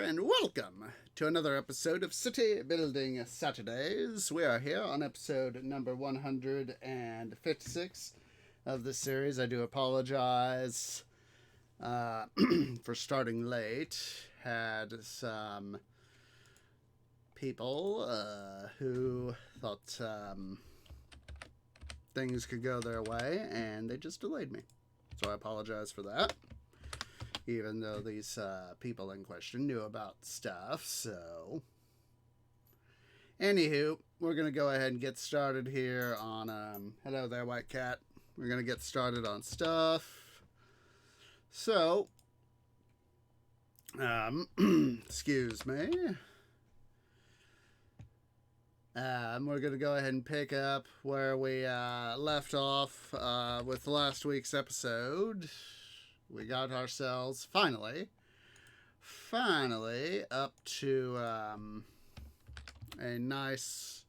and welcome to another episode of City Building Saturdays. We are here on episode number 156 of this series. I do apologize for starting late. Had some people who thought things could go their way, and they just delayed me. So I apologize for that. Even though these people in question knew about stuff, so... Anywho, we're going to go ahead and get started here on... hello there, White Cat. We're going to get started on stuff. So... excuse me. We're going to go ahead and pick up where we left off with last week's episode. We got ourselves, finally up to a nice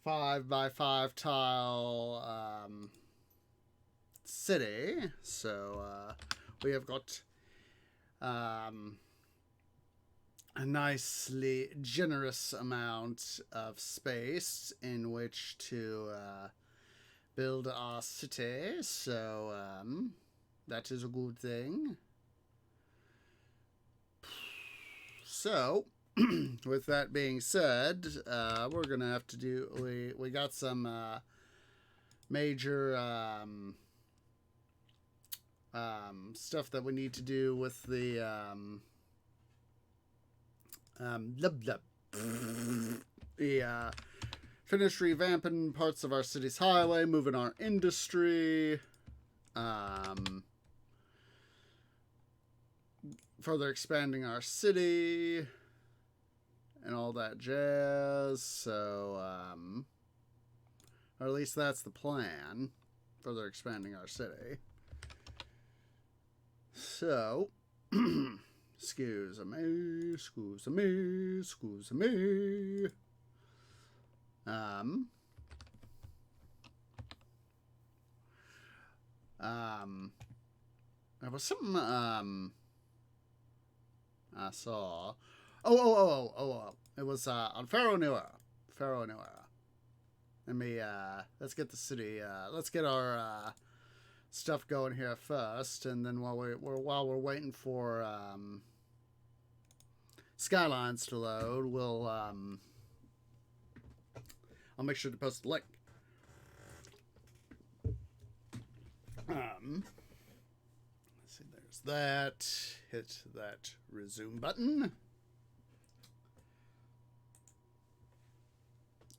5x5 tile city. So we have got a nicely generous amount of space in which to build our city. So that is a good thing. So, with that being said, we're going to have to do... We got some major stuff that we need to do with the... finish revamping parts of our city's highway, moving our industry... further expanding our city and all that jazz. So, or at least that's the plan, further expanding our city. So, excuse me. There was something, I saw. It was on Pharaoh New Era. Let me let's get the city. Let's get our stuff going here first, and then while we're waiting for Skylines to load, we'll I'll make sure to post the link. Let's see, there's that. Hit that resume button.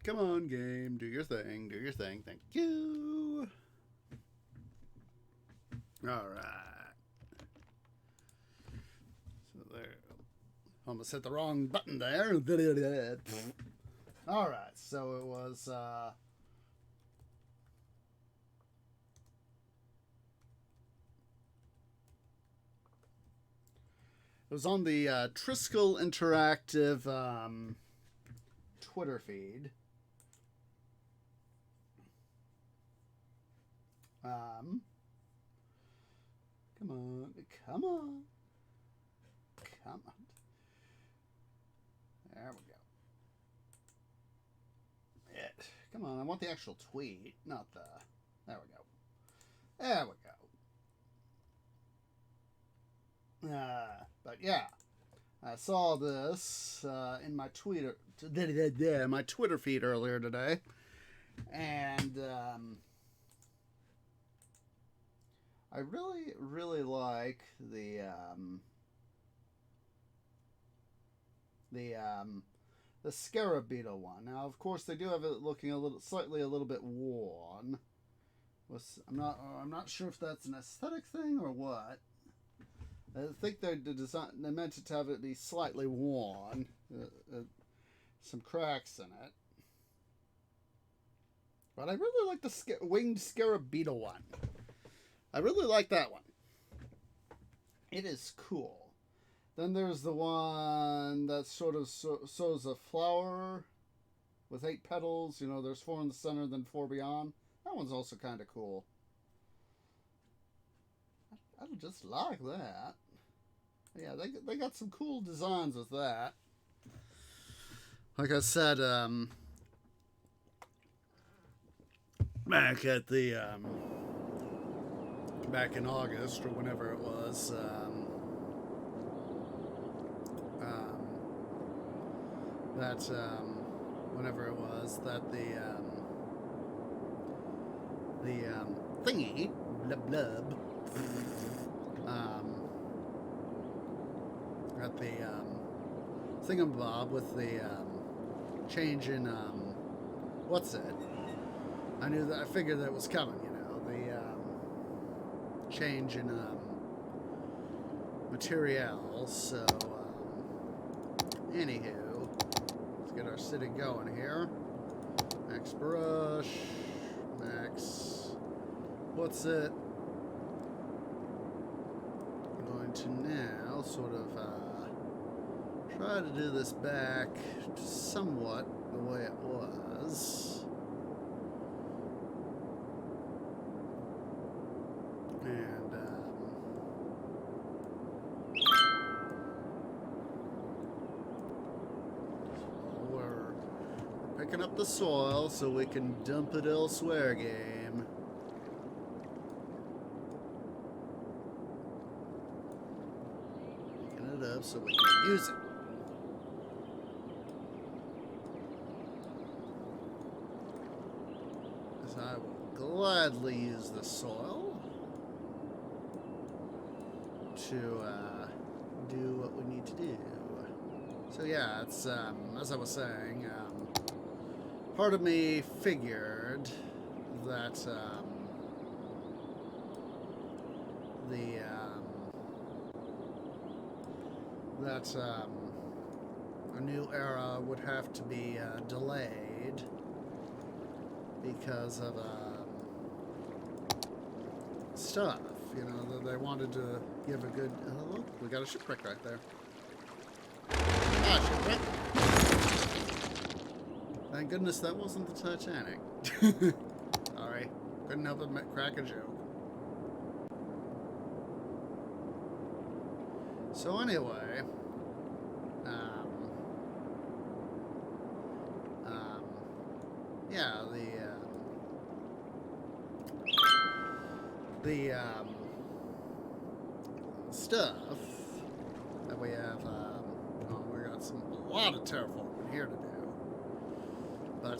Come on, game. Do your thing. Thank you. Alright. So there. Almost hit the wrong button there. Alright, so it was... It was on the Triskel Interactive Twitter feed. Come on. There we go. Come on, I want the actual tweet, not the... There we go. But yeah, I saw this in my Twitter feed earlier today, and I really like the scarab beetle one. Now, of course, they do have it looking a little bit worn. I'm not sure if that's an aesthetic thing or what. I think they meant it to have it be slightly worn, some cracks in it. But I really like the winged scarab beetle one. I really like that one. It is cool. Then there's the one that sort of sows a flower with 8 petals. You know, there's 4 in the center, then 4 beyond. That one's also kind of cool. I just like that. Yeah, they got some cool designs with that. Like I said, back at the back in August or whenever it was, that whenever it was that the thingy blub blub at the thingamabob with the change in what's it? I knew that. I figured that it was coming. You know, the change in materials. So, anywho, let's get our city going here. Max brush, max. What's it? I'm going to now sort of try to do this back to somewhat the way it was. And so we're picking up the soil so we can dump it elsewhere, game. Picking it up so we can use it. As I will gladly use the soil to do what we need to do. So yeah, it's as I was saying, part of me figured that a new era would have to be delayed because of stuff. You know, they wanted to give a good... Oh, look, we got a shipwreck right there. Ah, shipwreck. Thank goodness that wasn't the Titanic. Sorry. Couldn't help but crack a joke. So anyway... yeah, the stuff that we have, oh, we got a lot of terraforming here to do, but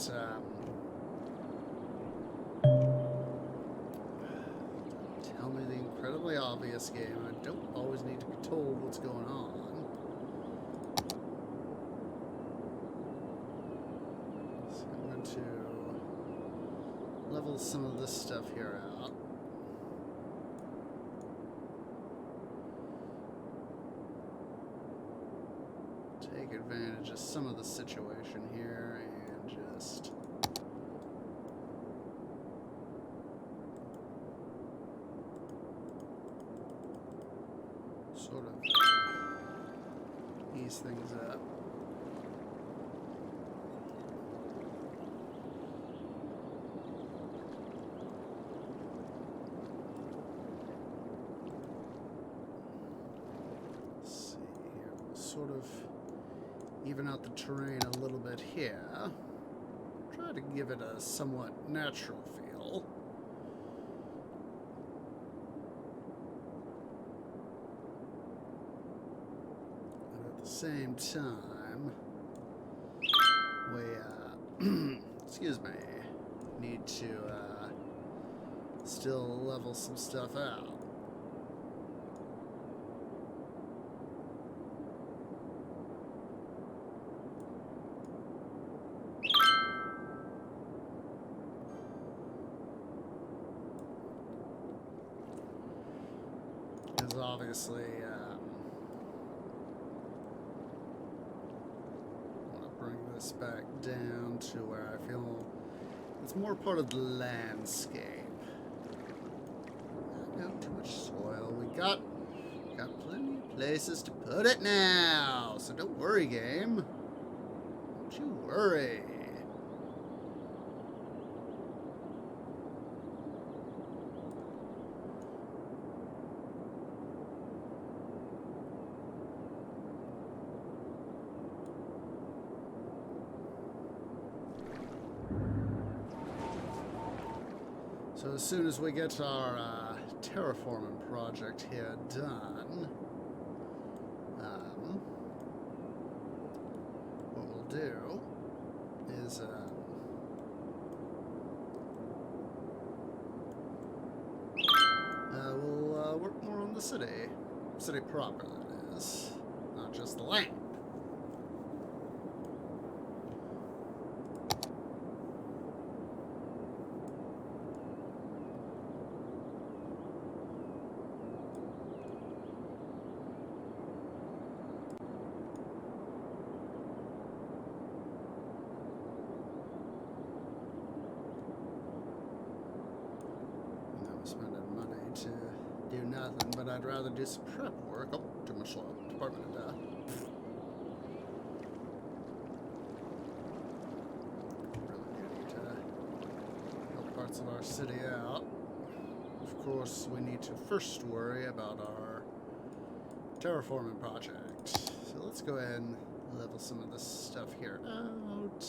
tell me the incredibly obvious game. I don't always need to be told what's going on. So I'm going to level some of this stuff here out. Take advantage of some of the situation here and just sort of ease things up. Let's see here. We'll sort of even out the terrain a little bit here. Try to give it a somewhat natural feel. And at the same time, we, excuse me, need to still level some stuff out. Obviously, I want to bring this back down to where I feel it's more part of the landscape. Not too much soil. We got plenty of places to put it now. So don't worry, game. Don't you worry. So as soon as we get our terraforming project here done, what we'll do is we'll work more on the city proper, that is, not just the land. Spending money to do nothing, but I'd rather do some prep work. Oh, too much Department of Death. Really need to help parts of our city out. Of course, we need to first worry about our terraforming project. So let's go ahead and level some of this stuff here out.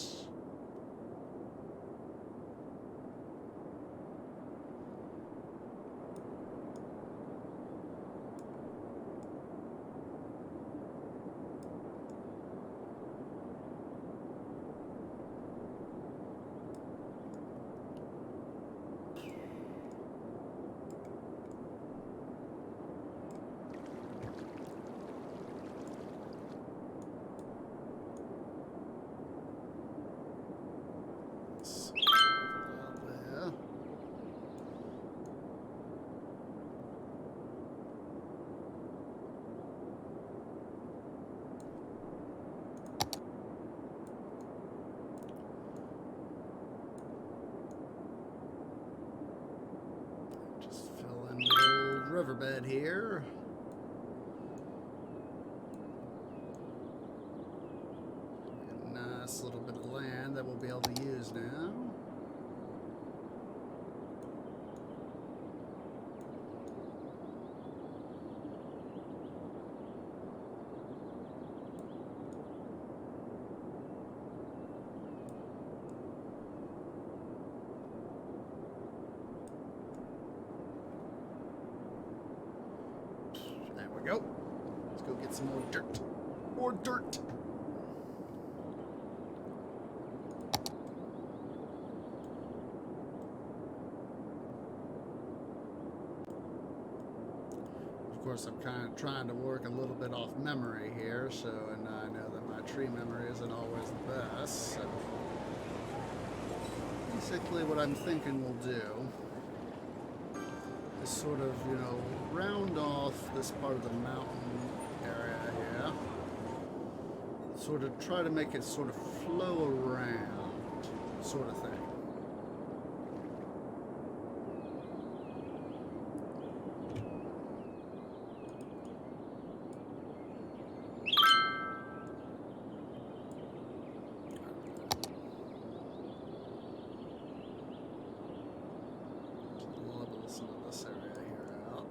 Riverbed here. A nice little bit of land that we'll be able to use now. Go. Let's go get some more dirt. More dirt. Of course, I'm kind of trying to work a little bit off memory here, and I know that my tree memory isn't always the best, so basically what I'm thinking we'll do is sort of, round off this part of the mountain area here. Sort of try to make it sort of flow around, sort of thing. Level some of this area here out.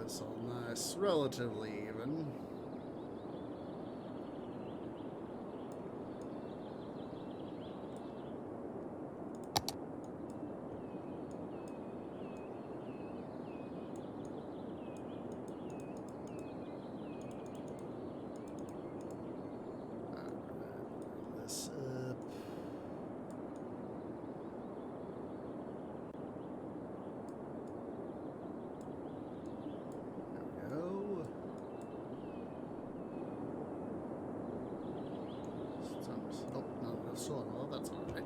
This all nice, relatively even. Well, that's alright.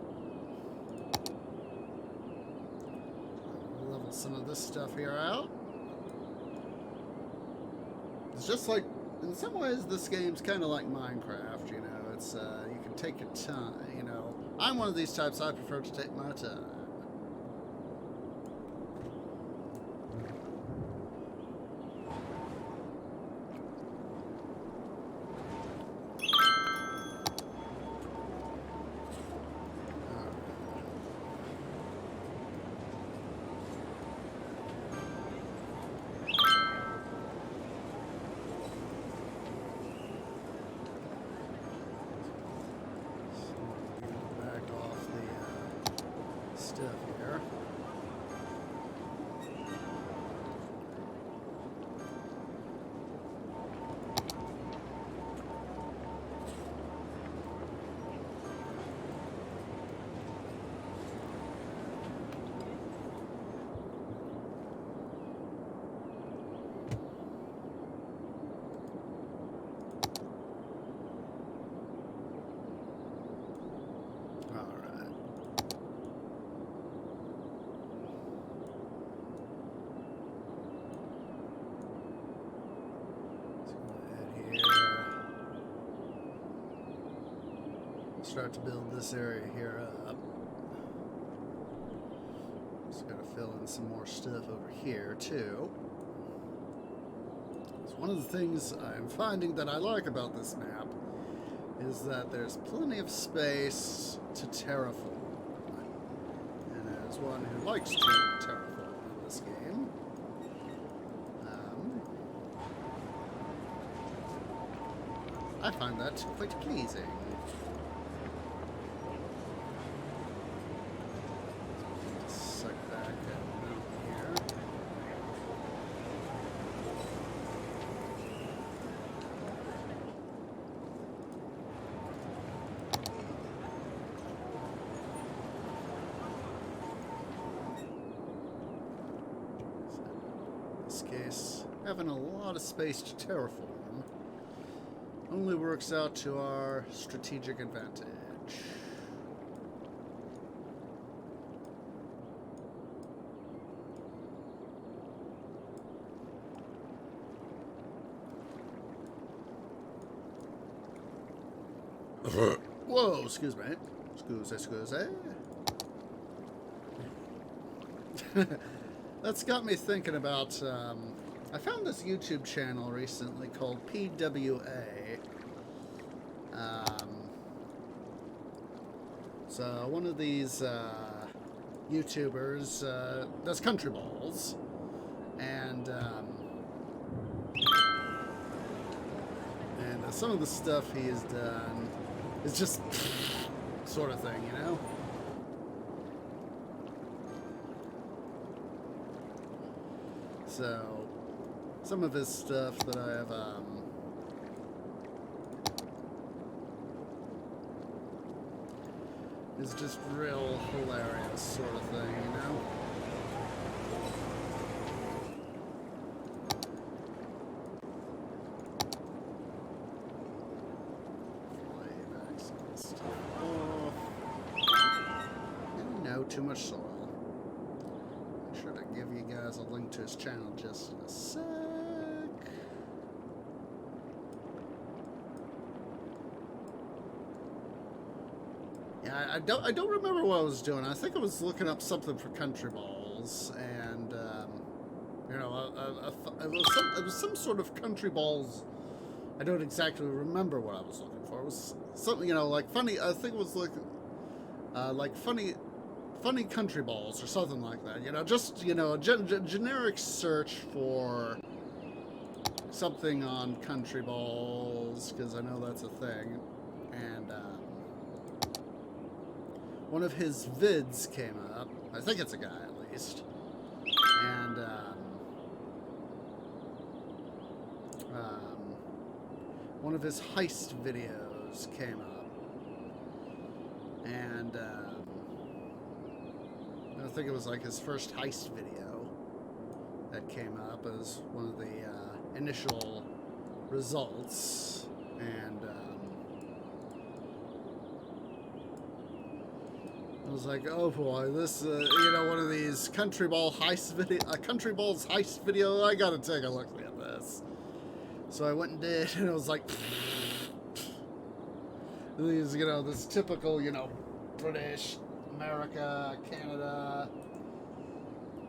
Level some of this stuff here out. It's just like, in some ways, this game's kind of like Minecraft, It's, you can take your time, I'm one of these types, I prefer to take my time. start to build this area here up. Just gotta fill in some more stuff over here too. So one of the things I'm finding that I like about this map is that there's plenty of space to terraform. And as one who likes to terraform in this game, I find that quite pleasing. Suck back here. In this case, having a lot of space to terraform only works out to our strategic advantage. Whoa, excuse me. Excuse. That's got me thinking about, I found this YouTube channel recently called PWA. So one of these YouTubers does country balls, and some of the stuff he has done is just sort of thing, you know? So some of his stuff that I have is just real hilarious sort of thing, you know? No, too much soil. Make sure to give you guys a link to his channel just in a sec. Yeah, I don't remember what I was doing. I think I was looking up something for country balls, and you know, it was some sort of country balls. I don't exactly remember what I was looking for. It was something, you know, like funny. I think it was like funny country balls or something like that. You know, just, you know, a generic search for something on country balls, because I know that's a thing. And one of his vids came up. I think it's a guy, at least. And one of his heist videos came up. And I think it was like his first heist video that came up as one of the initial results. And I was like, oh boy, this, you know, one of these country balls heist video, I gotta take a look at this. So I went and did, and it was like, these, you know, this typical, you know, British, America, Canada,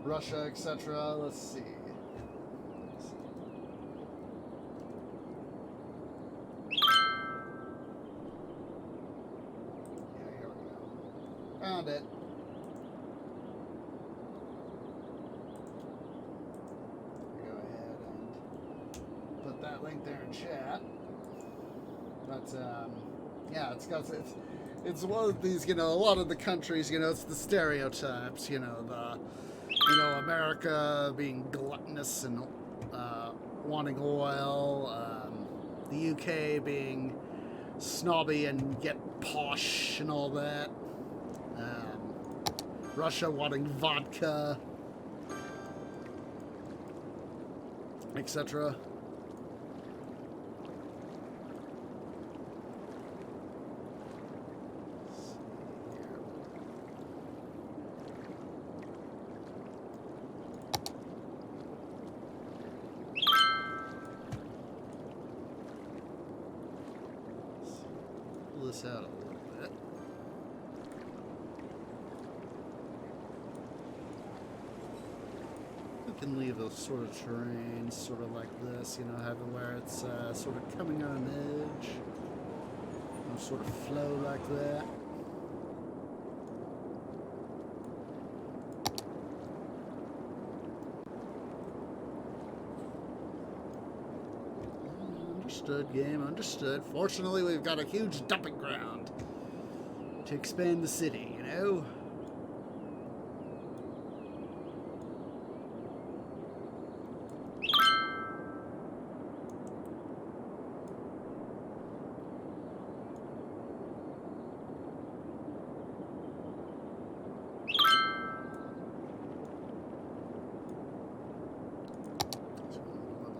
Russia, etc. Let's see. Yeah, here we go. Found it. Go ahead and put that link there in chat. But yeah, it's one of these, you know, a lot of the countries, you know, it's the stereotypes, you know, America being gluttonous and wanting oil, the UK being snobby and get posh and all that, Russia wanting vodka, etc. This out a little bit. can leave those sort of terrains sort of like this, you know, having where it's sort of coming on an edge. You know, sort of flow like that. Understood, game, understood. Fortunately, we've got a huge dumping ground to expand the city, you know?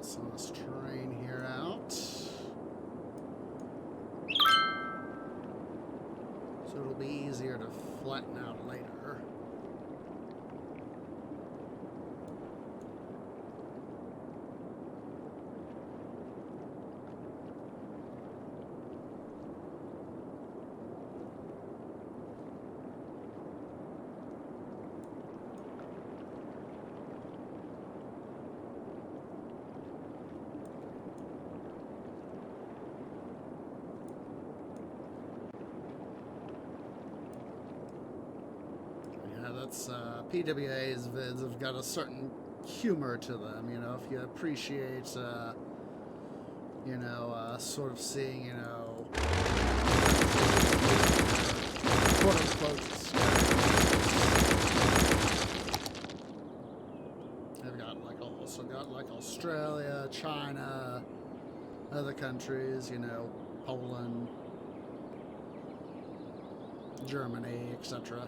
Some of this terrain here out. So it'll be easier to flatten out later. That's PWA's vids have got a certain humor to them, you know, if you appreciate, you know, sort of seeing, you know, quote unquote, they've got like also got like Australia, China, other countries, you know, Poland, Germany, etc.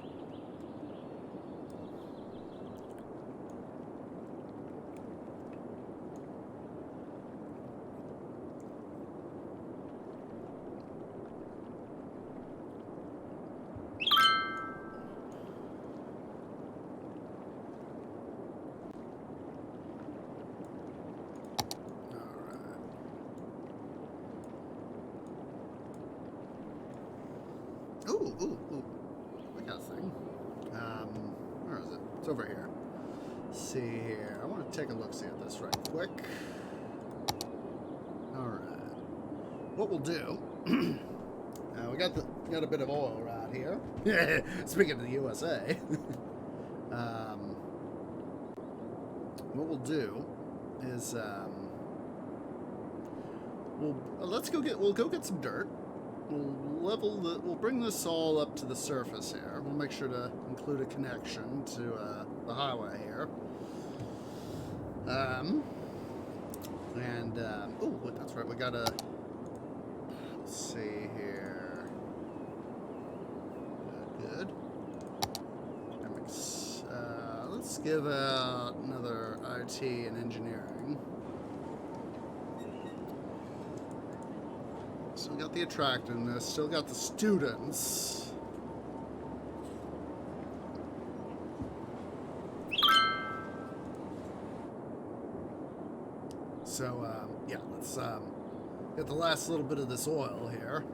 Ooh. I got a thing. Where is it? It's over here. Let's see here. I want to take a look-see at this right quick. Alright. What we'll do... we got a bit of oil right here. Speaking of the USA. What we'll do is... we'll go get some dirt. We'll bring this all up to the surface here. We'll make sure to include a connection to the highway here. Oh, that's right. We gotta. Let's see here. Good. Let's give out another IT and engineering. Still got the attractiveness, still got the students. So, yeah, let's get the last little bit of this oil here.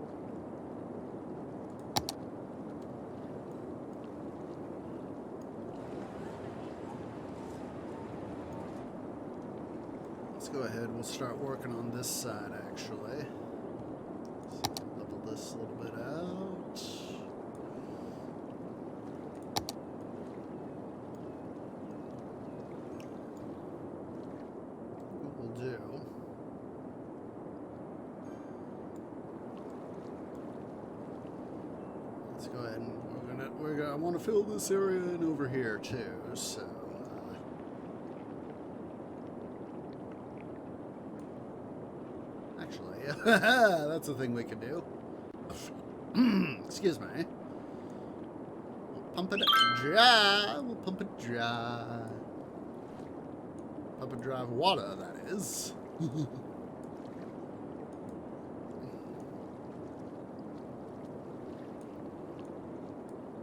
Let's go ahead, we'll start working on this side, actually. This a little bit out. What we'll do. Let's go ahead and I want to fill this area in over here too. So. Actually, that's a thing we can do. Excuse me. We'll pump it dry. We'll pump it dry. Pump it dry with water, that is.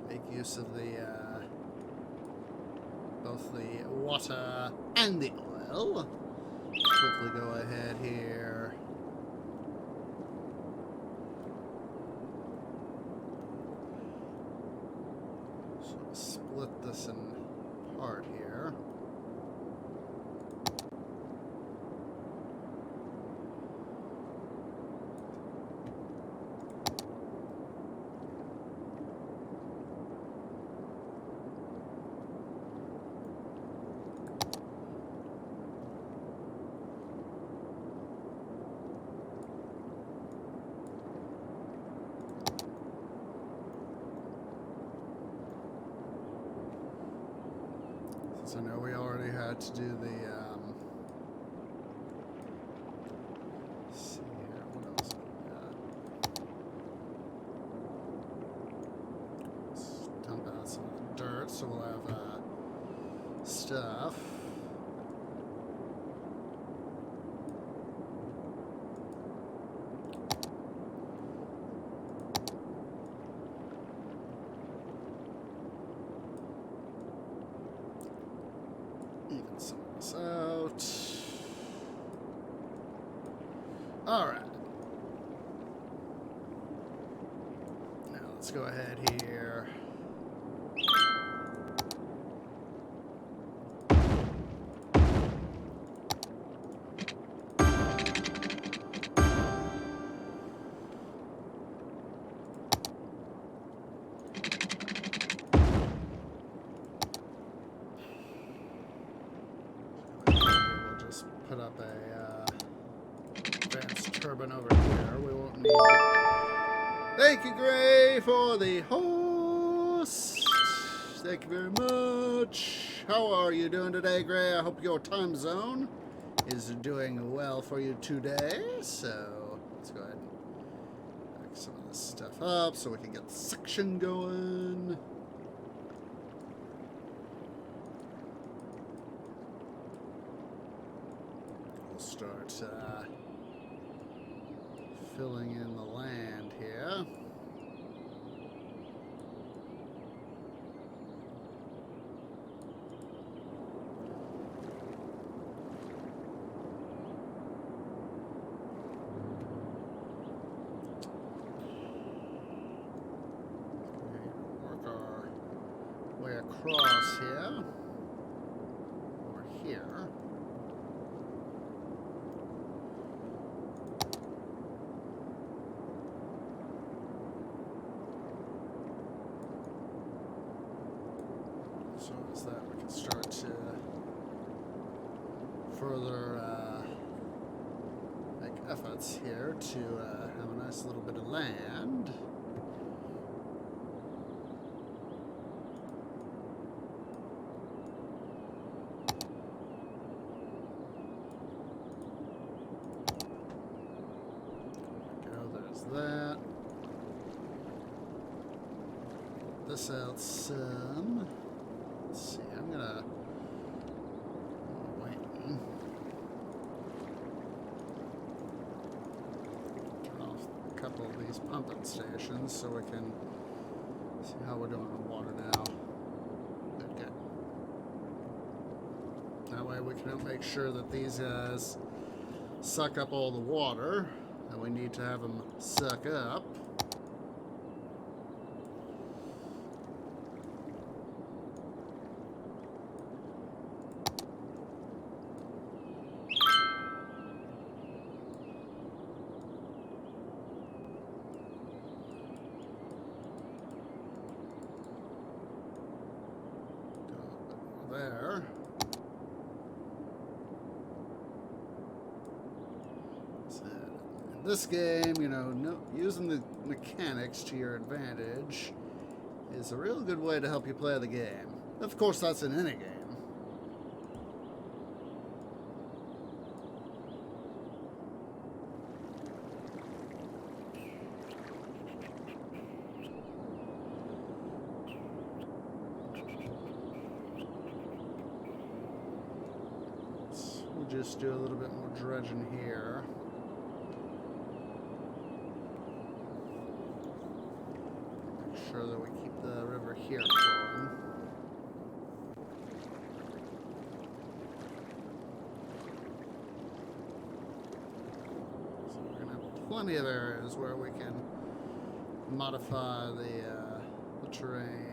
Make use of the both the water and the oil. Quickly go ahead here. Split this in part here. So I know we already had to do the, let's see here, what else we got? Let's dump out some of the dirt so we'll have, stuff. Even some of this out. Alright. Now let's go ahead here. We'll just put up a advanced turbine over here. We won't need it. Thank you, Gray, for the host. Thank you very much. How are you doing today, Gray? I hope your time zone is doing well for you today. So let's go ahead and back some of this stuff up so we can get the section going. We'll start filling in the land here. Work our way across here. Or here. So as that, we can start to further make efforts here to have a nice little bit of land. There we go, there's that. This out some. Let's see, I'm gonna wait. Turn off a couple of these pumping stations so we can see how we're doing on water now. Good. That way we can make sure that these guys suck up all the water that we need to have them suck up. There. So, in this game, you know, using the mechanics to your advantage is a real good way to help you play the game. Of course, that's in any game. We'll just do a little bit more dredging here. Make sure that we keep the river here flowing. So we're gonna have plenty of areas where we can modify the terrain.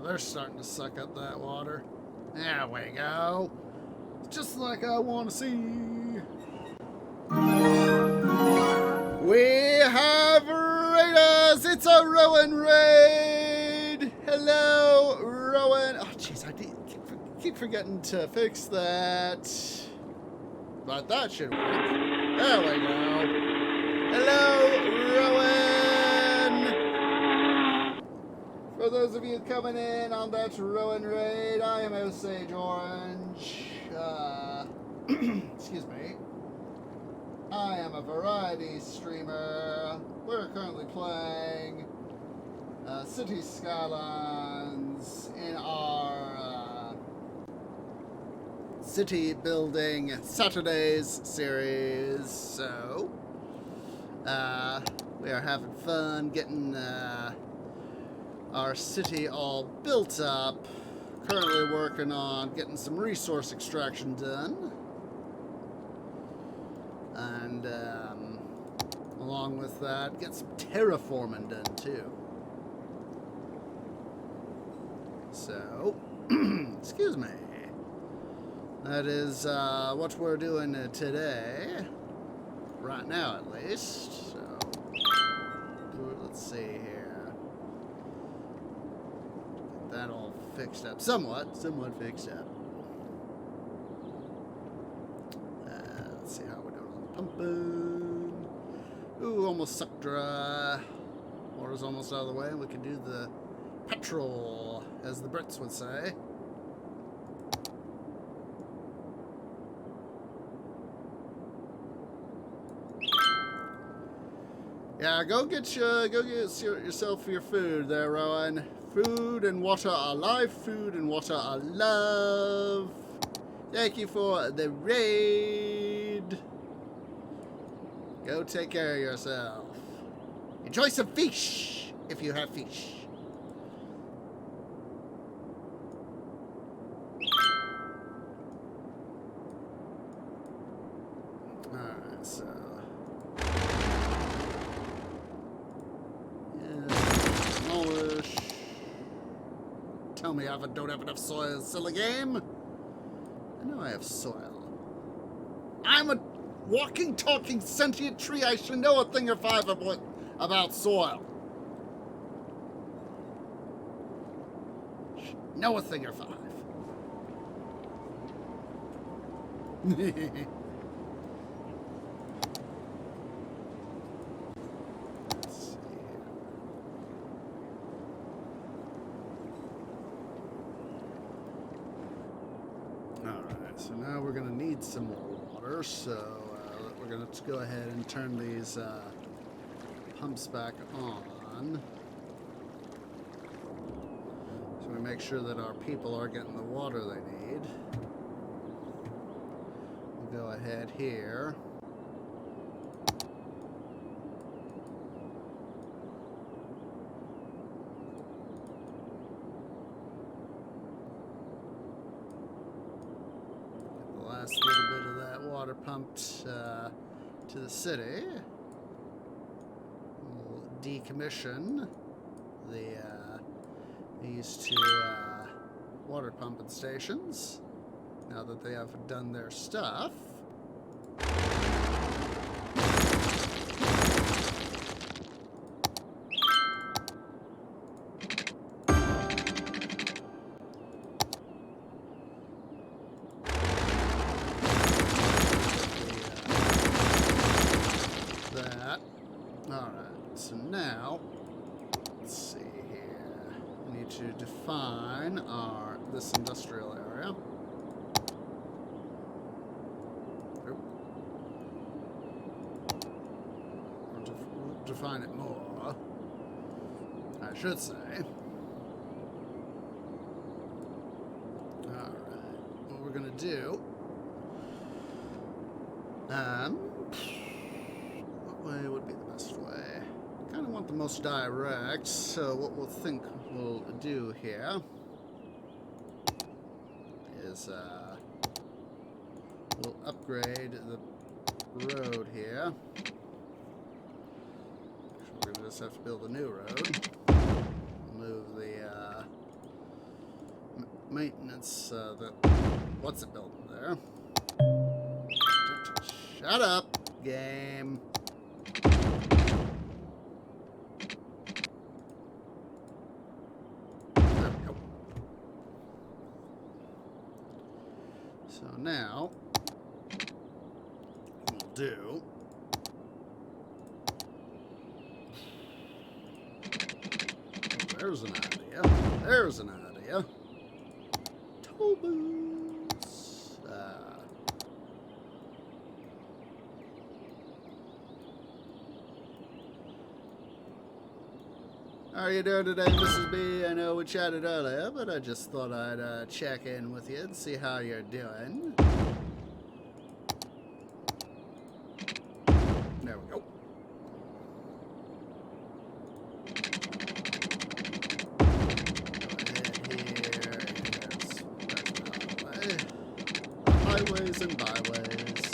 They're starting to suck up that water. There we go. Just like I want to see. We have raiders! It's a Rowan raid! Hello, Rowan. Oh, jeez, I keep forgetting to fix that. But that should work. There we go. Hello, Rowan! For those of you coming in on that Rowan raid, I am Osage Orange. Excuse me. I am a variety streamer. We're currently playing City Skylines in our city building Saturdays series. So, we are having fun getting our city all built up. Currently working on getting some resource extraction done. And along with that, get some terraforming done too. So, excuse me. That is what we're doing today. Right now, at least. So, let's see here. Get that all fixed up. Somewhat fixed up. Let's see how we're doing on the pumping. Ooh, almost sucked dry. Water's almost out of the way. We can do the petrol, as the Brits would say. Yeah, go get yourself your food there, Rowan. Food and water are life. Food and water are love. Thank you for the raid. Go take care of yourself. Enjoy some fish, if you have fish. Alright, so... yeah, smallish. Tell me I don't have enough soil, silly game. I know I have soil. I'm a walking, talking, sentient tree. I should know a thing or five about soil. Know a thing or five. Let's see here. Alright, so now we're going to need some more water, so we're going to go ahead and turn these pumps back on. So we make sure that our people are getting the water they need. We'll go ahead here. Get the last little bit of that water pumped to the city. We'll decommission these two water pumping stations now that they have done their stuff. Alright, so now, let's see here. We need to define this industrial area. Or define it more, I should say. Alright, what we're going to do, what way would be the best way? Kind of want the most direct, so what we'll do here is we'll upgrade the road here. We're going to just have to build a new road. Move the maintenance, what's it building there? there. Shut up, game. There we go. So now, we'll do... There's an idea. There's an idea. Toll booths. How are you doing today, Mrs. B? I know we chatted earlier, but I just thought I'd check in with you and see how you're doing. There we go. Highways and byways.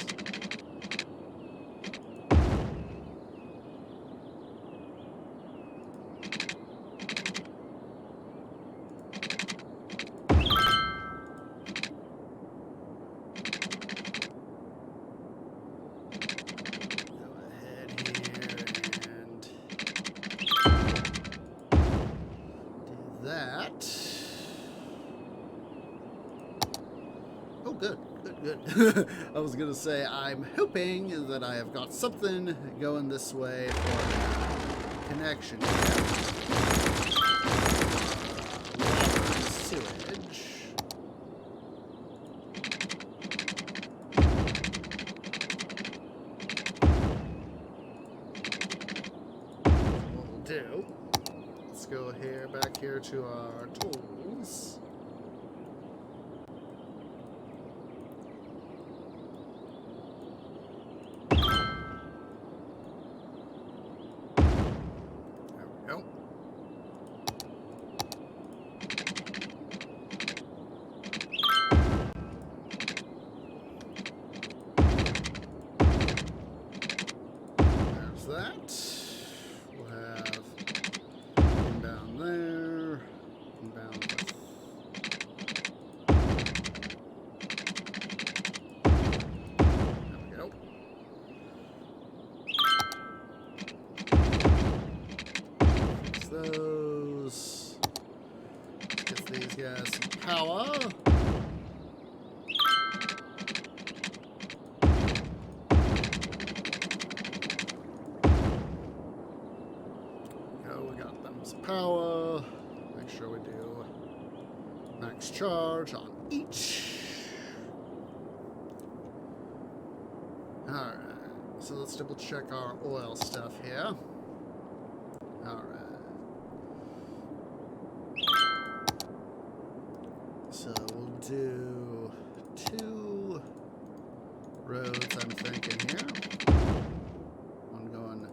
Go ahead here and do that. Oh, good. Good. I was going to say, I'm hoping that I have got something going this way for connection. Water and sewage. What we'll do, let's go here, back here to our tools. That we'll have down there, down with. There we go. Fix those. Get these guys some power. Power. Make sure we do max charge on each. Alright, so let's double check our oil stuff here. Alright. So we'll do 2 roads, I'm thinking here. One going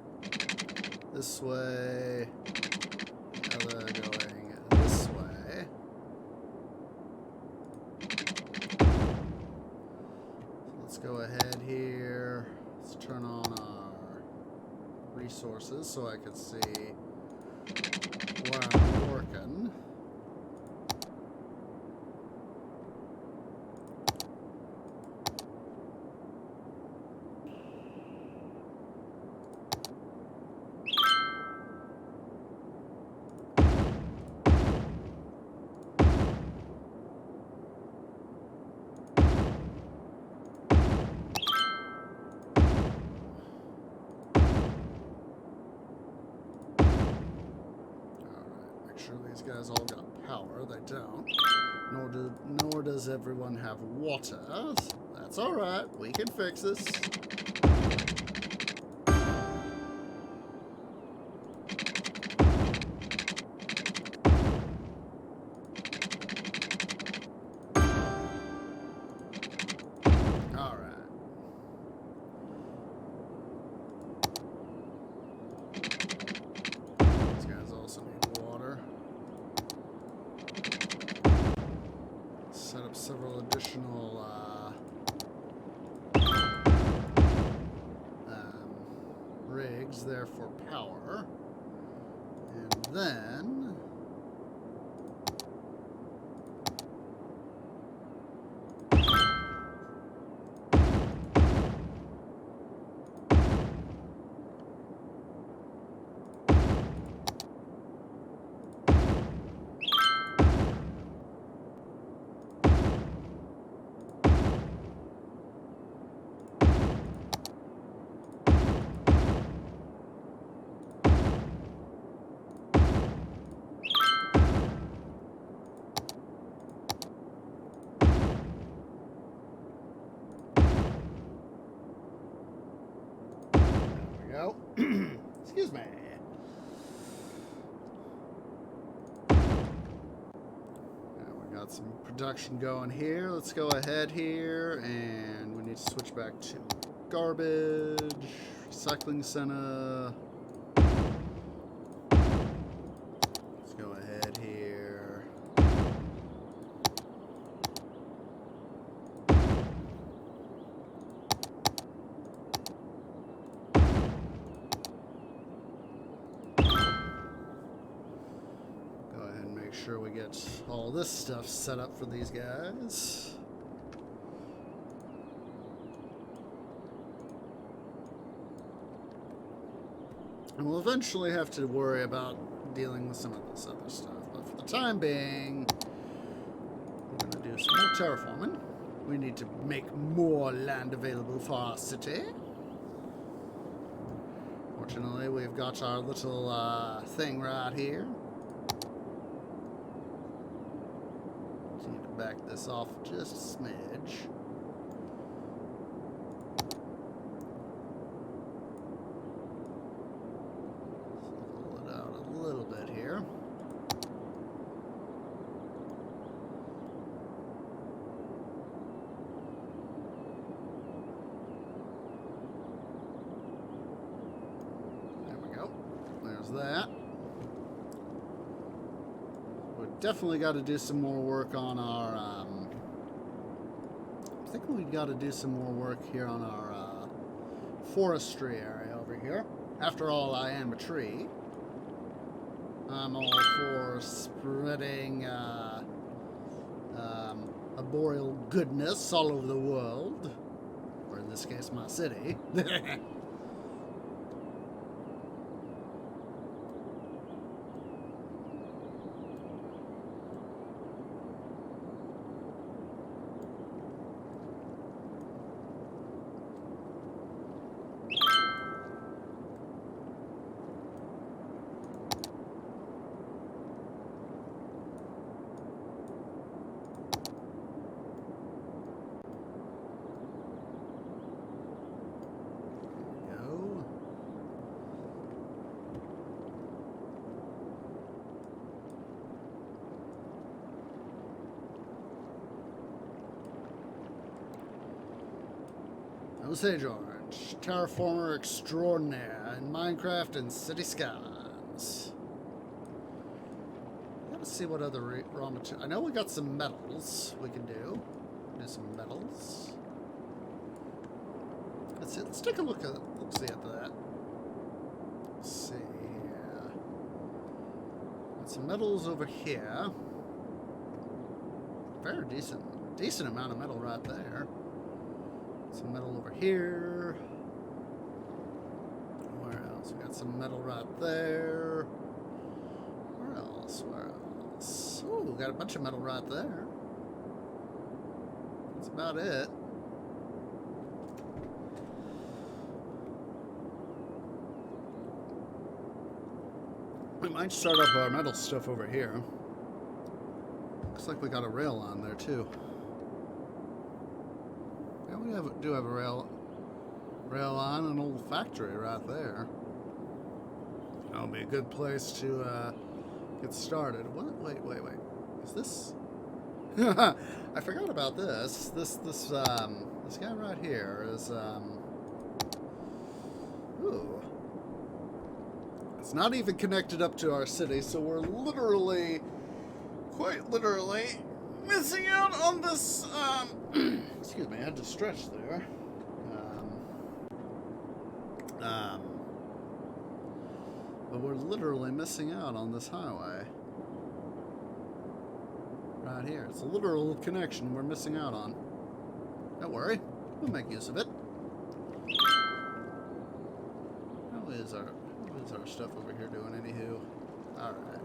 this way. Going this way. So let's go ahead here. Let's turn on our resources so I can see where I'm working. These guys all got power. They don't. Nor does everyone have water. That's all right. We can fix this. All right. These guys also need water. Set up several additional rigs there for power. And then go. Excuse me. Got some production going here. Let's go ahead here, and we need to switch back to garbage, recycling center. Let's go ahead here. Make sure we get all this stuff set up for these guys. And we'll eventually have to worry about dealing with some of this other stuff. But for the time being, we're going to do some more terraforming. We need to make more land available for our city. Fortunately, we've got our little thing right here. Back this off just a smidge. Pull it out a little bit here. There we go. There's that. Definitely got to do some more work on our, I think we've got to do some more work here on our forestry area over here. After all, I am a tree. I'm all for spreading arboreal goodness all over the world. Or in this case, my city. Osage Orange, Terraformer Extraordinaire in Minecraft and City Skylines. Let's see what other raw material. I know we got some metals we can do. Do some metals. Let's see. Let's take a look at. Let's see at that. Let's see here. Got some metals over here. Very decent amount of metal right there. Some metal over here. Where else? We got some metal right there. Where else? Where else? Oh, we got a bunch of metal right there. That's about it. We might start up our metal stuff over here. Looks like we got a rail on there too. We do have a rail on an old factory right there. That'll be a good place to get started. What? Wait. Is this? I forgot about this. This guy right here is ooh. It's not even connected up to our city, so we're literally, quite literally, missing out on this. Excuse me, I had to stretch there. But we're literally missing out on this highway. Right here. It's a literal connection we're missing out on. Don't worry. We'll make use of it. How is our stuff over here doing, anywho? Alright.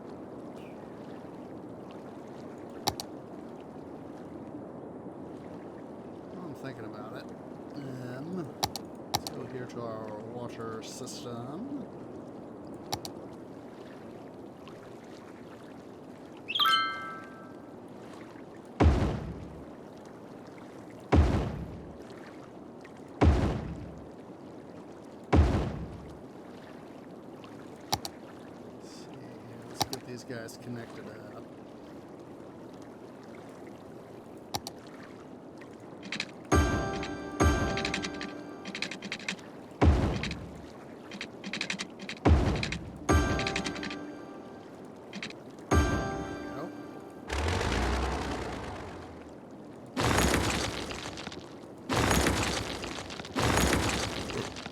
I'm thinking about it. Let's go here to our water system. these guys connected up.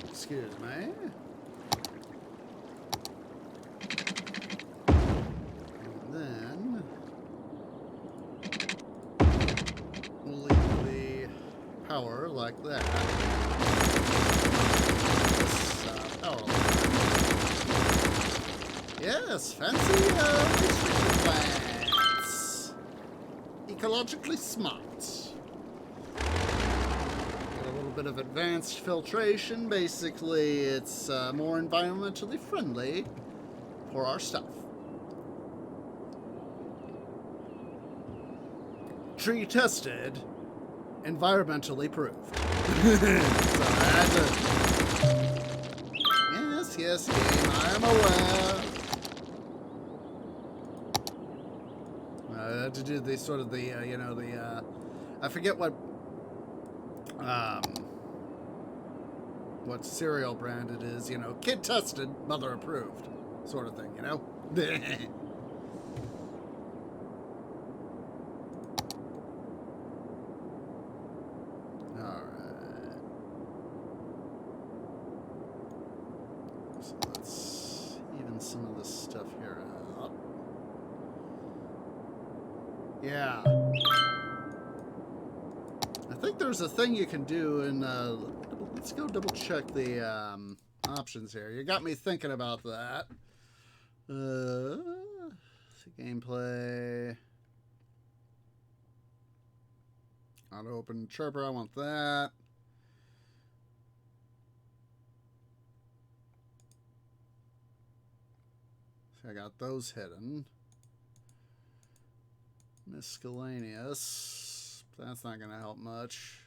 Excuse me. And then we'll leave the power like that. This power line. Yes, fancy restriction plants. Ecologically smart. A little bit of advanced filtration. Basically, it's more environmentally friendly for our stuff. Tree tested, environmentally proved. So I had to... Yes, game, I am aware. I had to do the sort of the, you know, the, I forget what cereal brand it is, you know, kid tested, mother approved, sort of thing, you know? Alright. So let's even some of this stuff here out. Yeah. I think there's a thing you can do in, let's go double check the options here. You got me thinking about that. Gameplay. Auto open chirper, I want that. So I got those hidden. Miscellaneous. That's not going to help much.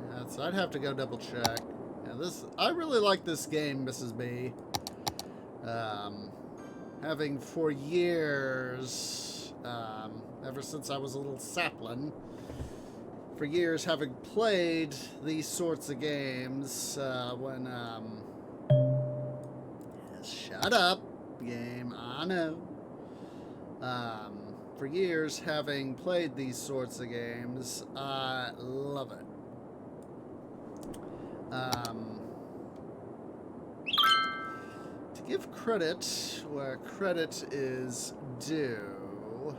Yeah, so I'd have to go double check. Yeah, I really like this game, Mrs. B. Having for years, ever since I was a little sapling, for years having played these sorts of games, when, shut up, game, I know. For years having played these sorts of games, I love it. To give credit where credit is due,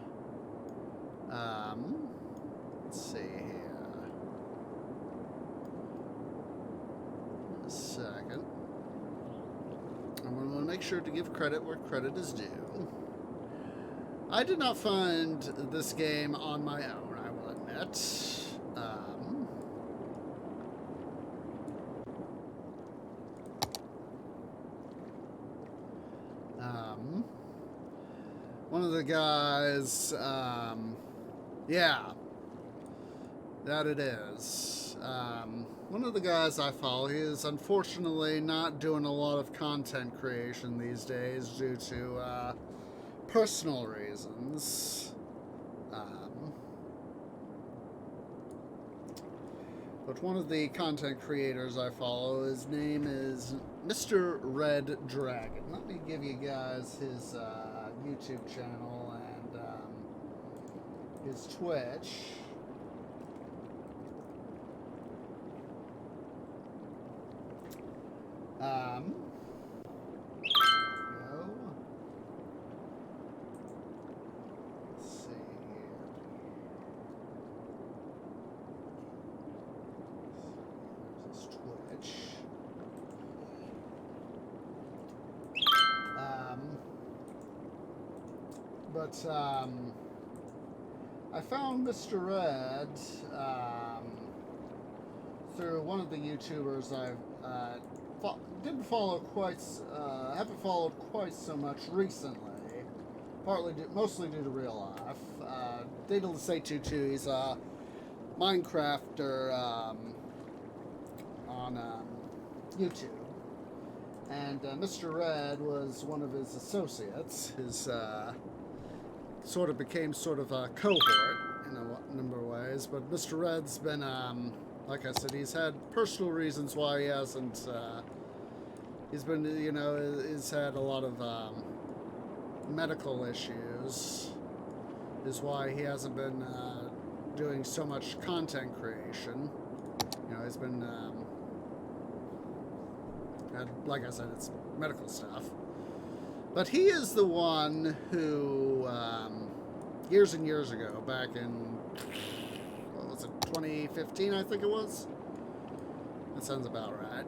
let's see here. A second. I'm going to make sure to give credit where credit is due. I did not find this game on my own, I will admit. One of the guys, yeah, that it is. One of the guys I follow, he is unfortunately not doing a lot of content creation these days due to personal reasons. But one of the content creators I follow, his name is Mr. Red Dragon. Let me give you guys his YouTube channel and his Twitch. But I found Mr. Red through one of the YouTubers I've didn't follow quite, haven't followed quite so much recently. mostly due to real life. Data to say 2 he's a Minecrafter on YouTube. And Mr. Red was one of his associates. His sort of became sort of a cohort in a number of ways. But Mr. Red's been, like I said, he's had personal reasons why he hasn't. He's been, he's had a lot of medical issues. Is why he hasn't been doing so much content creation. He's been, like I said, it's medical stuff. But he is the one who, years and years ago, back in, what was it, 2015, I think it was? That sounds about right.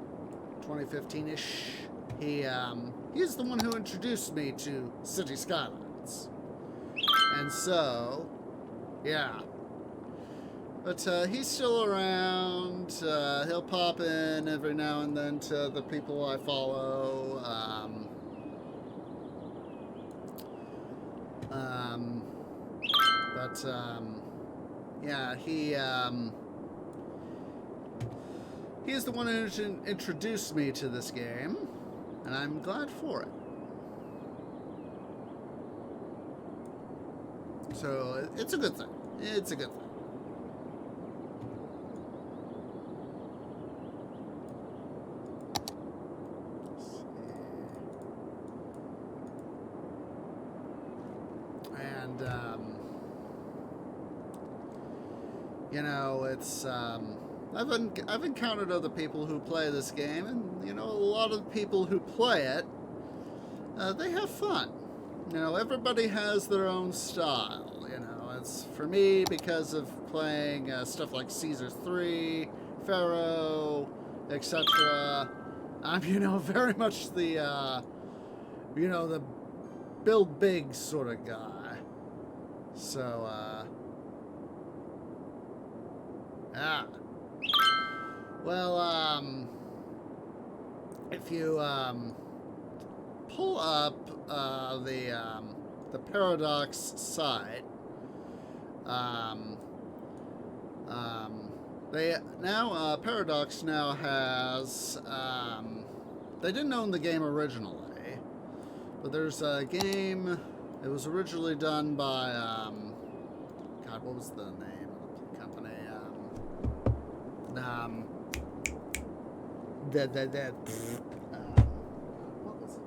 2015-ish. He's the one who introduced me to City Skylines. And so, yeah. But he's still around. He'll pop in every now and then to the people I follow. Yeah, he's the one who introduced me to this game, and I'm glad for it. So it's a good thing. It's a good thing. And it's I've encountered other people who play this game, and a lot of people who play it, they have fun. Everybody has their own style. It's for me because of playing stuff like Caesar 3, Pharaoh, etc. I'm very much the the build big sort of guy. So yeah. Well, if you pull up the Paradox site, they now Paradox now has they didn't own the game originally, but there's a game. It was originally done by God, what was the name of the company? What was it?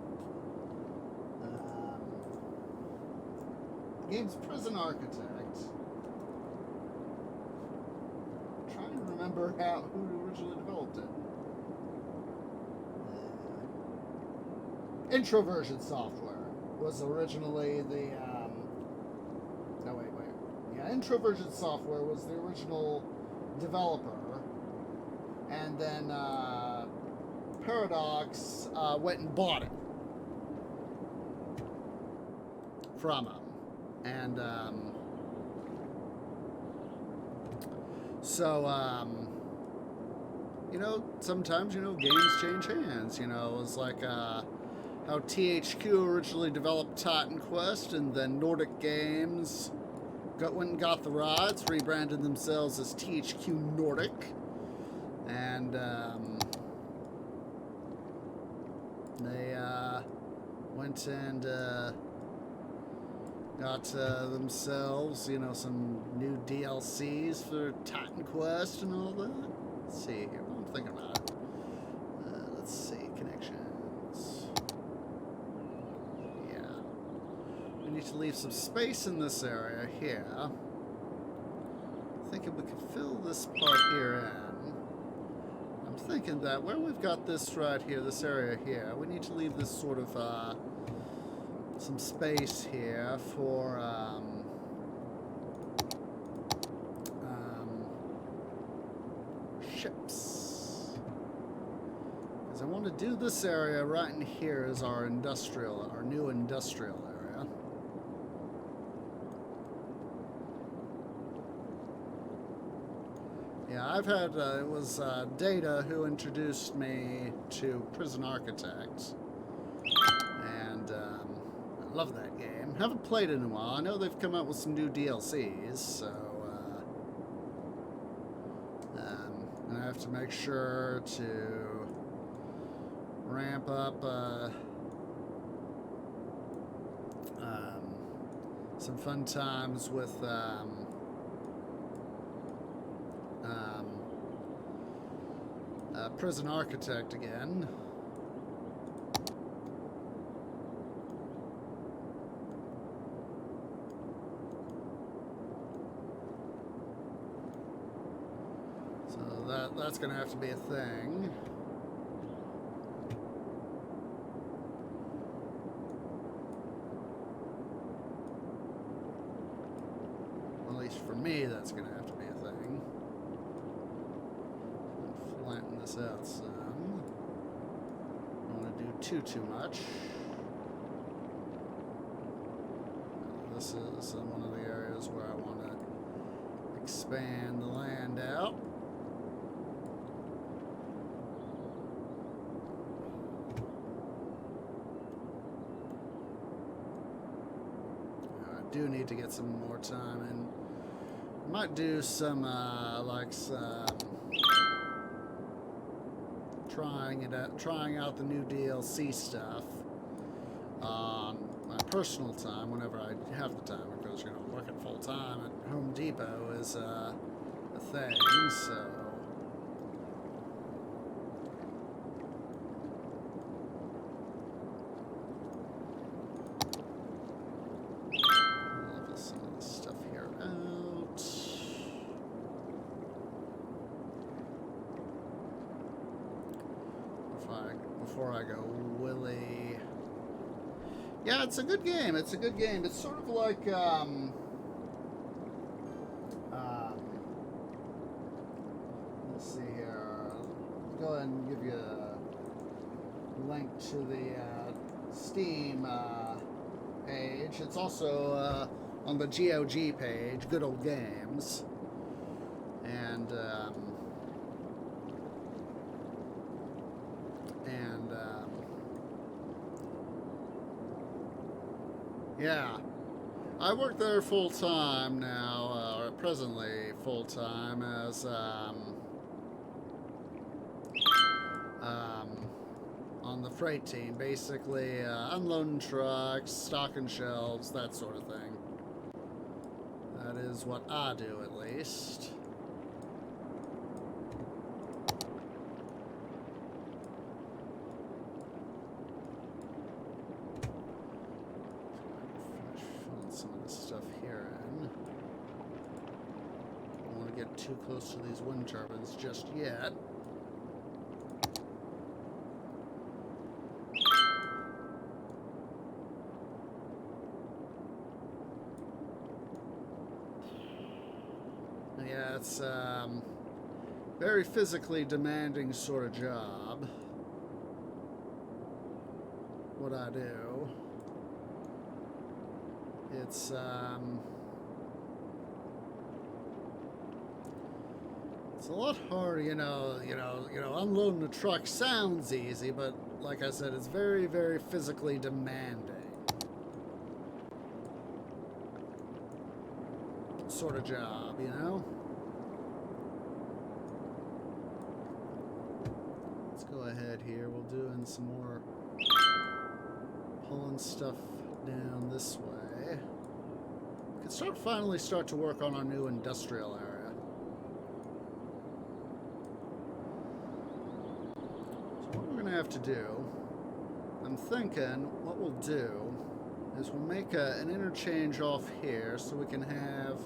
The game's Prison Architect. I'm trying to remember who originally developed it. Introversion Software was originally the. No, wait. Yeah, Introversion Software was the original developer. And then Paradox went and bought it from him. And sometimes, games change hands. It's like how THQ originally developed Titan Quest, and then Nordic Games went and got the rights, rebranded themselves as THQ Nordic. And they went and got themselves, some new DLCs for Titan Quest and all that. Let's see here. What I'm thinking about it. Let's see. Connections. Yeah. We need to leave some space in this area here. Thinking we could fill this part here in. Thinking that where we've got this right here, this area here, we need to leave this sort of some space here for ships, because I want to do this area right in here as our new industrial area. Yeah, I've had, it was Data who introduced me to Prison Architect. And Love that game. Haven't played it in a while. I know they've come out with some new DLCs, so I have to make sure to ramp up some fun times with Prison Architect again. So that's going to have to be a thing. At least for me, that's going to have to be a thing. Flatten this out some. Don't want to do too much. This is one of the areas where I want to expand the land out. I do need to get some more time in. Might do some trying out the new DLC stuff on my personal time whenever I have the time, because working full time at Home Depot is a thing. So level some of this stuff here out. Before I go Willy. Yeah, it's a good game. It's a good game. It's sort of like let's see here. I'll go ahead and give you a link to the Steam page. It's also on the GOG page, Good Old Games, and yeah, I work there full time now, or presently full time as on the freight team, basically unloading trucks, stocking shelves, that sort of thing. That is what I do, at least. Too close to these wind turbines just yet. Yeah, it's very physically demanding sort of job. What I do. It's it's a lot harder, unloading a truck sounds easy, but like I said, it's very, very physically demanding sort of job, Let's go ahead here. We'll do in some more pulling stuff down this way. We can finally start to work on our new industrial area. Have to do, I'm thinking what we'll do is we'll make an interchange off here so we can have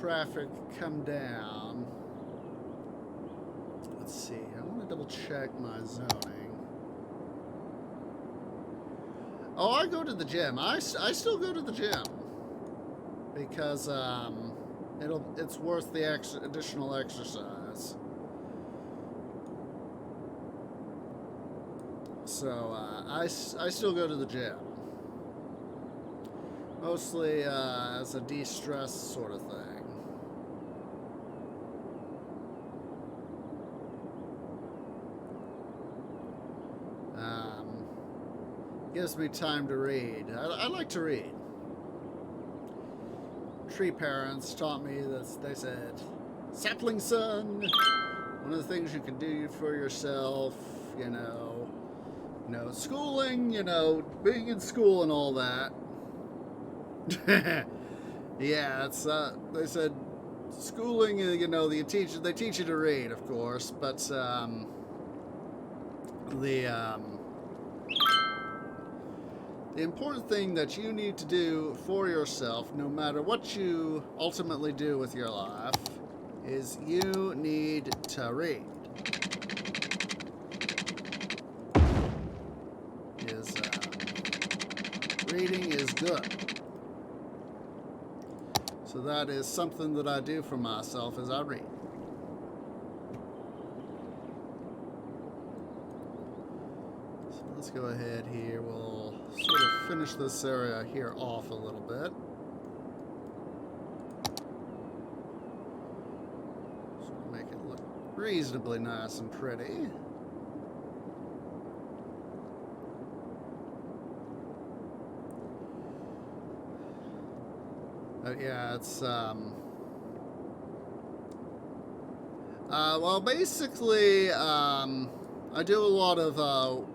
traffic come down. Let's see, I want to double check my zoning. Oh, I go to the gym. I still go to the gym because it's worth the additional exercise. So I still go to the gym, mostly as a de-stress sort of thing. gives me time to read. I like to read. Tree parents taught me that they said, sapling son, one of the things you can do for yourself, schooling, being in school and all that. Yeah, it's they said schooling, they teach you to read, of course, but the important thing that you need to do for yourself, no matter what you ultimately do with your life, is you need to read. Reading is good. So that is something that I do for myself, is I read. So let's go ahead here. We'll sort of finish this area here off a little bit. Sort of make it look reasonably nice and pretty. Yeah, it's well, basically, I do a lot of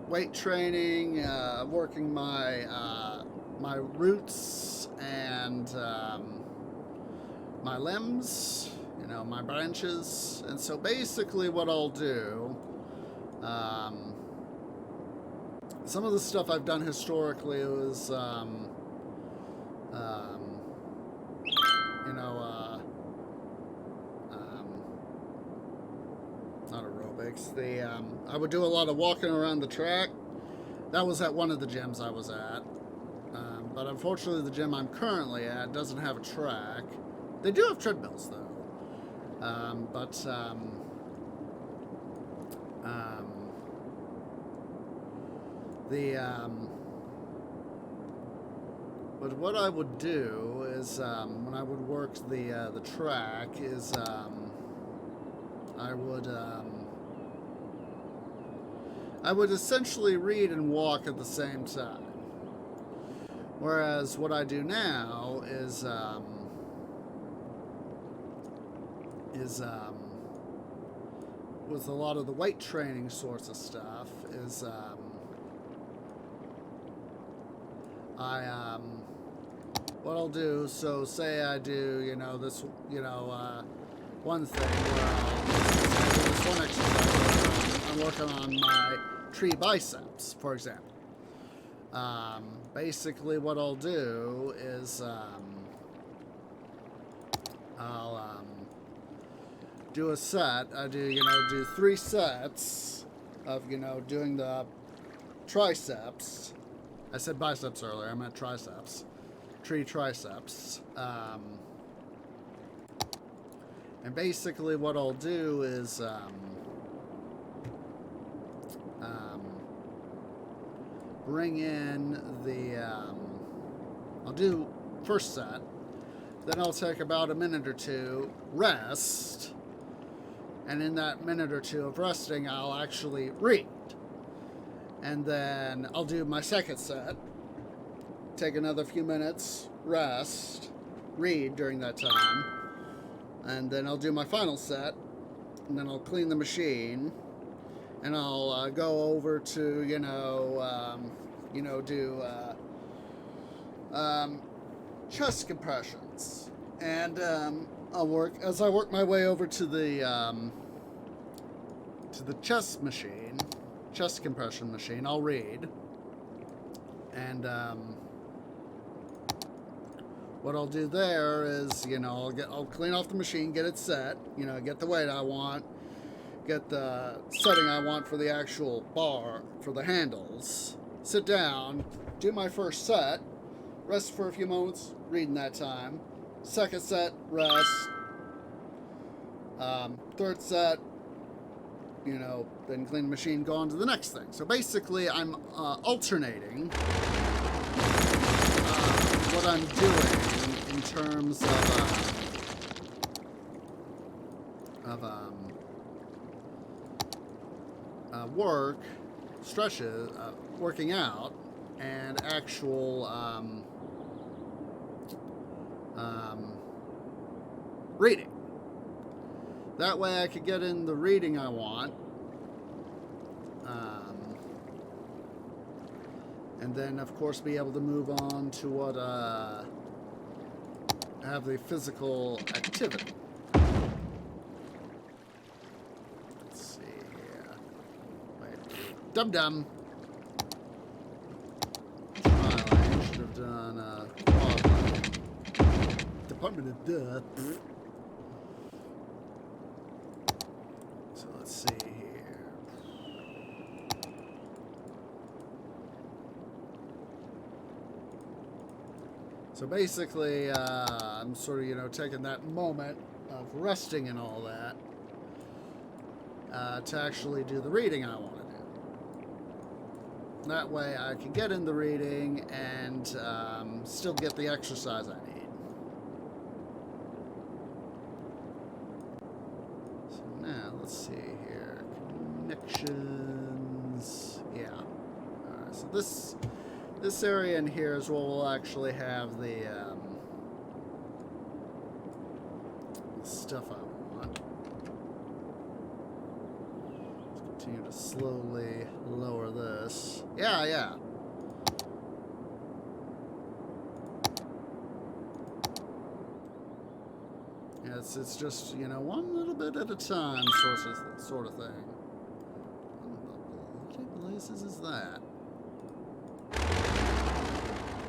weight training, working my my roots and my limbs, my branches, and so basically, what I'll do, some of the stuff I've done historically was, not aerobics. I would do a lot of walking around the track. That was at one of the gyms I was at. But unfortunately, the gym I'm currently at doesn't have a track. They do have treadmills, though. But what I would do is, when I would work the track, is I would essentially read and walk at the same time. Whereas what I do now is with a lot of the weight training sorts of stuff is what I'll do, so say I do, this, one thing where I'll do this one exercise where I'm working on my tree biceps, for example. Basically what I'll do is I'll do a set. I do 3 sets of, doing the triceps. I said biceps earlier, I meant triceps. Tree triceps. And basically what I'll do is bring in the I'll do first set, then I'll take about a minute or two rest, and in that minute or two of resting I'll actually read, and then I'll do my second set, take another few minutes, rest, read during that time, and then I'll do my final set, and then I'll clean the machine, and I'll go over to, do chest compressions, and I work my way over to the chest compression machine. I'll read, and what I'll do there is, I'll clean off the machine, get it set, get the weight I want, get the setting I want for the actual bar, for the handles, sit down, do my first set, rest for a few moments, read in that time, second set, rest, third set, then clean the machine, go on to the next thing. So basically I'm alternating what I'm doing in terms of work, stretches, working out, and actual reading. That way I could get in the reading I want. And then, of course, be able to move on to what, have the physical activity. Let's see here. Wait. Dum-dum. I should have done, Department of Death. So let's see here. So basically, I'm sort of, you know, taking that moment of resting and all that to actually do the reading I want to do. That way I can get in the reading and still get the exercise I need. So now, let's see here. Connections. Yeah. Alright, so this area in here is where we'll actually have the stuff I want. Let's continue to slowly lower this. Yeah, yeah. Yeah, it's just, you know, one little bit at a time sort of thing. What blazes is that?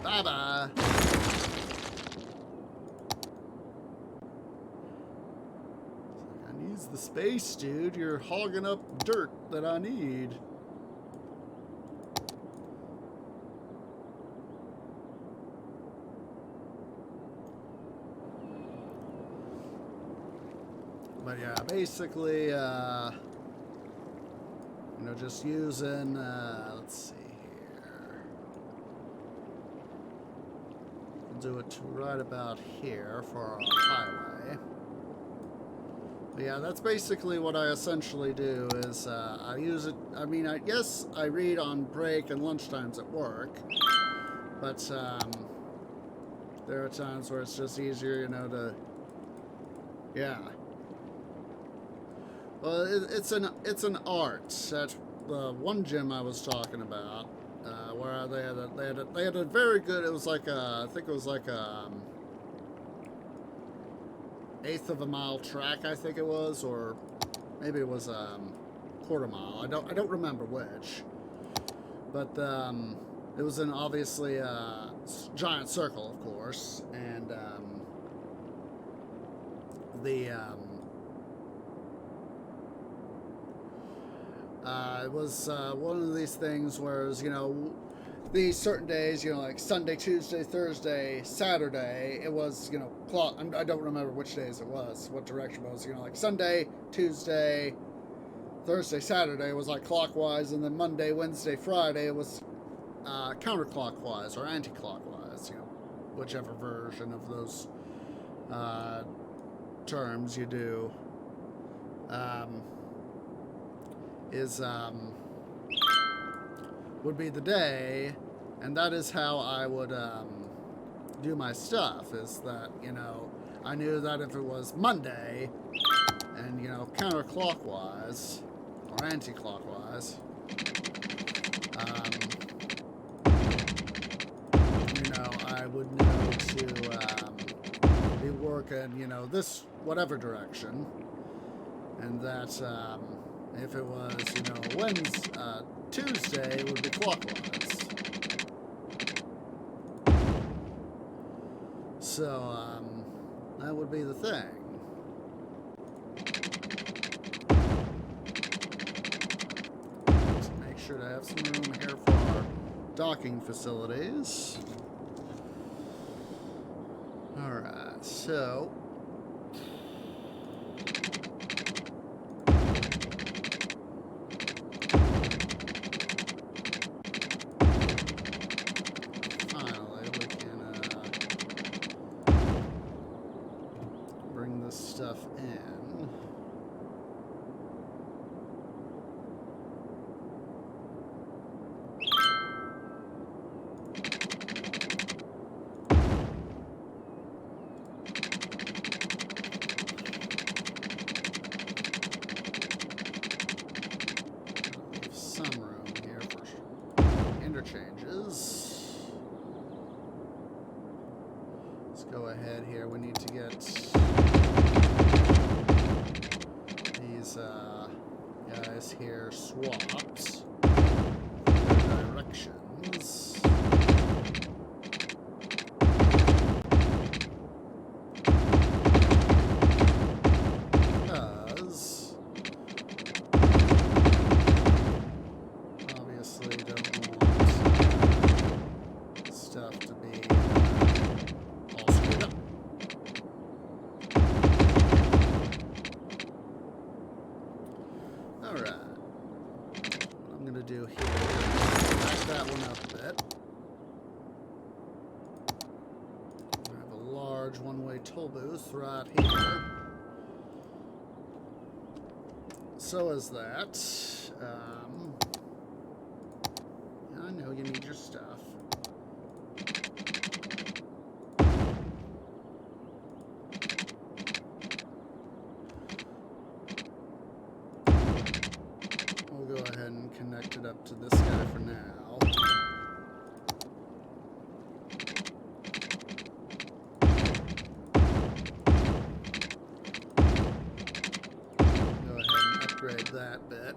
Bye-bye. I need the space, dude. You're hogging up dirt that I need. But yeah, basically, you know, just using, let's see. Do it to right about here for our highway. But yeah, that's basically what I essentially do is I use it. I mean, I guess I read on break and lunchtimes at work, but there are times where it's just easier, you know, to yeah. Well, it's an art at the one gym I was talking about. Where they had a very good. It was like I think it was like a eighth of a mile track. I think it was, or maybe it was quarter mile. I don't remember which. But it was in obviously a giant circle, of course, and it was one of these things where, it was, you know, these certain days, you know, like Sunday, Tuesday, Thursday, Saturday, it was, you know, I don't remember which days it was, what direction it was, you know, like Sunday, Tuesday, Thursday, Saturday was like clockwise, and then Monday, Wednesday, Friday, it was counterclockwise or anti-clockwise, you know, whichever version of those terms you do. Would be the day, and that is how I would do my stuff, is that, you know, I knew that if it was Monday and, you know, counterclockwise or anti-clockwise, you know, I would know to be working, you know, this whatever direction, and that if it was, you know, Tuesday, it would be clockwise. So, that would be the thing. Let's make sure to have some room here for our docking facilities. Alright, so stuff in. guys here swapped their directions. Because obviously don't want stuff to be all screwed up. Alright. What I'm gonna do here is back that one up a bit. I have a large one-way toll booth right here. So is that. I know you need your stuff. We'll go ahead and connect it up to this guy for now. Go ahead and upgrade that bit.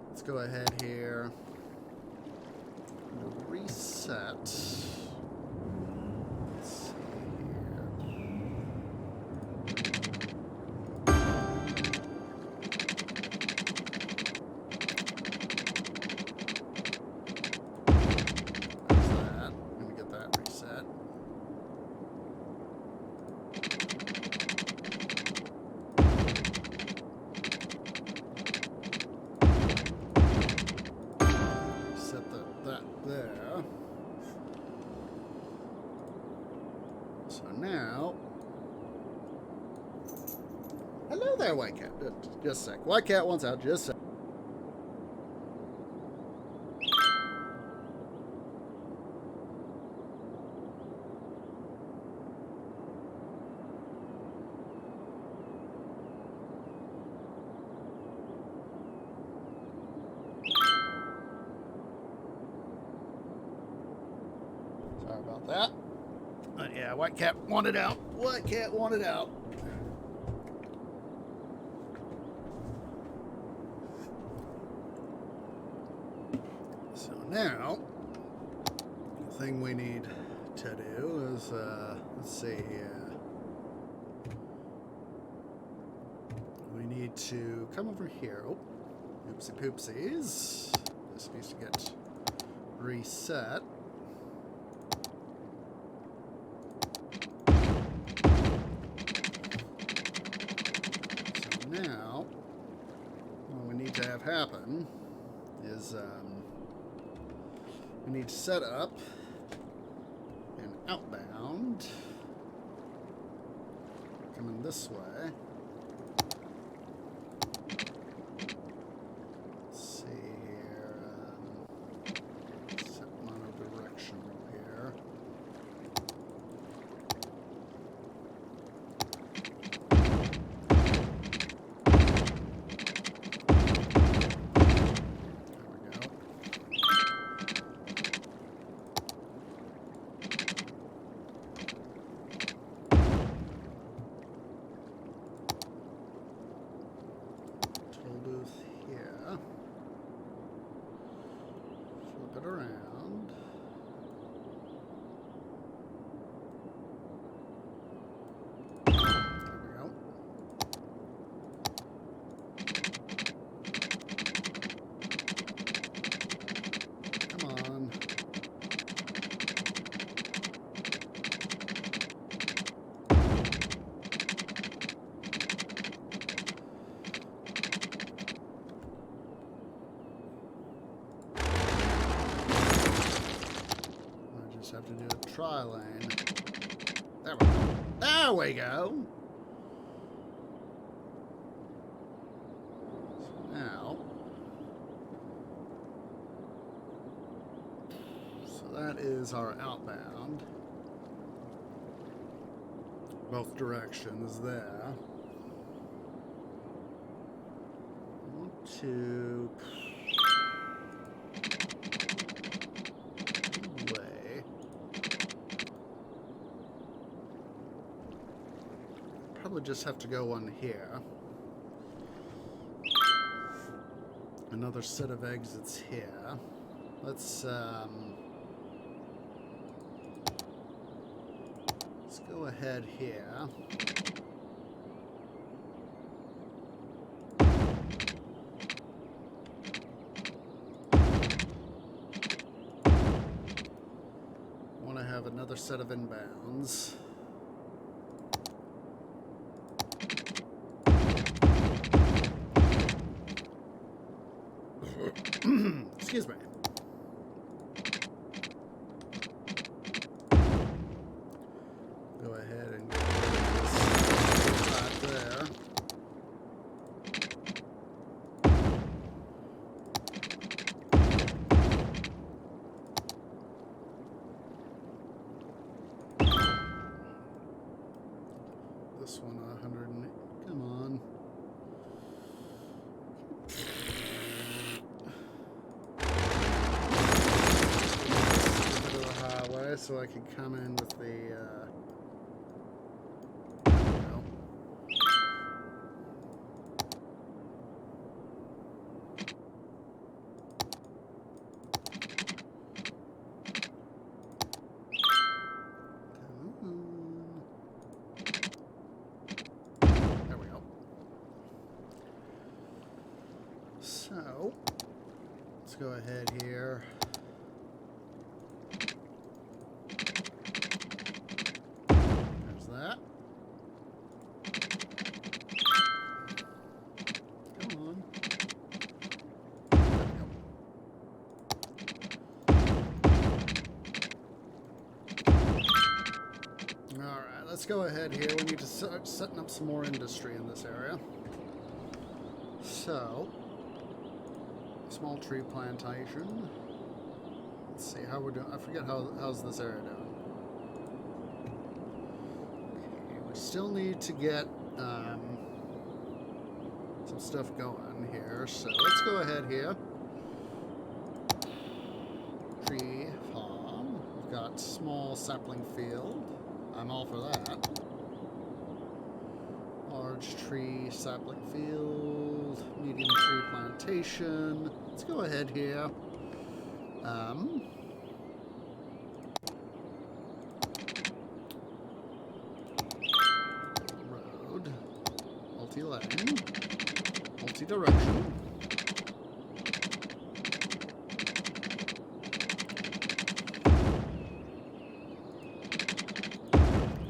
Let's go ahead here. Reset. Let's see here. There's that. I'm gonna get that reset. Set that there. So now, hello there, White Cat. Just a sec. White Cat wants out. Just a sec. Sorry about that. But yeah, White Cat wanted out. White Cat wanted out. So now, the thing we need to do is, let's see here. We need to come over here. Oh, oopsie poopsies. This needs to get reset. So now, what we need to have happen is, we need to set up an outbound coming this way. Let's see here. Set mono-directional here. Flip it around. There we go. Come on. Have to do a tri-lane. There we go. There we go. So that is our outbound. Both directions there. I want to probably just have to go one here. Another set of exits here. Let's go ahead here. Want to have another set of inbounds. Excuse me. Go ahead and get this right there. This one 108. Come on. So I can come in with the there we go. So let's go ahead here. That. Come on. Alright, let's go ahead here. We need to start setting up some more industry in this area. So, small tree plantation. Let's see how we're doing. I forget how's this area doing. Still need to get some stuff going here, so let's go ahead here. Tree farm. We've got small sapling field. I'm all for that. Large tree sapling field. Medium tree plantation. Let's go ahead here. Multi-lane, multi-direction.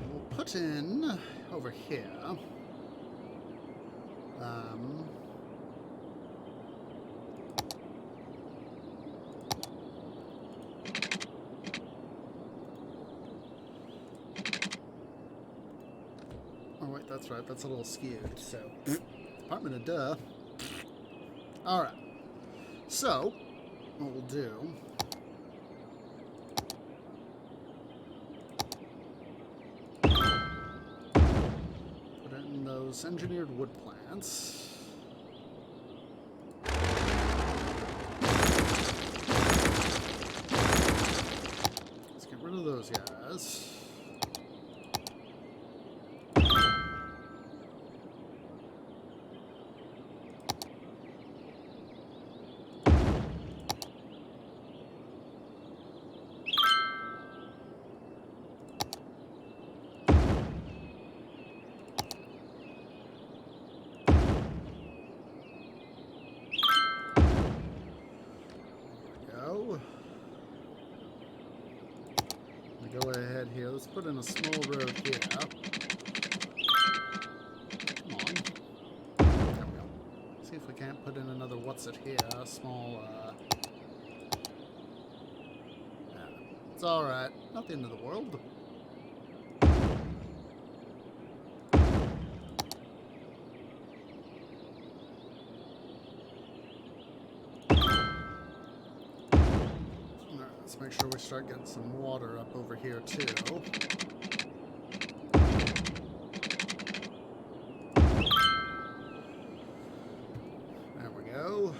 We'll put in over here. Oh wait, that's right. That's a little skewed. So, Department of Duh. All right. So, what we'll do. Put in those engineered wood plants. Let's get rid of those guys. Go ahead here. Let's put in a small road here. Come on. There we go. See if we can't put in another what's it here. A small, yeah. It's alright. Not the end of the world. Let's make sure we start getting some water up over here too. There we go.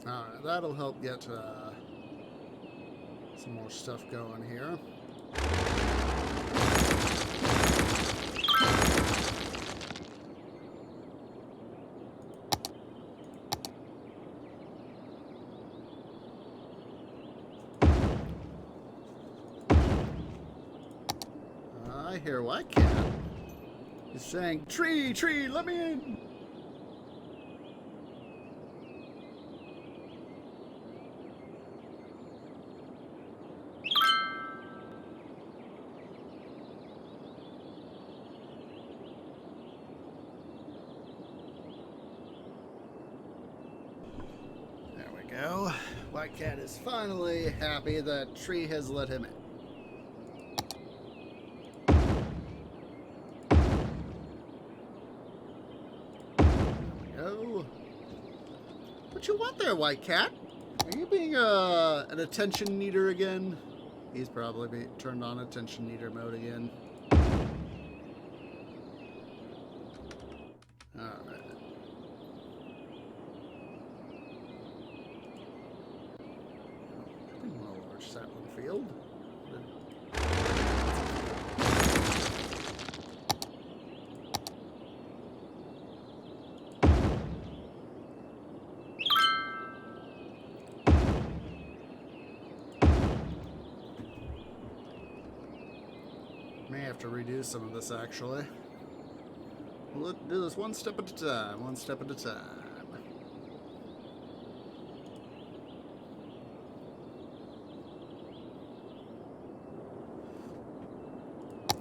Alright, that'll help get some more stuff going here. I hear White Cat. He's saying, "Tree, tree, let me in!" There we go. White Cat is finally happy that Tree has let him in. What you want there, White Cat? Are you being an attention needer again? He's probably turned on attention needer mode again. Alright. I didn't want a large sapling field. May have to redo some of this, actually. We'll do this one step at a time, one step at a time.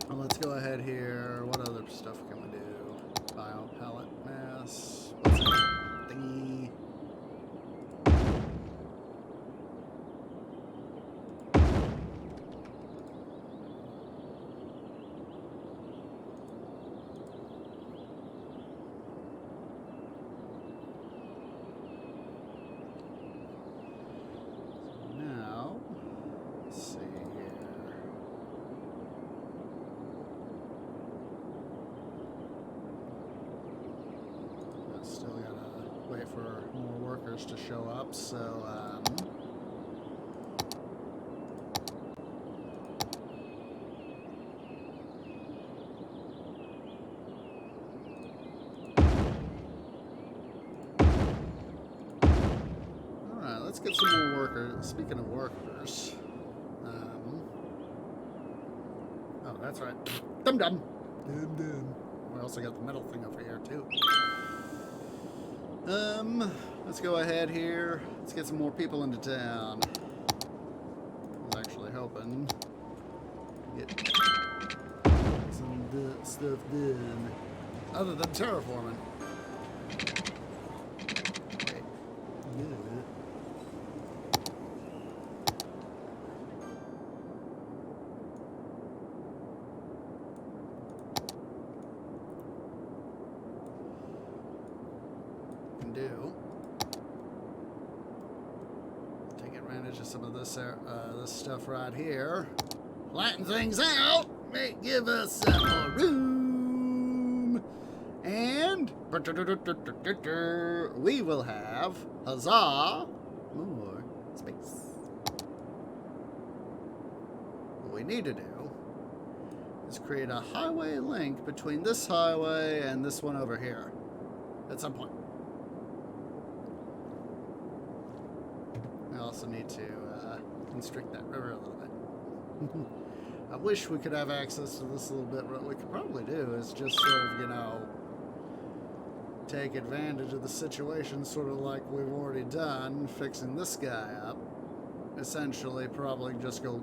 Well, let's go ahead here. What other stuff can we do? Bio pallet mass. What's that thingy? For more workers to show up, so alright, let's get some more workers. Speaking of workers, oh, that's right, dum-dum. We also got the metal thing over here too. Let's go ahead here. Let's get some more people into town. I was actually hoping to get some stuff done. Other than terraforming. Okay. Yeah. Do take advantage of some of this this stuff right here. Flatten things out, may give us some more room, and we will have, huzzah, more space. What we need to do is create a highway link between this highway and this one over here at some point. I also need to constrict that river a little bit. I wish we could have access to this a little bit. What we could probably do is just sort of, you know, take advantage of the situation, sort of like we've already done, fixing this guy up. Essentially, probably just go,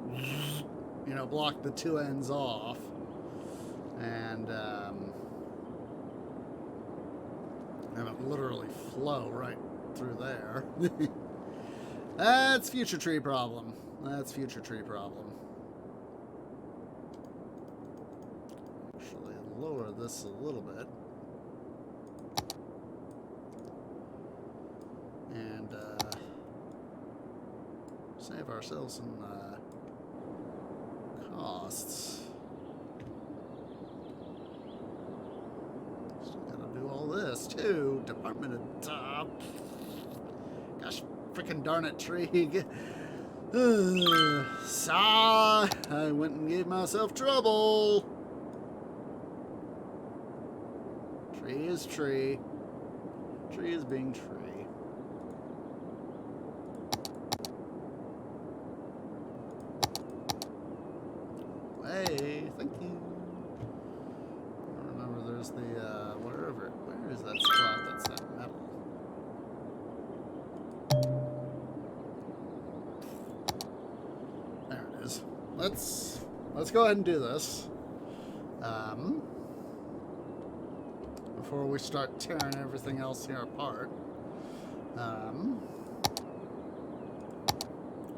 you know, block the two ends off, and have it literally flow right through there. That's future tree problem. That's future tree problem. Actually, lower this a little bit. And save ourselves some costs. Still gotta do all this too. Department of Gosh, Frickin' darn it, tree. Sigh. I went and gave myself trouble. Tree is tree. Tree is being tree. Hey, thank you. I remember there's the, where is that spot that's that metal? There it is. Let's go ahead and do this. Before we start tearing everything else here apart.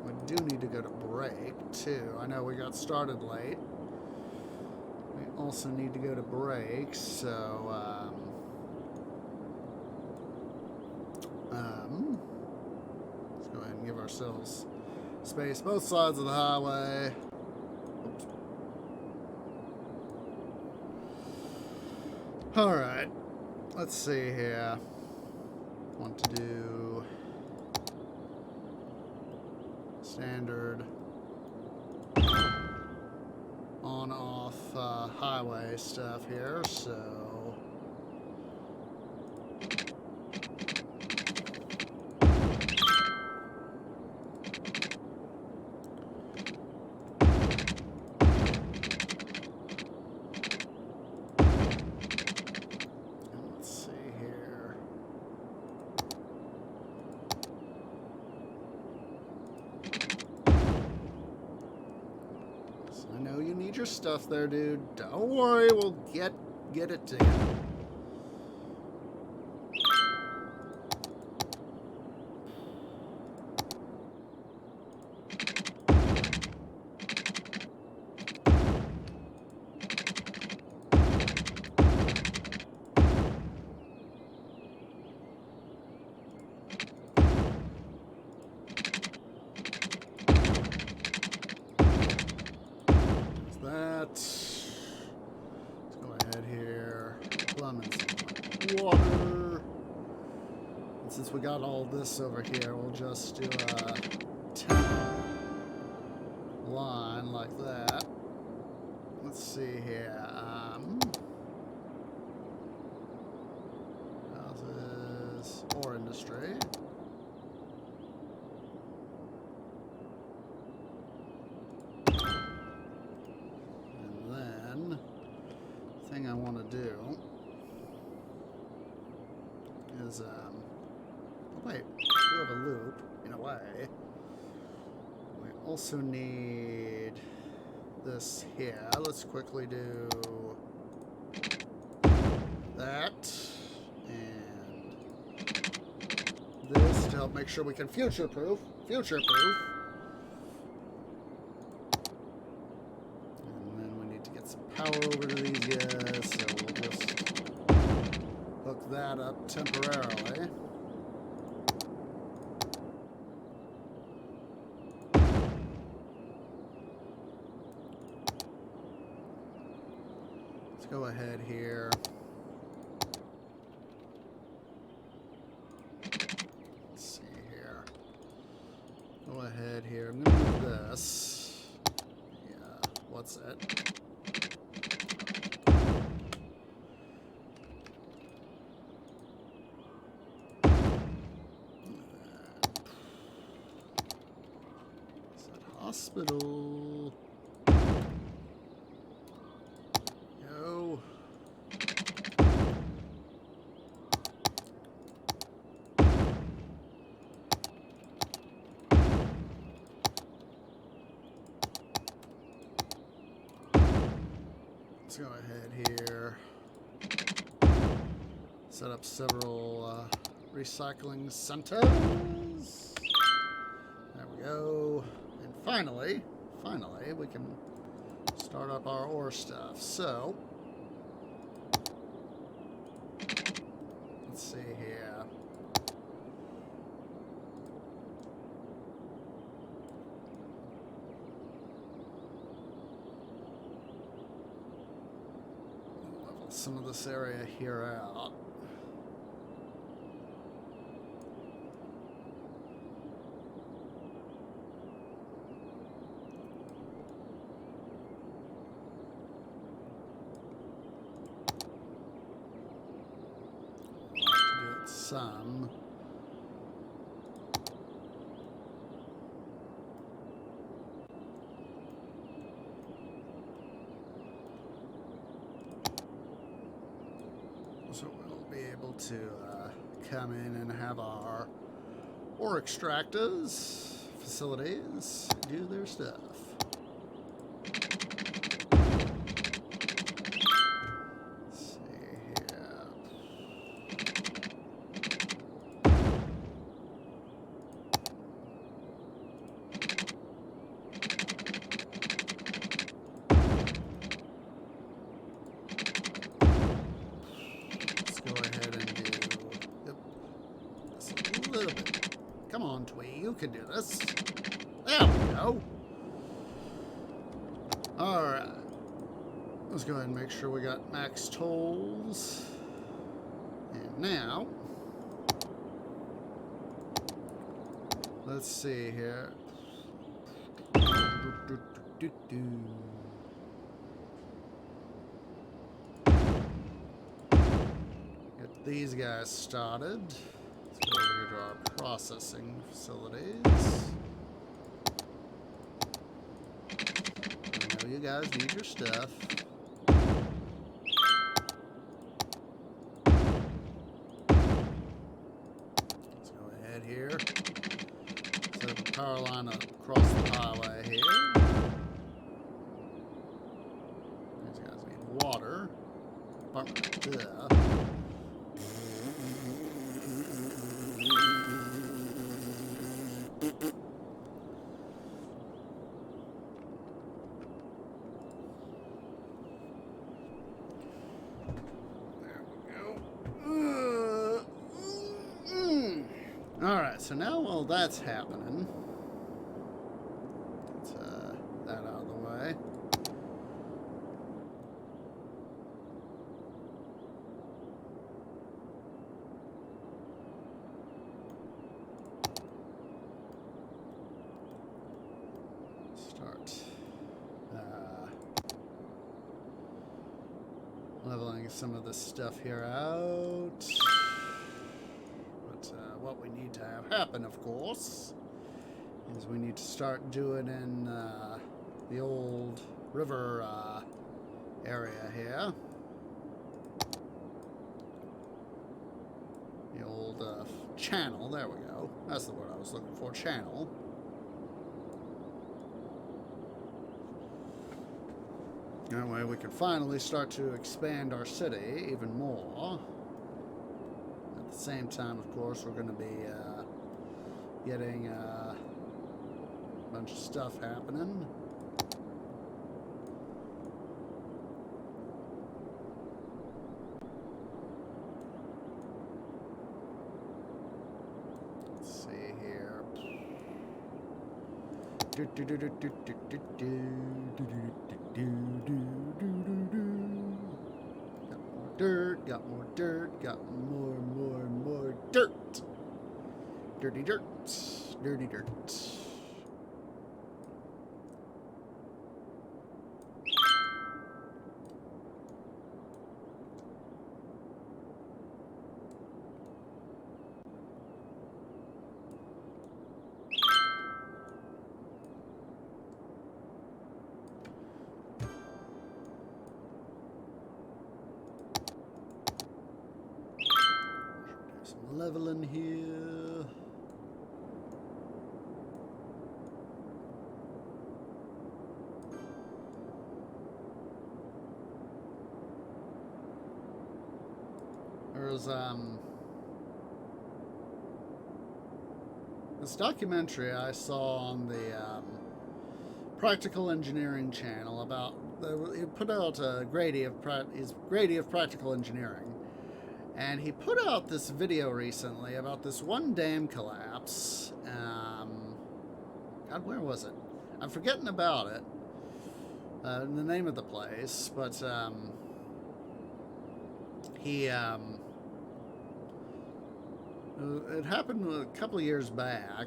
We do need to go to break, too. I know we got started late. We also need to go to break, so, let's go ahead and give ourselves space both sides of the highway. Oops. Alright, let's see here. Want to do standard on-off highway stuff here, so let's see here. I know you need your stuff there, dude. Don't worry, we'll get it to you. Let's go ahead here, plumb in some water. And since we got all this over here, we'll just do a temp line like that. Let's see here. Houses or industry. Thing I want to do is wait, we do have a loop in a way. We also need this here. Let's quickly do that and this to help make sure we can future-proof. Power over to these guys, so we'll just hook that up temporarily. Let's go ahead here. Let's see here. Go ahead here. I'm going to do this. Yeah, what's it? Hospital. Yo. Let's go ahead here. Set up several recycling centers. There we go. And finally, we can start up our ore stuff. So, let's see here. Level some of this area here out. some. So we'll be able to come in and have our ore extractors facilities do their stuff. Let's see here. Let's go ahead and do this a little bit. Come on, Twee, you can do this. There we go. Alright. Let's go ahead and make sure we got max tolls. And now, let's see here. Get these guys started. Let's go over here to our processing facilities. I know you guys need your stuff. Let's go ahead here. Set up a power line across the highway here. These guys need water. Department there. Alright, so now while that's happening, let's that out of the way. Start leveling some of this stuff here out. What we need to have happen, of course, is we need to start doing in the old river area here. The old channel, there we go. That's the word I was looking for, channel. That way we can finally start to expand our city even more. At the same time, of course, we're going to be getting a bunch of stuff happening. Let's see here. Got more dirt, got more dirt. Dirty dirt, dirty dirt. Some leveling here. There's this documentary I saw on the Practical Engineering channel about he put out Grady of Practical Engineering, and he put out this video recently about this one dam collapse. God, where was it? I'm forgetting about it. The name of the place, but he it happened a couple of years back.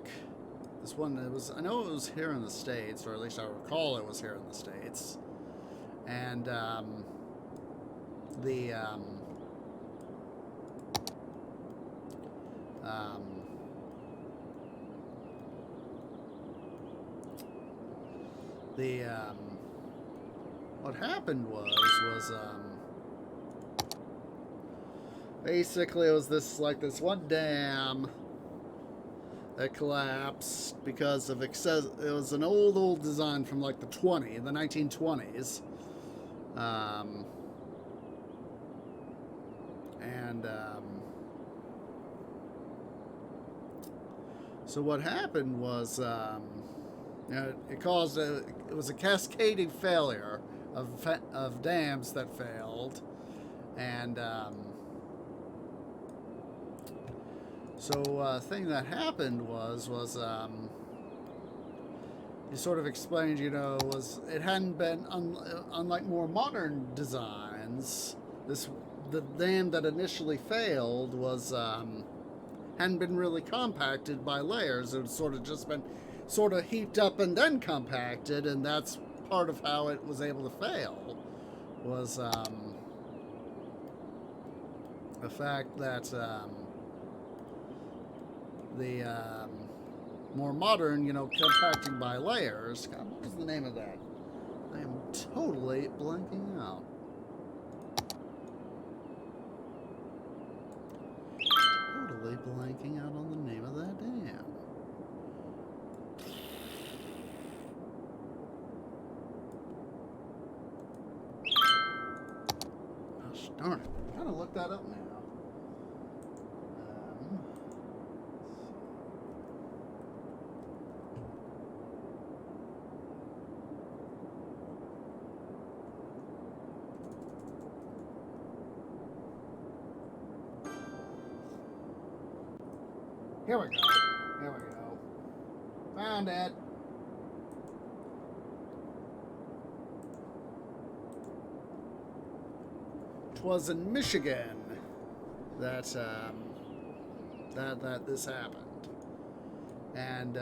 This one, I know it was here in the States, or at least I recall it was here in the States. And Um, what happened was basically it was this one dam that collapsed because of excess. It was an old design from like the 1920s, and so what happened was it caused it was a cascading failure of dams that failed, and so thing that happened was he sort of explained, was it hadn't been unlike more modern designs. The dam that initially failed was hadn't been really compacted by layers. It had sort of just been sort of heaped up and then compacted, and that's part of how it was able to fail. Was the fact that the more modern, compacting by layers. God, what was the name of that? I am totally blanking out. Totally blanking out on the name of that dam. Gosh darn it. I'm trying to look that up now. Here we go. Here we go. Found it. Twas in Michigan that that this happened, and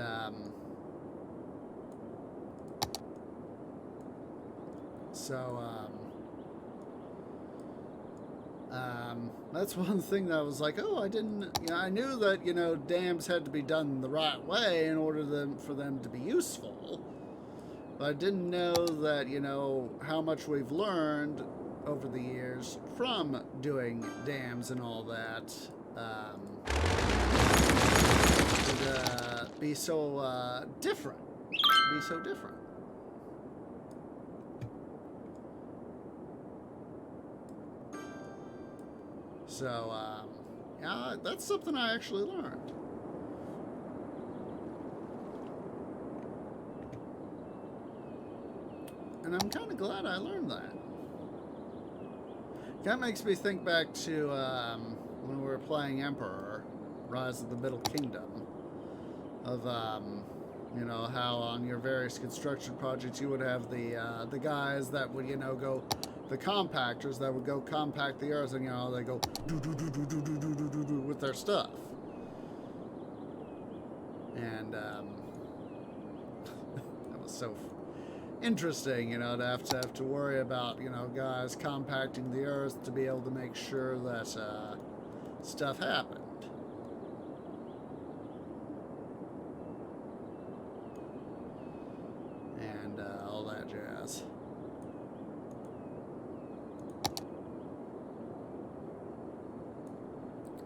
that's one thing that I was like, oh, I didn't, I knew that, dams had to be done the right way in order for them to be useful. But I didn't know that, how much we've learned over the years from doing dams and all that would be so different. Be so different. So, yeah, that's something I actually learned. And I'm kind of glad I learned that. That makes me think back to when we were playing Emperor, Rise of the Middle Kingdom, of, how on your various construction projects you would have the guys that would, go... The compactors that would go compact the earth, and they go do with their stuff, and that was so interesting, to have to worry about, guys compacting the earth to be able to make sure that stuff happened. And all that jazz.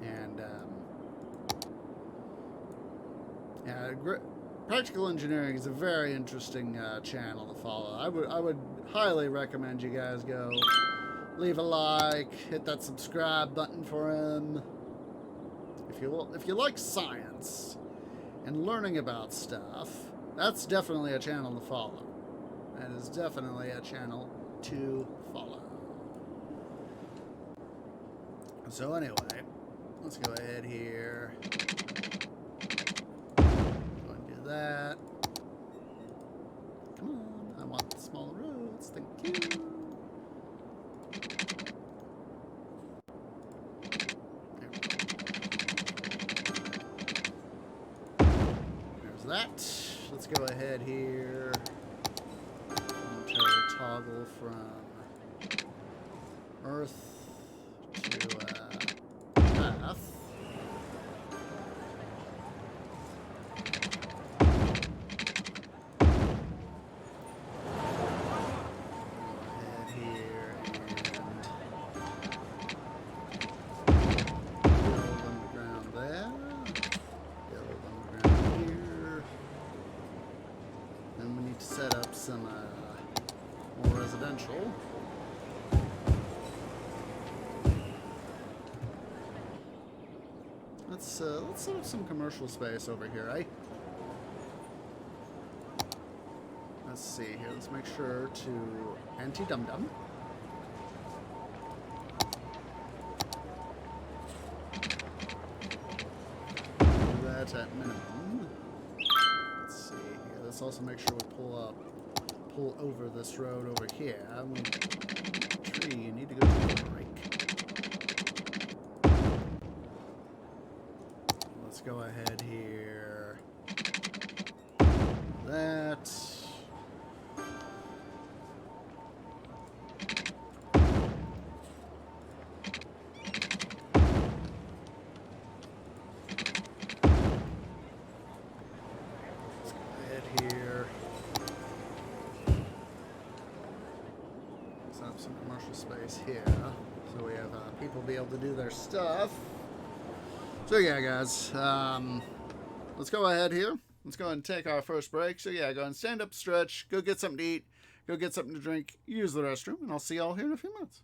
And yeah, practical engineering is a very interesting channel to follow. I would highly recommend you guys go leave a like, hit that subscribe button for him. If you like science and learning about stuff, that's definitely a channel to follow. That is definitely a channel to follow. So anyway, let's go ahead here. Go and do that. Come on, I want the small roads. Thank you. There's that. Let's go ahead here. Momentarily toggle from Earth to path. set up some more residential. Let's set up some commercial space over here, eh? Let's see here. Let's make sure to anti-dum-dum. Do that at minimum. Let's see here. Let's also make sure we pull over this road over here. Tree, you need to go to the break. Let's go ahead here. That. Some commercial space here, so we have people be able to do their stuff. So yeah, guys, let's go ahead here. Let's go ahead and take our first break. So yeah, go and stand up, stretch, go get something to eat, go get something to drink, use the restroom, and I'll see y'all here in a few minutes.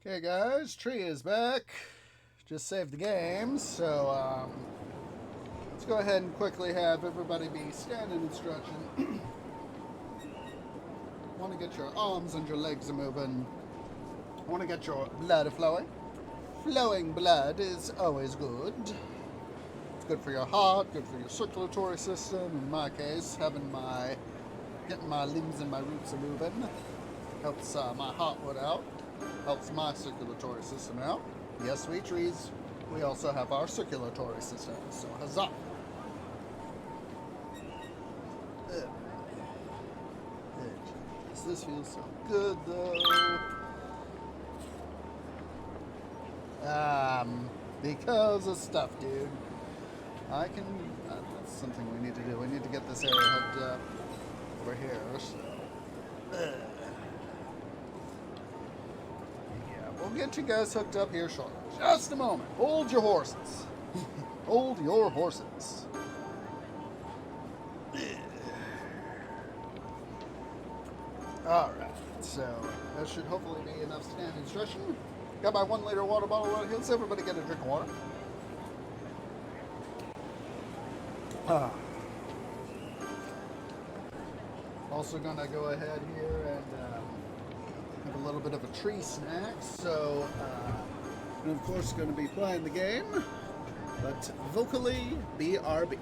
Okay, guys, Tree is back. Just saved the game, so let's go ahead and quickly have everybody be standing instruction. Want to get your arms and your legs moving. Want to get your blood flowing. Flowing blood is always good. It's good for your heart, good for your circulatory system. In my case, getting my limbs and my roots moving helps my heartwood out. Helps my circulatory system out. Yes, sweet trees, we also have our circulatory system, so huzzah! This feels so good, though. Because of stuff, dude. That's something we need to do. We need to get this area hooked up over here, so. We'll get you guys hooked up here shortly. Just a moment. Hold your horses. Hold your horses. Alright, so that should hopefully be enough stand instruction. Got my 1 liter water bottle right here. Let's everybody get a drink of water. Also gonna go ahead here and have a little bit of a tree snack, so and of course going to be playing the game, but vocally BRB.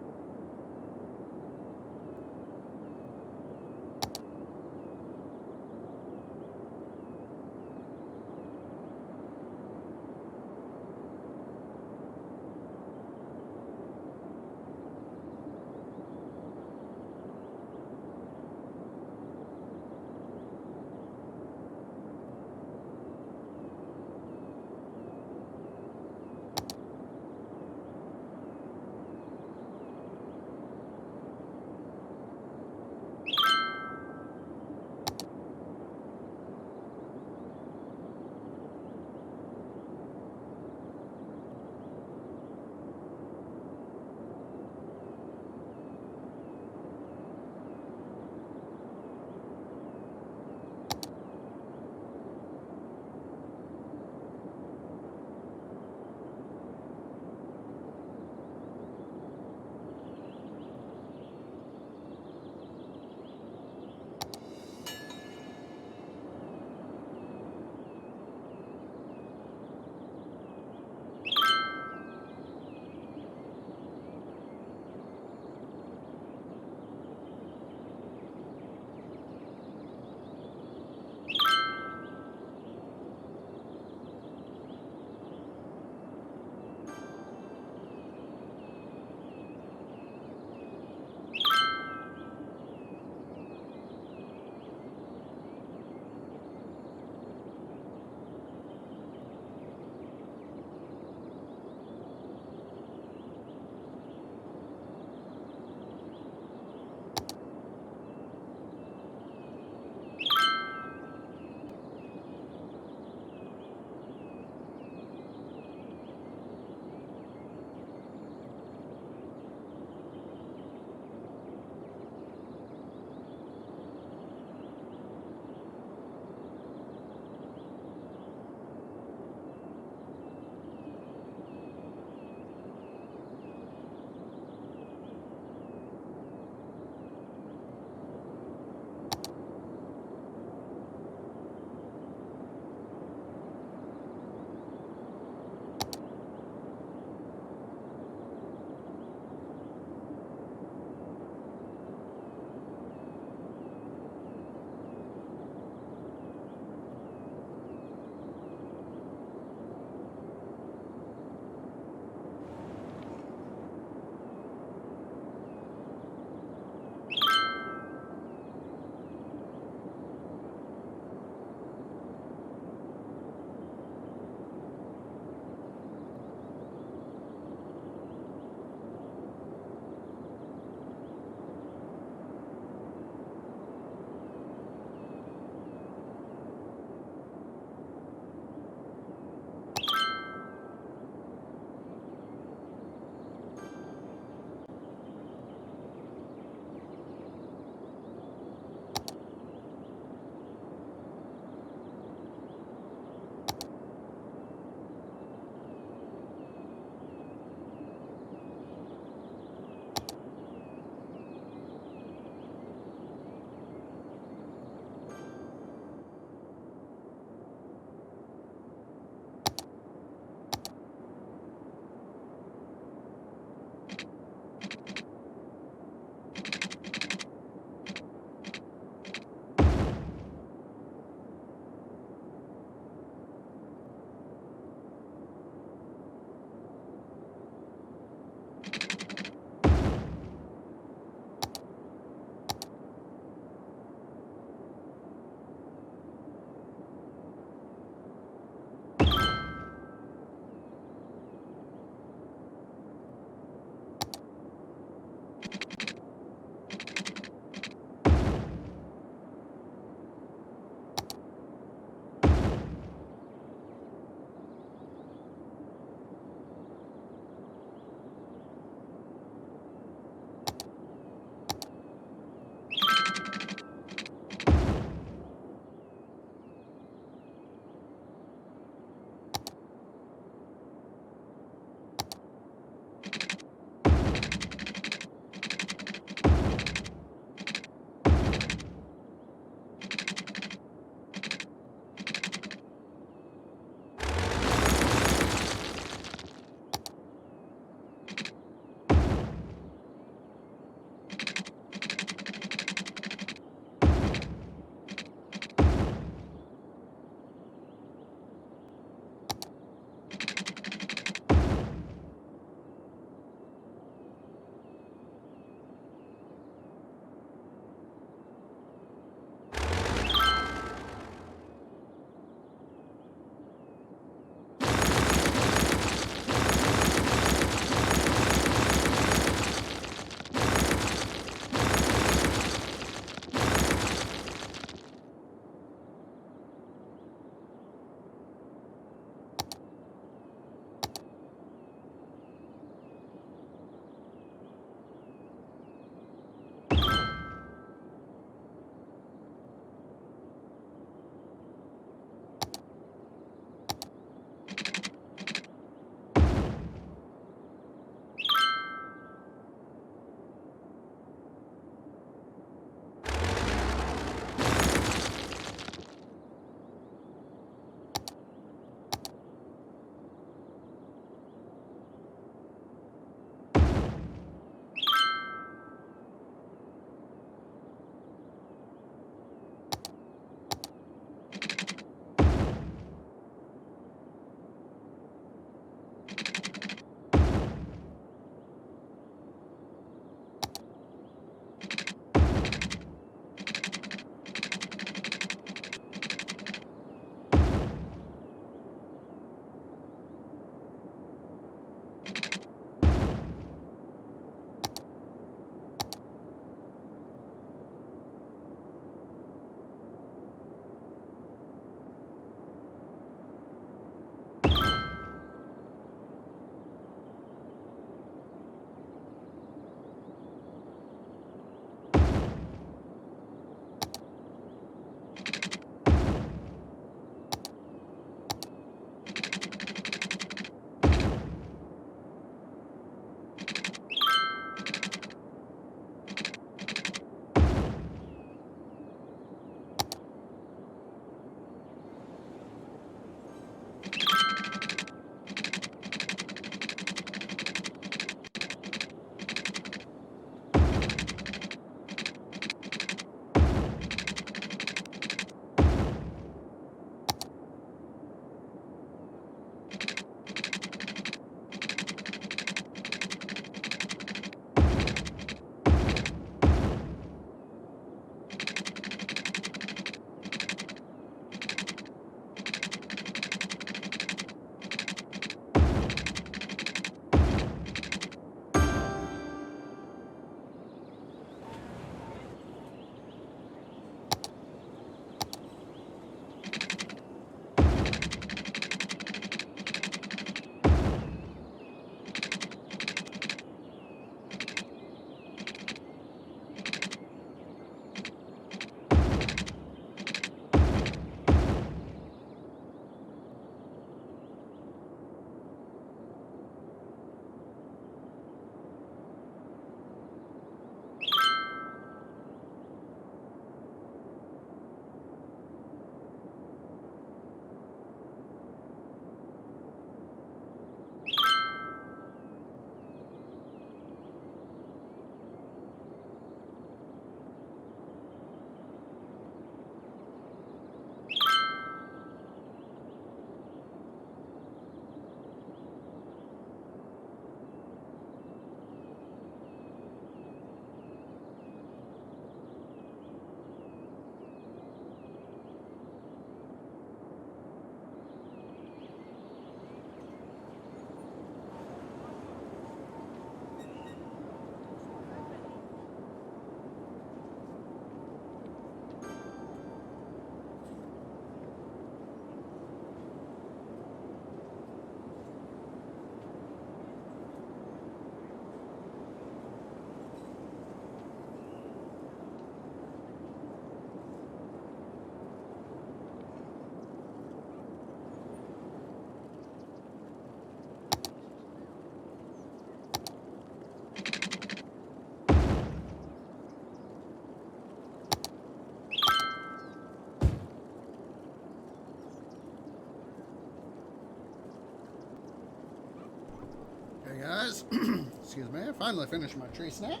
Excuse me. I finally finished my tree snap.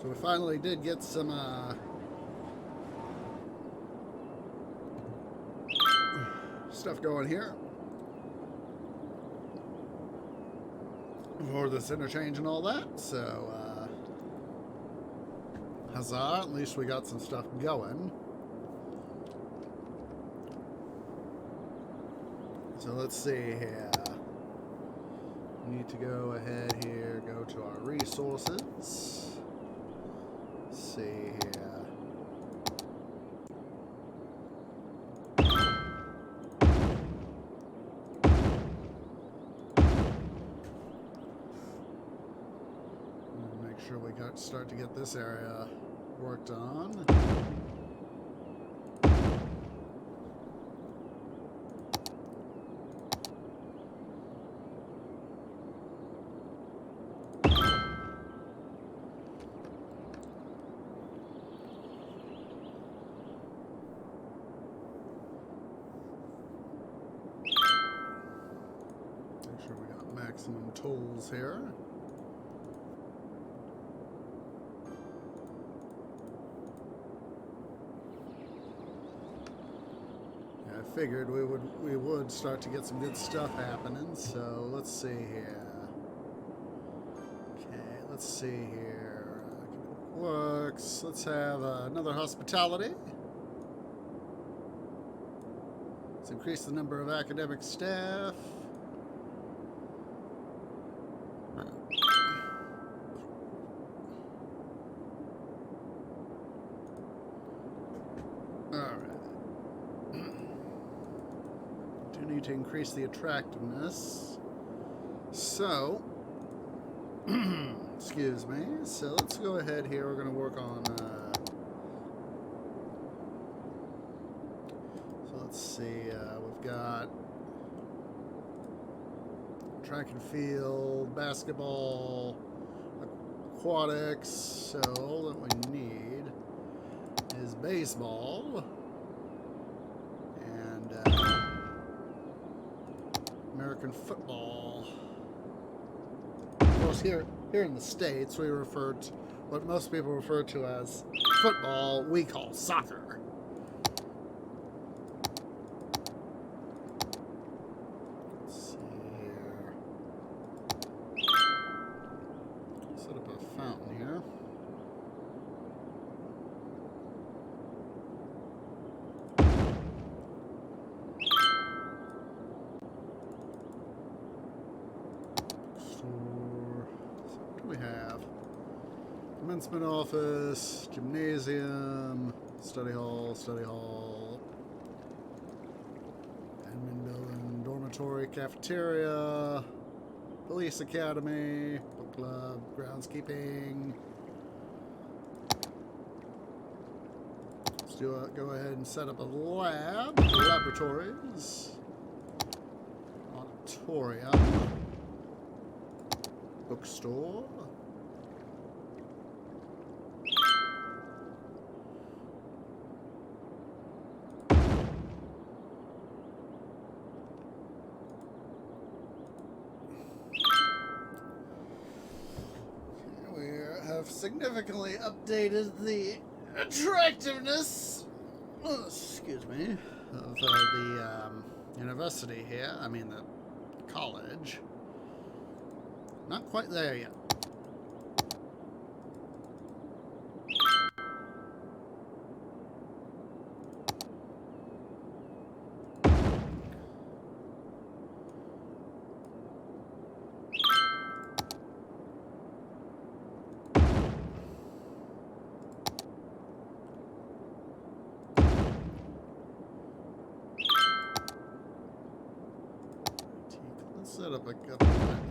So we finally did get some stuff going here for this interchange and all that. So huzzah, at least we got some stuff going. So let's see here. We need to go ahead here, go to our resources. Let's see here. Make sure we start to get this area worked on. Make sure we got maximum tools here. I figured we would start to get some good stuff happening, so let's see here. Okay, let's see here. Works. Let's have another hospitality. Let's increase the number of academic staff. To increase the attractiveness. So, excuse me. So let's go ahead here. We're going to work on. So let's see. We've got track and field, basketball, aquatics. So all that we need is baseball and. American football. Of course, here in the States, we refer to what most people refer to as football, we call soccer. Let's see here. Set up a fountain here. Commencement office, gymnasium, study hall, admin building, dormitory, cafeteria, police academy, book club, groundskeeping. Let's go ahead and set up a lab, laboratories, auditorium, bookstore. Significantly updated the attractiveness, excuse me, of the university here. I mean the college. Not quite there yet.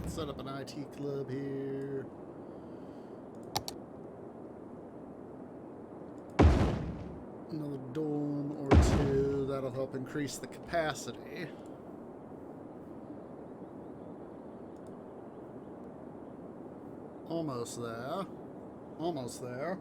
Set up an IT club here. Another dorm or two. That'll help increase the capacity. Almost there. Almost there.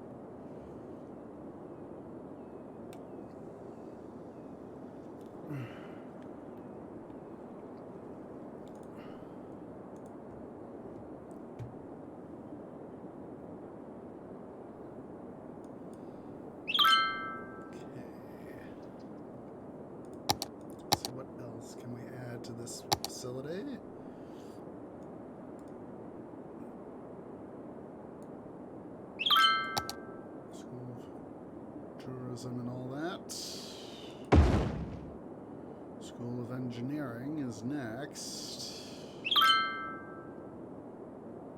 to this facility. School of Tourism and all that. School of Engineering is next.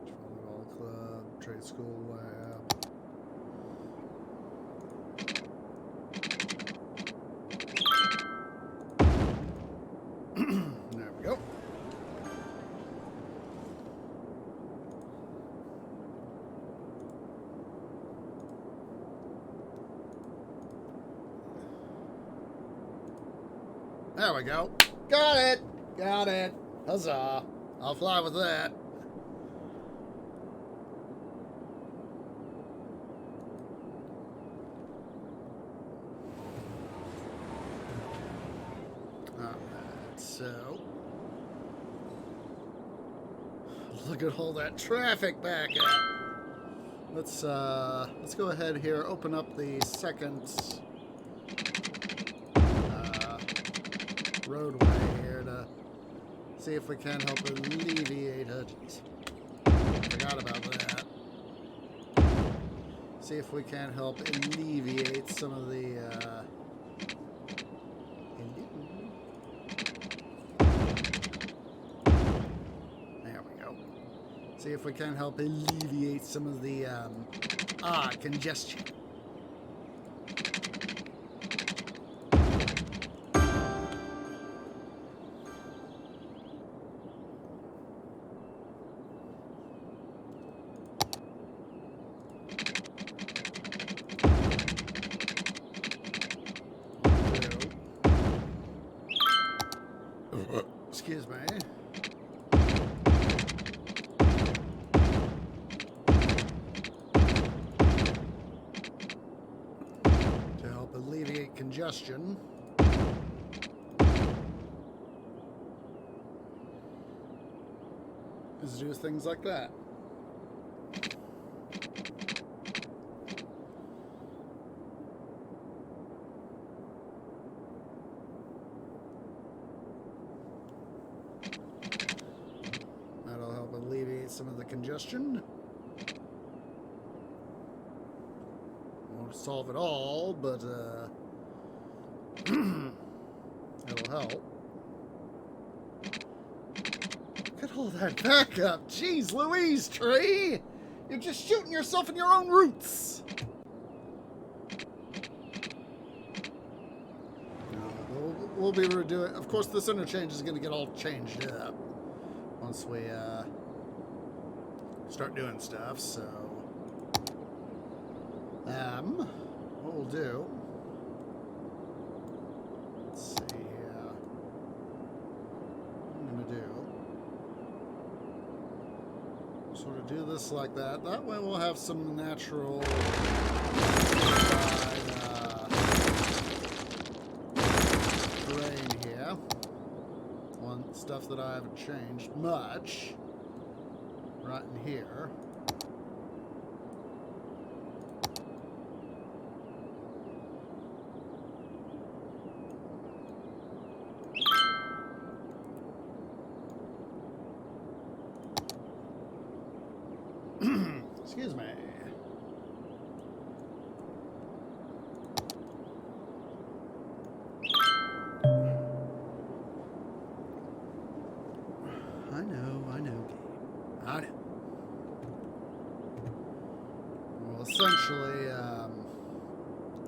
Volleyball Club, Trade School Lab. There we go. There we go. Got it. Got it. Huzzah. I'll fly with that. Alright, so look at all that traffic back up. Let's go ahead here, open up the second roadway here to see if we can help alleviate forgot about that. See if we can help alleviate some of the there we go. See if we can help alleviate some of the congestion. Excuse me. To help alleviate congestion. Is do things like that. Some of the congestion. Won't solve it all, but it'll help. Look at all that backup. Jeez Louise, tree! You're just shooting yourself in your own roots. We'll be redoing. Of course, this interchange is going to get all changed up once we start doing stuff, so what we'll do, let's see here, what I'm gonna do, sort of do this like that. That way we'll have some natural terrain here on stuff that I haven't changed much. Right in here. Excuse me. I know, I know. Well, essentially,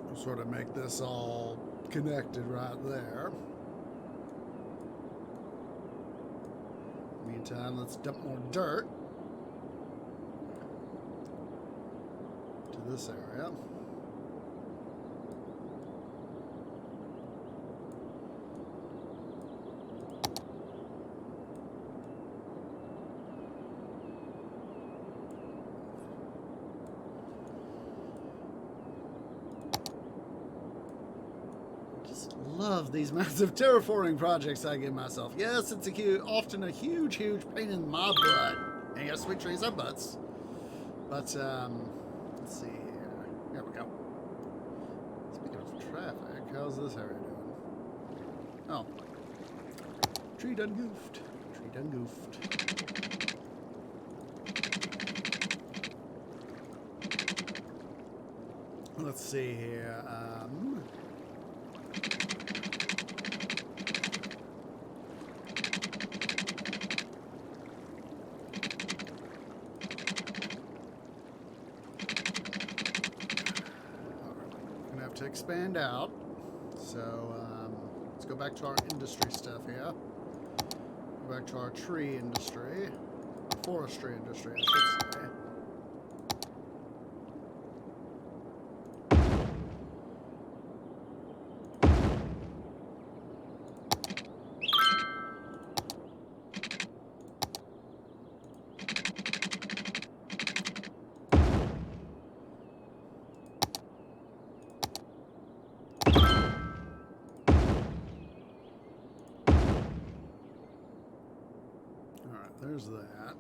we'll sort of make this all connected right there. Meantime, let's dump more dirt to this area. Love these massive terraforming projects I give myself. Yes, it's often a huge pain in my butt. And yes, sweet trees have butts. But, let's see here. There we go. Speaking of traffic, how's this area doing? Oh. Tree done goofed. Tree done goofed. Let's see here. Gonna have to expand out. So let's go back to our industry stuff here. Go back to our tree industry, our forestry industry, I should say. There's that.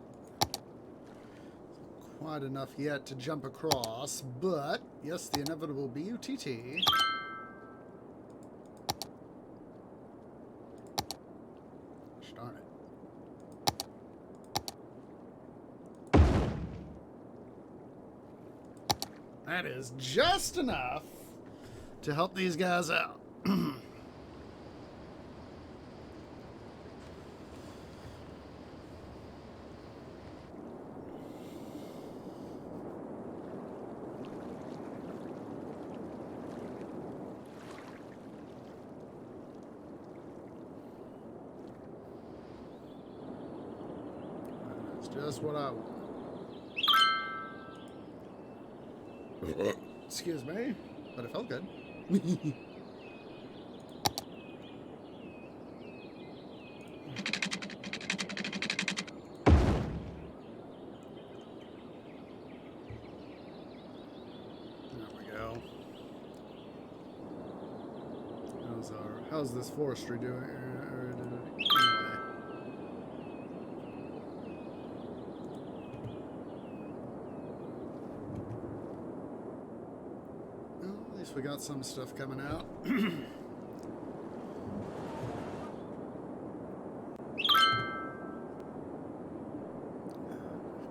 Quite enough yet to jump across, but yes, the inevitable BUTT. Darn it. That is just enough to help these guys out. Just what I want. Excuse me, but it felt good. There we go. How's this forestry doing? We got some stuff coming out.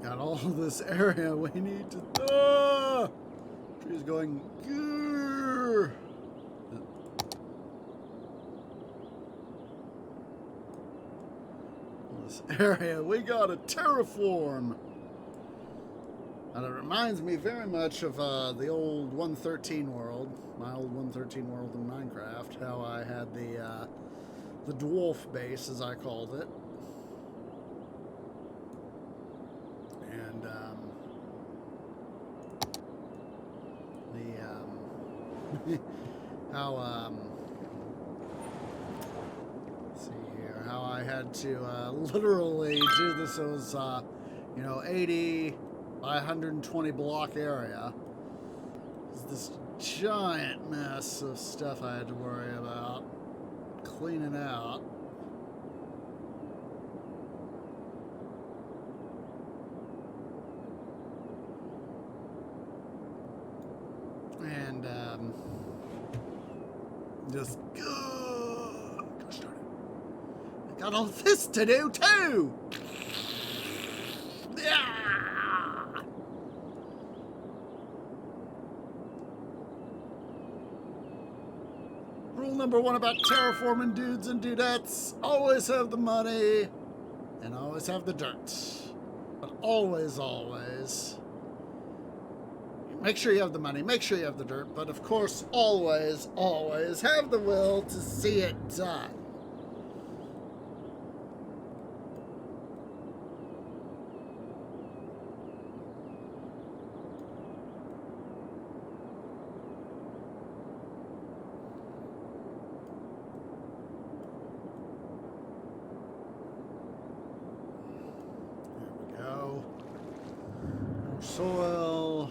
Got all this area we need to. Tree's going. Grrr. This area we gotta terraform. And it reminds me very much of the old 113 world, my old 113 world in Minecraft, how I had the dwarf base, as I called it. And how let's see here, how I had to literally do this. It was 80 by 120 block area. It's this giant mess of stuff I had to worry about cleaning out. And just gosh darn it. I got all this to do too. Yeah. Rule number one about terraforming dudes and dudettes: always have the money and always have the dirt. But always, always, make sure you have the money, make sure you have the dirt, but of course, always, always have the will to see it done. Soil.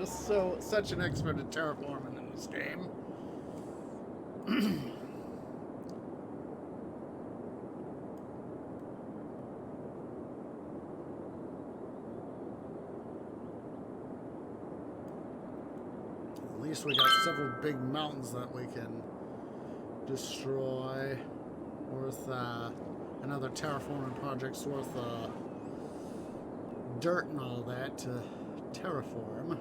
Just such an expert at terraforming in this game. At least we got several big mountains that we can destroy. Worth another terraforming project's worth dirt and all that to terraform.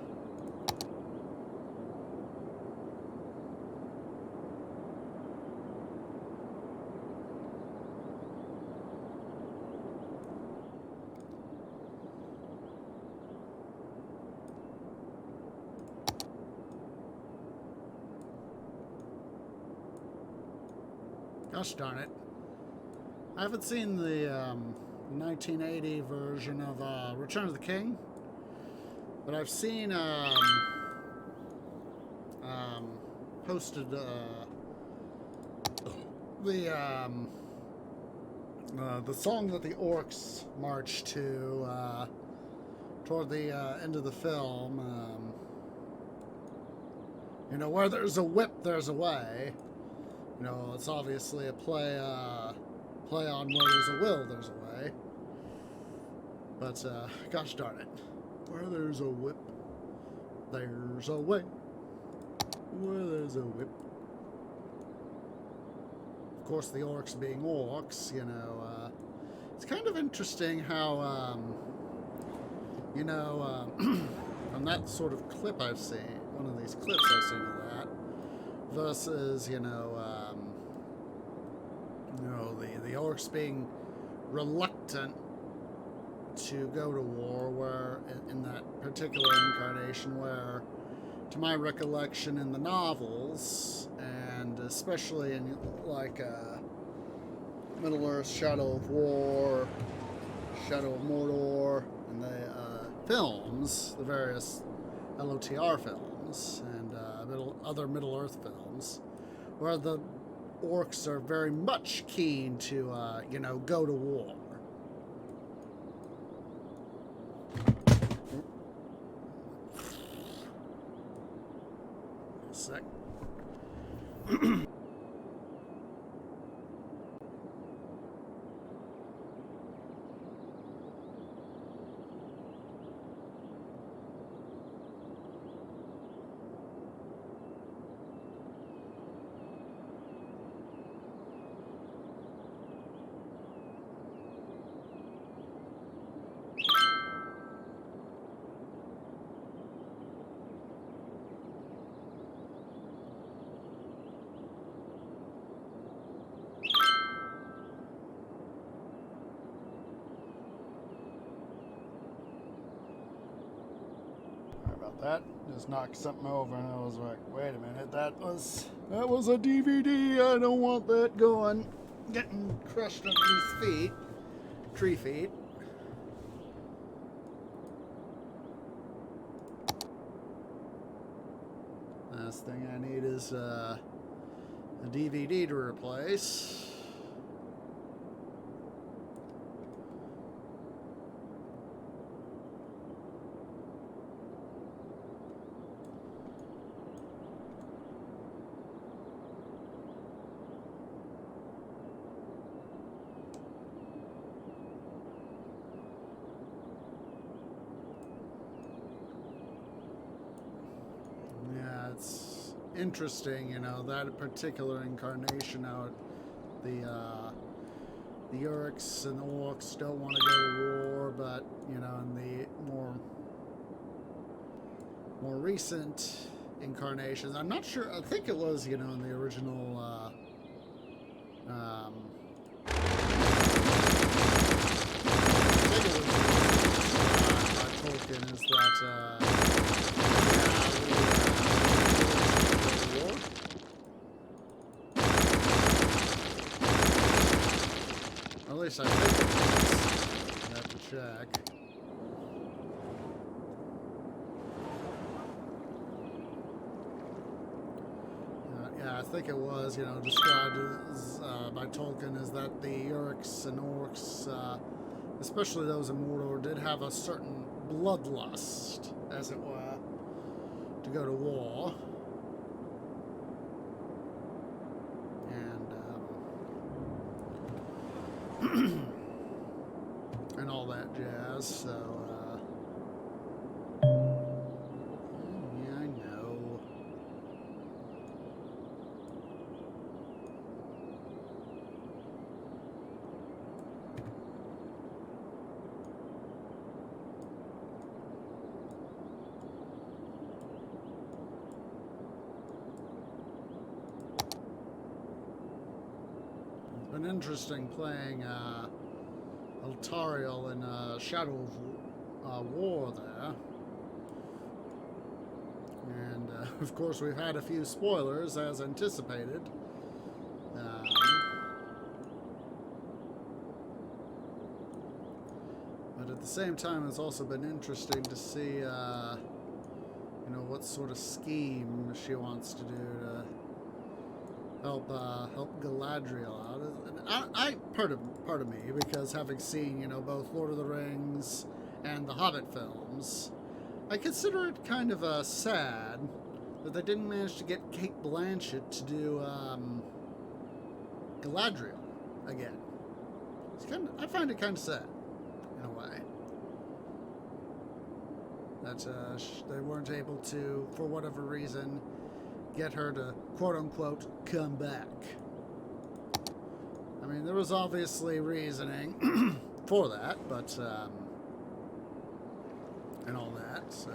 Gosh darn it. I haven't seen the 1980 version of Return of the King, but I've seen posted the song that the orcs march to toward the end of the film. You know, where there's a whip, there's a way. You know, it's obviously a play on where there's a will, there's a way. But, gosh darn it. Where there's a whip, there's a way. Where there's a whip. Of course, the orcs being orcs, you know, it's kind of interesting how, you know, on that sort of clip I've seen, one of these clips I've seen of that, versus, you know, the orcs being reluctant to go to war, where in that particular incarnation, where, to my recollection, in the novels, and especially in like Middle-earth, Shadow of War, Shadow of Mordor, and the films, the various LOTR films, and other Middle-earth films, where the orcs are very much keen to, you know, go to war. A sec. That just knocked something over, and I was like, wait a minute, that was a DVD. I don't want that going, getting crushed underneath tree feet. Last thing I need is a DVD to replace. Interesting, you know, that particular incarnation out, the Urks and the Orcs don't want to go to war, but, you know, in the more recent incarnations, I'm not sure, I think it was, you know, in the original, I think it was by Tolkien, is that, at least I think it was. I have to check. Yeah, I think it was, you know, described as, by Tolkien as that the Urks and Orcs, especially those in Mordor, did have a certain bloodlust, as it were. to go to war. And and all that jazz, so yeah, I know. It's been interesting playing Altariel in Shadow of War there. And of course we've had a few spoilers as anticipated. But at the same time it's also been interesting to see you know, what sort of scheme she wants to do to help Galadriel out. And part of me, because having seen, you know, both Lord of the Rings and the Hobbit films, I consider it kind of sad that they didn't manage to get Cate Blanchett to do Galadriel again. I find it kind of sad in a way that they weren't able to, for whatever reason, get her to quote-unquote come back. I mean, there was obviously reasoning for that, but and all that, so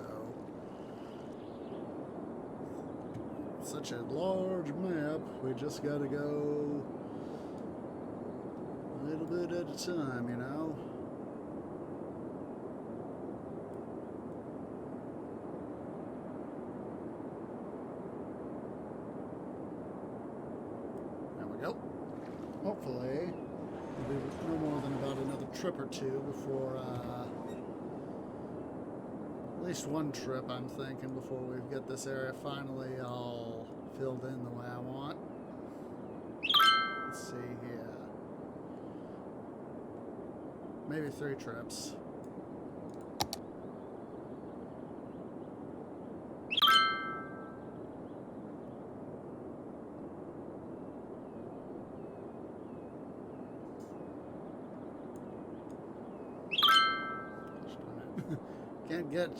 such a large map, we just gotta go a little bit at a time, you know. Hopefully, it'll be no more than about another trip or two before, at least one trip, I'm thinking, before we get this area finally all filled in the way I want. Let's see here. Maybe 3 trips. Can't get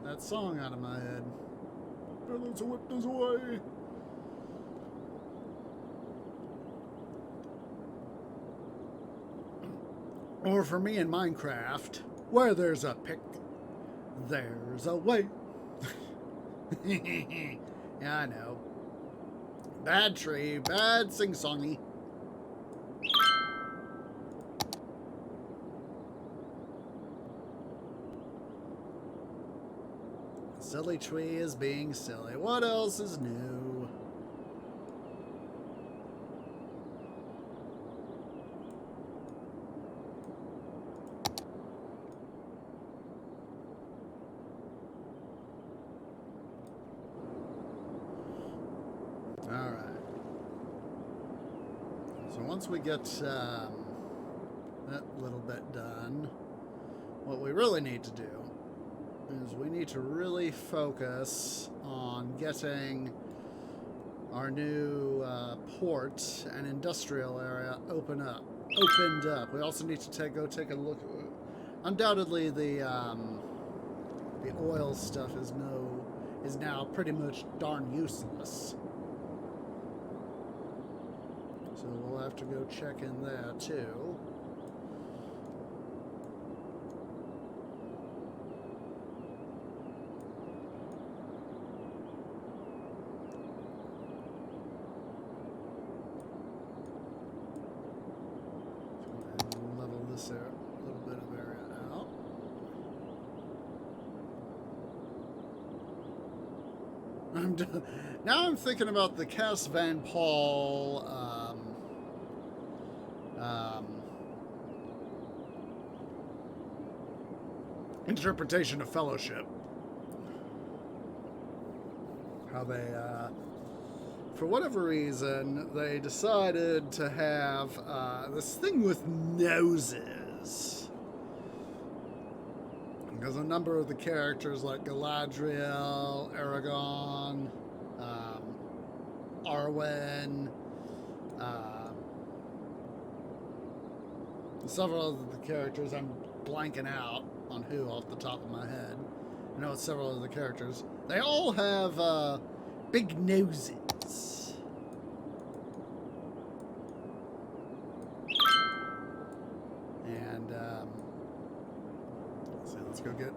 that song out of my head. Let's whip this away. Or for me in Minecraft, where there's a pick, there's a way. Yeah, I know. Bad tree, bad sing-songy. Silly tree is being silly. What else is new? Alright. So once we get that little bit done, what we really need to do is we need to really focus on getting our new port and industrial area opened up. We also need to go take a look. Undoubtedly, the oil stuff is now pretty much darn useless. So we'll have to go check in there too. This little bit of area out. Now I'm thinking about the Cass Van Paul interpretation of Fellowship. How they, for whatever reason, they decided to have this thing with noses. Because a number of the characters like Galadriel, Aragorn, Arwen, several of the characters, I'm blanking out on who off the top of my head. I know it's several of the characters. They all have big noses. And let's go get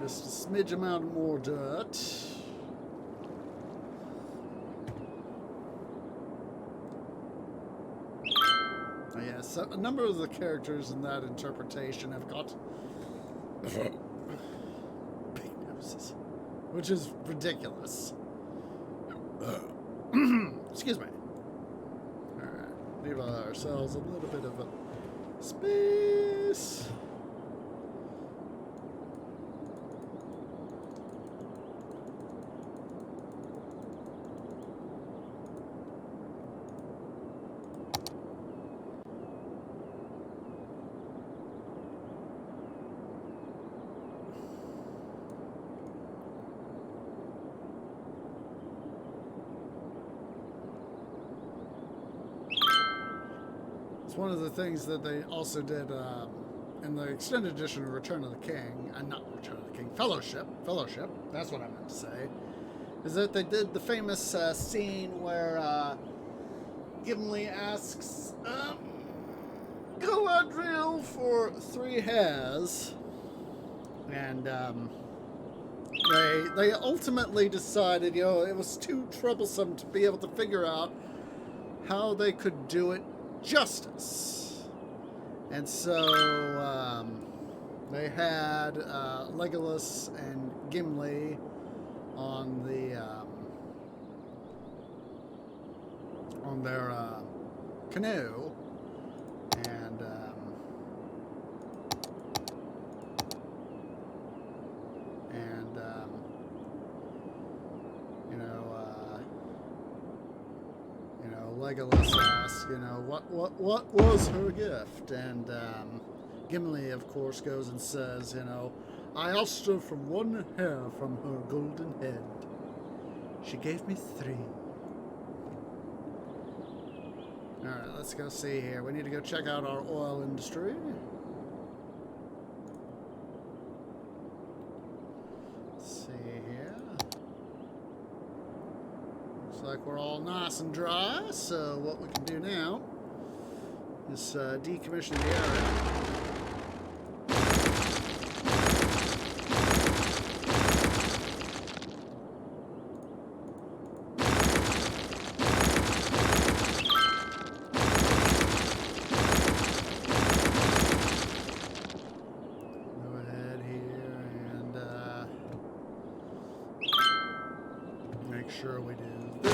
just a smidge amount more dirt. Yes, a number of the characters in that interpretation have got big noses, which is ridiculous. Excuse me. Alright, leave ourselves a little bit of a space. One of the things that they also did in the extended edition of Return of the King, not Return of the King, Fellowship, that's what I meant to say, is that they did the famous scene where Gimli asks Galadriel for 3 hairs, and they ultimately decided, it was too troublesome to be able to figure out how they could do it justice. And so they had Legolas and Gimli on their canoe, and Legolas asks, what was her gift? And Gimli, of course, goes and says, I asked her for 1 hair from her golden head. She gave me 3. Alright, let's go see here. We need to go check out our oil industry. Let's see here. Looks like we're all nice and dry, so what we can do now is decommission the area. Sure we do this.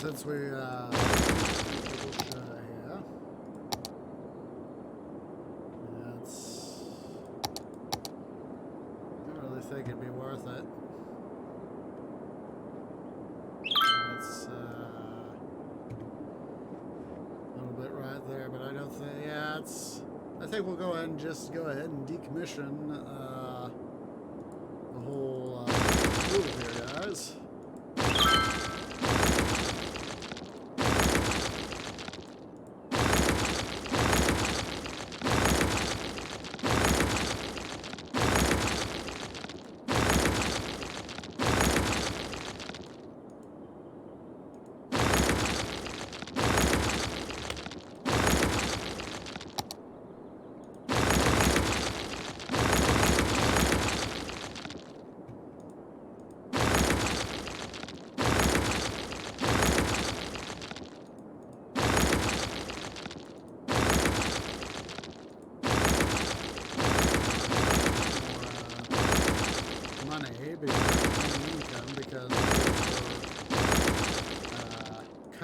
Since we here, that's, I don't really think it'd be worth it. That's a little bit right there, but I don't think, I think we'll go ahead and decommission the whole move here, guys.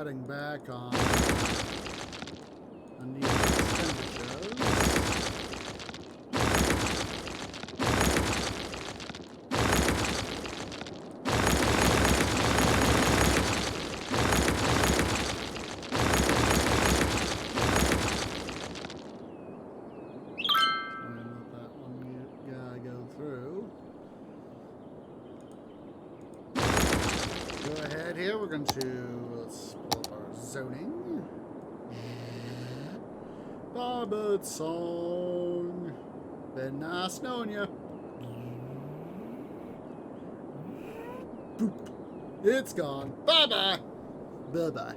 cutting back on unneeded expenditures. Here we're going to, let's pull up our zoning. Barbird song. Been nice knowing you. Boop. It's gone. Bye bye. Bye bye.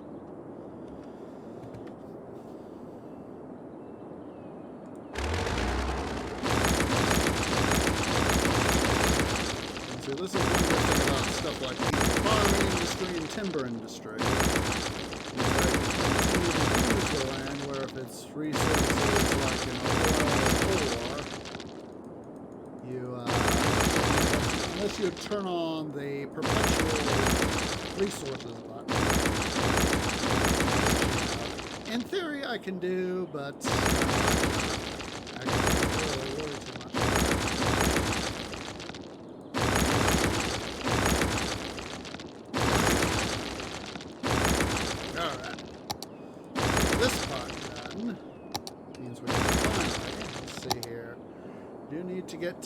So this is one good thing about stuff like the farming industry and timber industry. Is that you continue to use the land where if it's resources like an oil or you, unless you turn on the perpetual resources button. In theory I can do, but I can't really worry too much. Alright. This part done means we can finally, let's see here, do need to get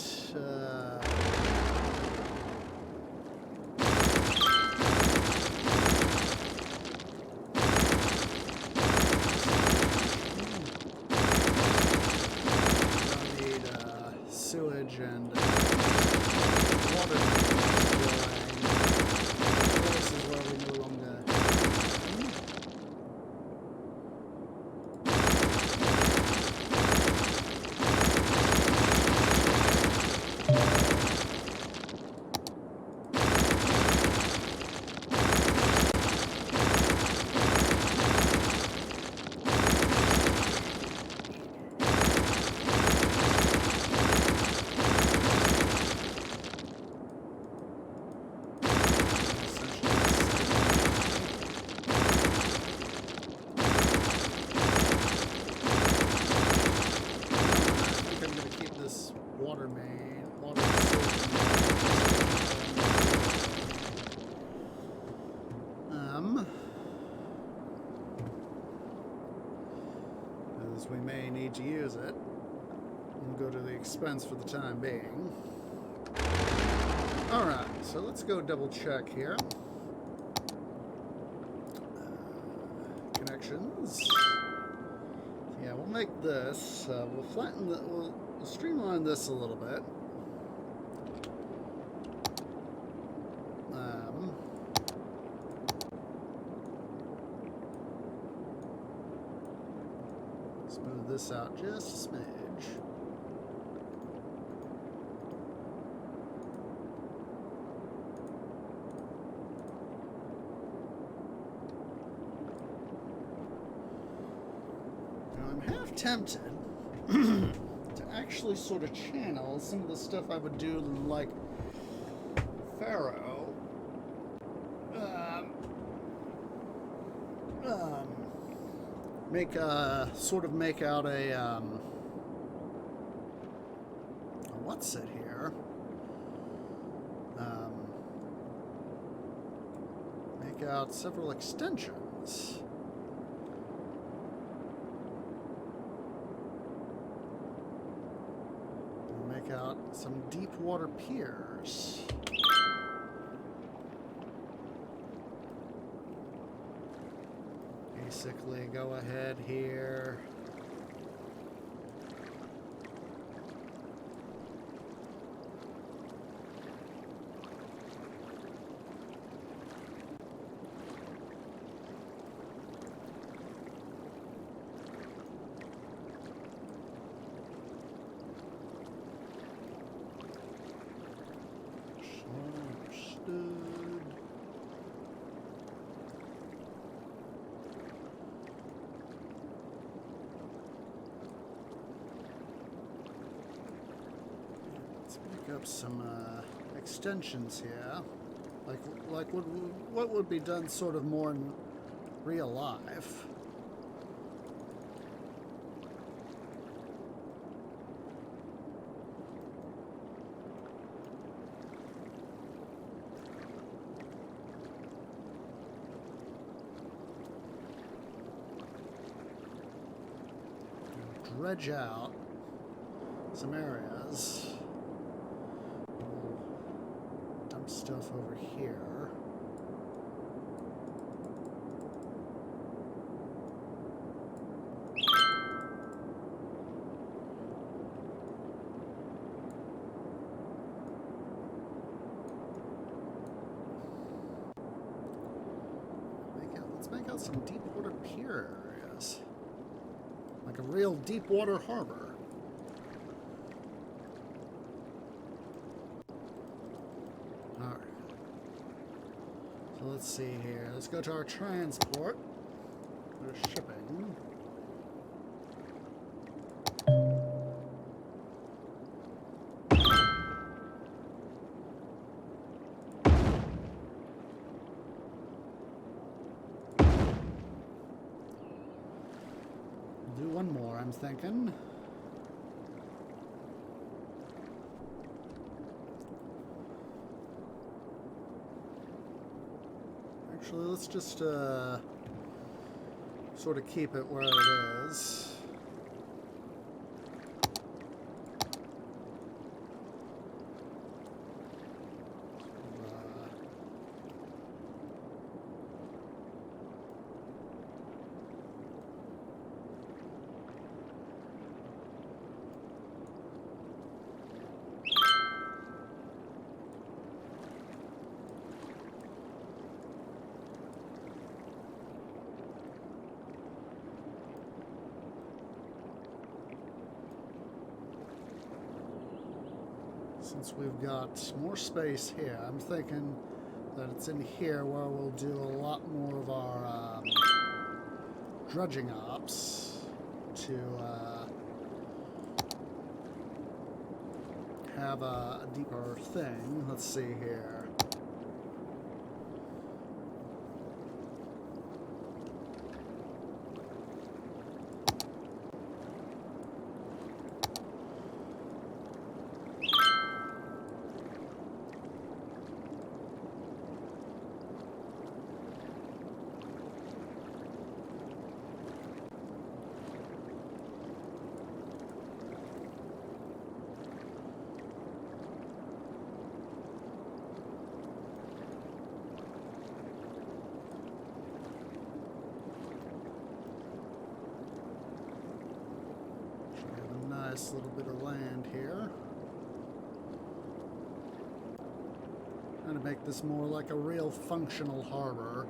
sewage and water places where we no longer. As we may need to use it. We'll go to the expense for the time being. Alright, so let's go double check here. Connections. Yeah, we'll make this. We'll flatten the. We'll streamline this a little bit. Smooth this out just a smidge. Now I'm half tempted to actually sort of channel some of the stuff I would do like Pharaoh. Make out a what's it here? Make out several extensions. Make out some deep water piers. Basically, go ahead here. Understood. Up some extensions here, like what would be done sort of more in re-alive. Dredge out some areas. We'll dump stuff over here. Let's make out some deep water pier areas. Like a real deep water harbor. Alright. So let's see here. Let's go to our transport. Go to shipping. Do one more, I'm thinking. Actually, let's just sort of keep it where it is. Since we've got more space here, I'm thinking that it's in here where we'll do a lot more of our dredging ops to have a deeper thing. Let's see here. Nice little bit of land here. Trying to make this more like a real functional harbor.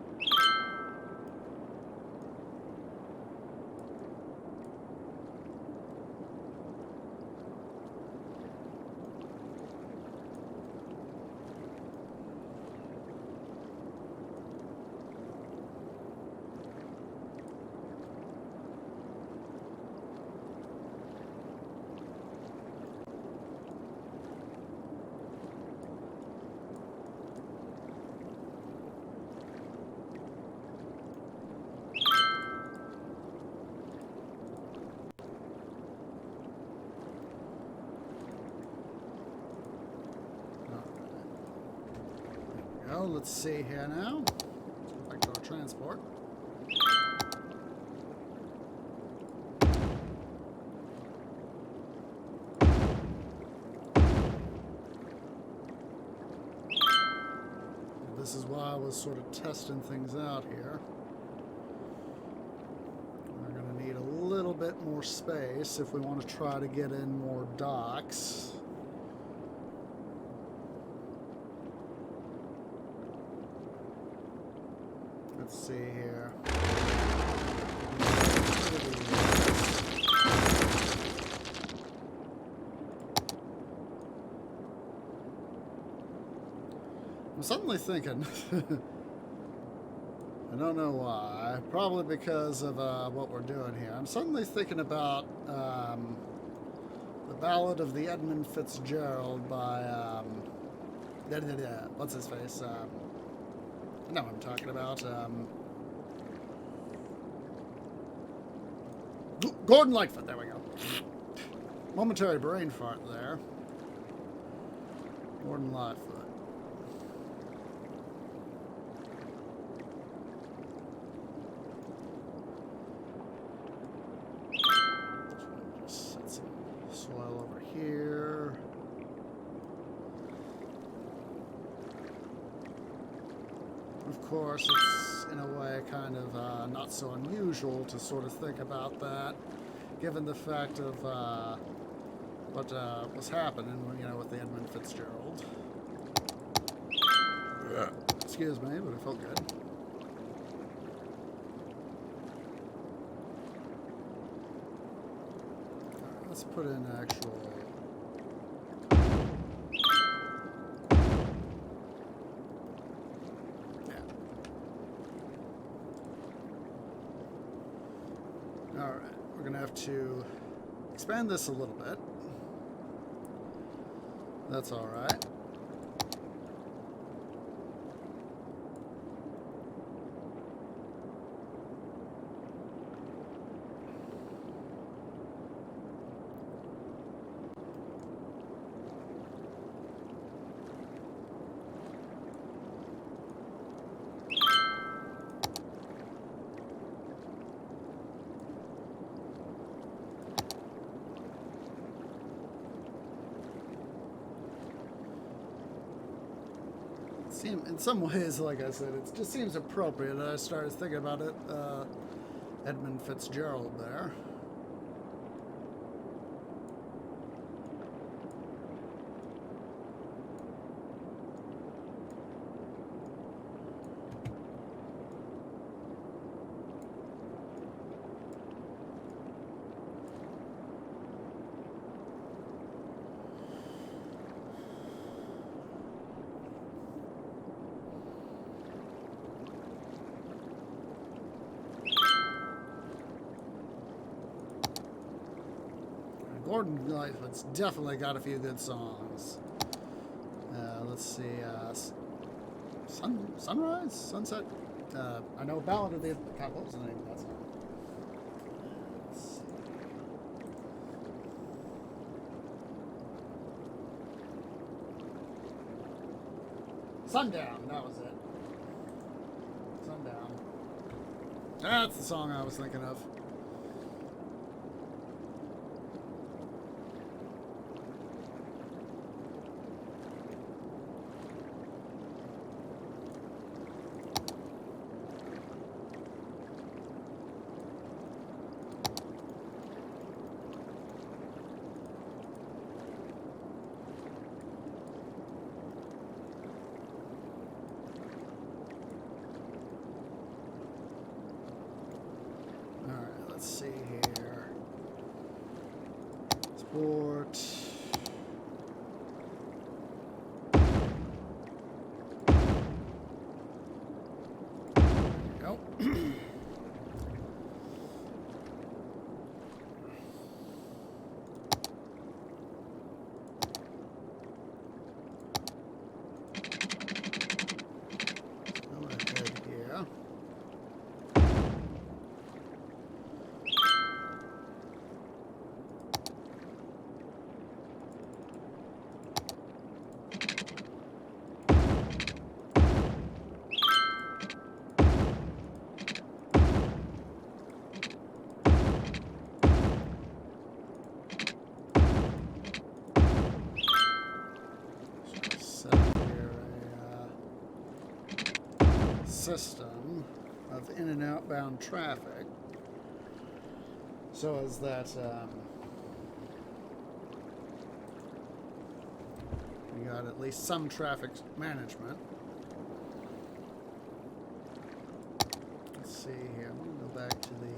Let's see here now. Let's go back to our transport. This is why I was sort of testing things out here. We're going to need a little bit more space if we want to try to get in more docks. Let's see here. I'm suddenly thinking, I don't know why, probably because of what we're doing here. I'm suddenly thinking about the Ballad of the Edmund Fitzgerald by, what's his face? I know what I'm talking about. Gordon Lightfoot, there we go. Momentary brain fart there. Gordon Lightfoot. Just set some soil over here. Of course, it's in a way kind of not so unusual to sort of think about that, given the fact of what was happening, you know, with the Edmund Fitzgerald. Excuse me, but it felt good. Alright, let's put in actual. Alright, we're going to have to expand this a little bit. That's alright. In some ways, like I said, it just seems appropriate that I started thinking about it. Edmund Fitzgerald there. Gordon Lightfoot's definitely got a few good songs. Let's see, Sunrise? Sunset? I know Ballad of the... God, what was the name of that song? Let's see. Sundown, that was it. Sundown. That's the song I was thinking of. Let's see here. Sport. There we go. Go ahead here. System of in and outbound traffic, so as that we got at least some traffic management. Let's see here. I'm going to go back to the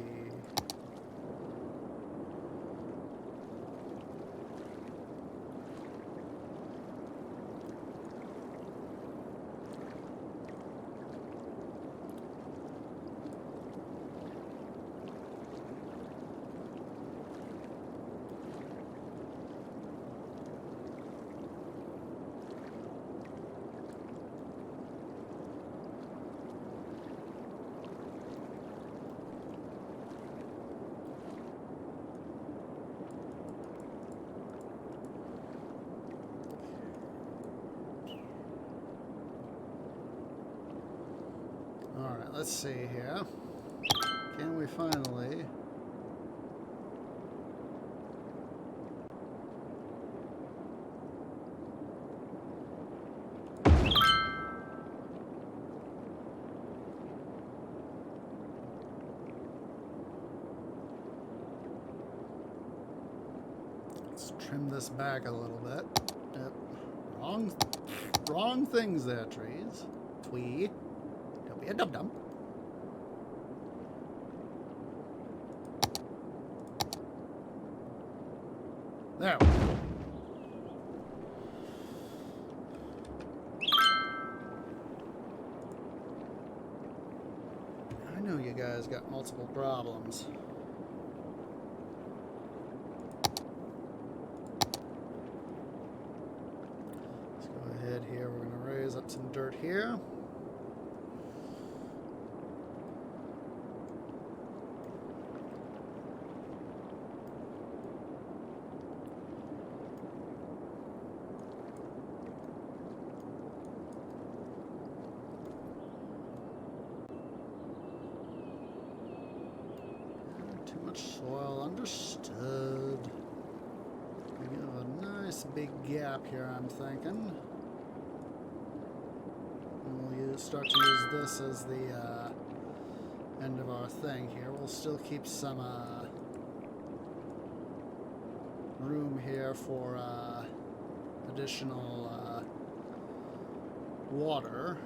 let's see here. Can we finally... Let's trim this back a little bit. Yep. Wrong things there, trees. Twee. Don't be a dum-dum. There we go. I know you guys got multiple problems. Let's go ahead here. We're going to raise up some dirt here. Too much soil, understood. We have a nice big gap here, I'm thinking. And we'll start to use this as the end of our thing here. We'll still keep some room here for additional water.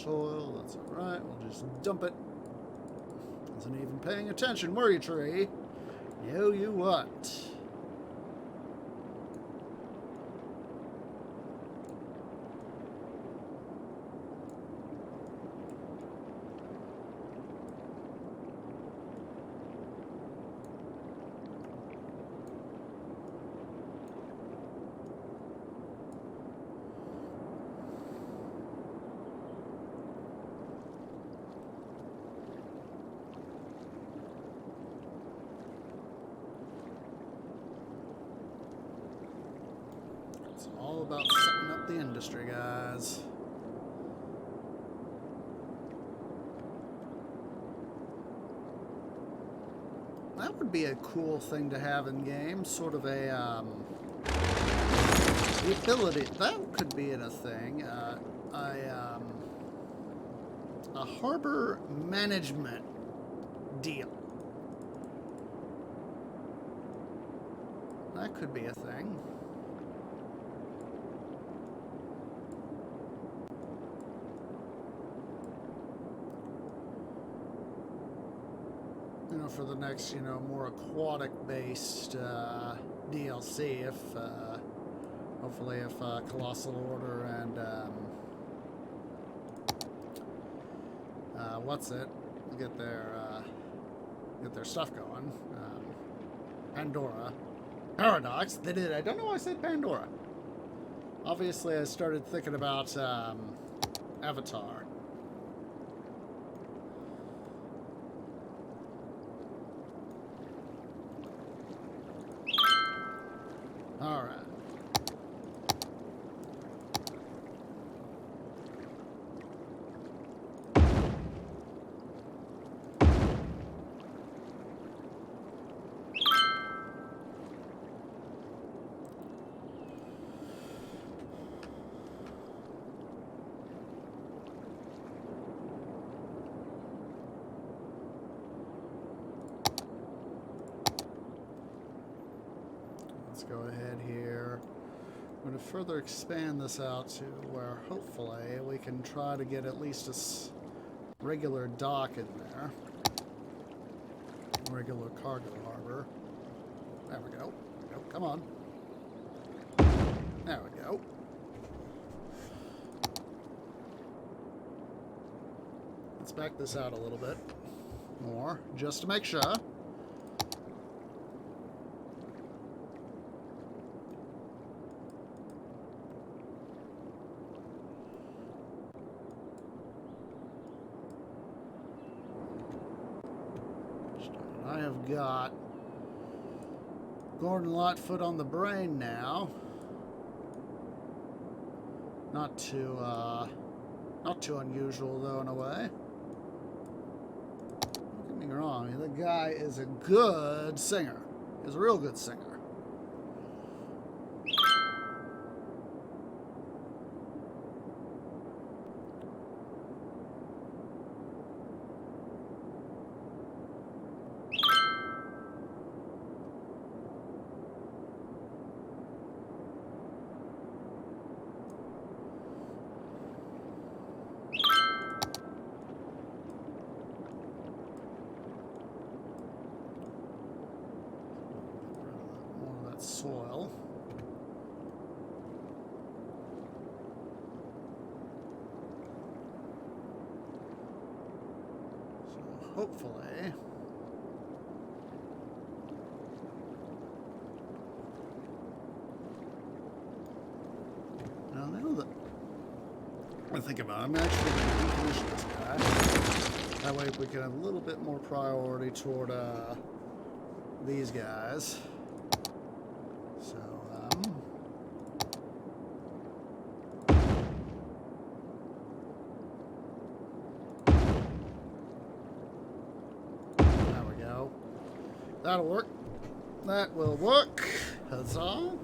Soil, that's alright, we'll just dump it. Wasn't even paying attention, were you, tree? No, you what? It's all about setting up the industry, guys. That would be a cool thing to have in game, sort of a the ability that could be in a thing. A harbor management deal. That could be a thing. You know, for the next, you know, more aquatic-based DLC, if hopefully if Colossal Order and what's it, get their stuff going. Pandora, Paradox. They did. I don't know why I said Pandora. Obviously, I started thinking about Avatar. All right. Let's go ahead here. I'm going to further expand this out to where hopefully we can try to get at least a regular dock in there. Regular cargo harbor. There we go. Come on. There we go. Let's back this out a little bit more, just to make sure. got Gordon Lightfoot on the brain now. Not too unusual though in a way. Don't get me wrong, the guy is a good singer. He's a real good singer. Soil. So hopefully now that I think about it, I'm actually going to decommission this guy. That way we can have a little bit more priority toward these guys. So, there we go. That'll work. That will work. Huzzah.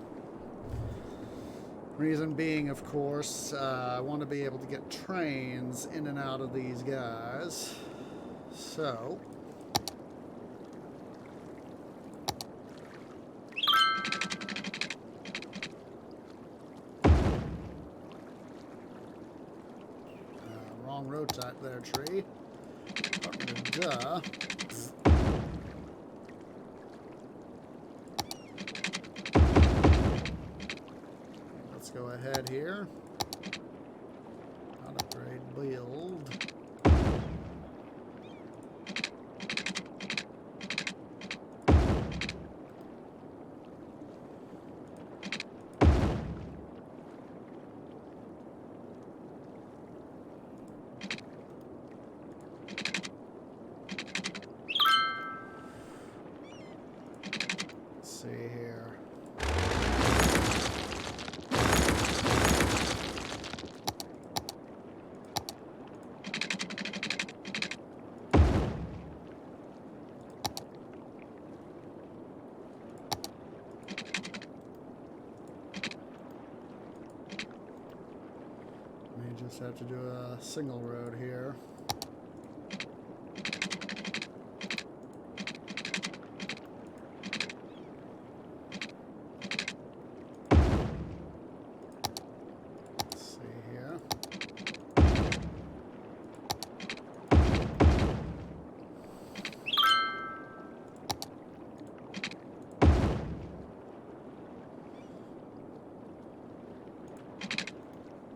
Reason being, of course, I want to be able to get trains in and out of these guys. So... wrong road type there, tree. Duh. Let's go ahead here. Not upgrade, build. See here. May just have to do a single road here.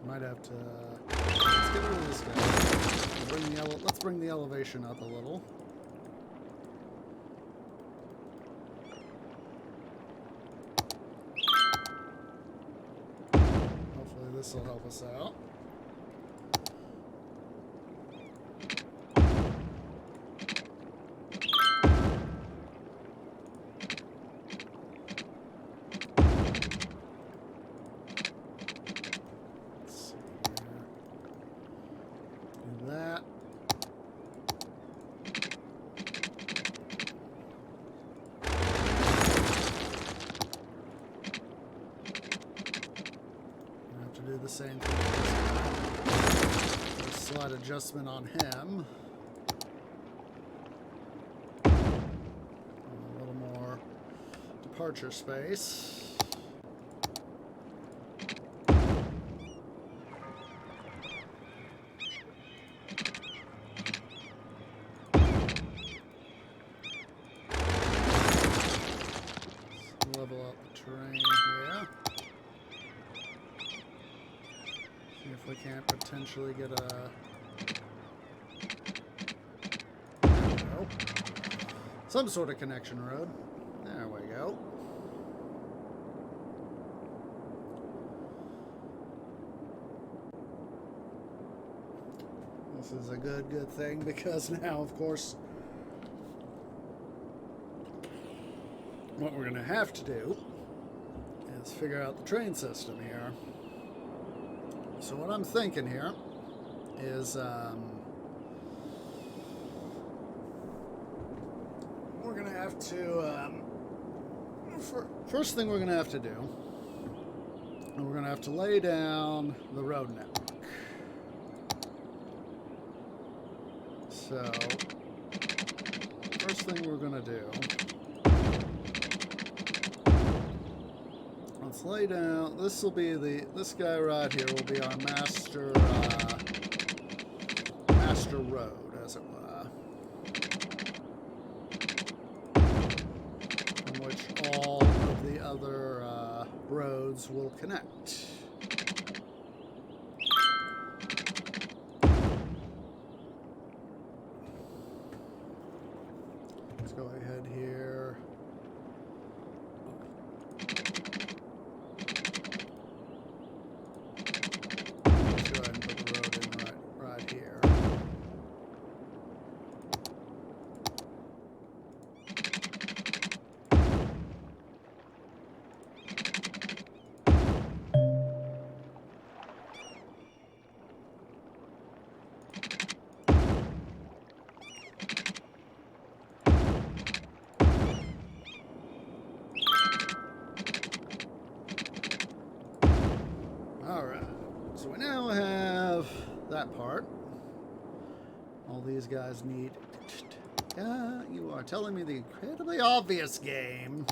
Might have to... let's get rid of this guy. Let's bring the elevation up a little. Hopefully this will help us out. That. I have to do the same thing. A slight adjustment on him. A little more departure space. Level up the terrain here. See if we can't potentially get a... There we go. Some sort of connection road. There we go. This is a good thing because now, of course, what we're going to have to do is figure out the train system here. So what I'm thinking here is we're going to have to first thing we're going to have to do, we're going to have to lay down the road network. So first thing we're going to do, let's lay down, this will be this guy right here will be our master road, as it were, from which all of the other roads will connect. Let's go ahead here. Let's go ahead and put the road in right here. Alright, so we now have that part. All these guys need... you are telling me the incredibly obvious game.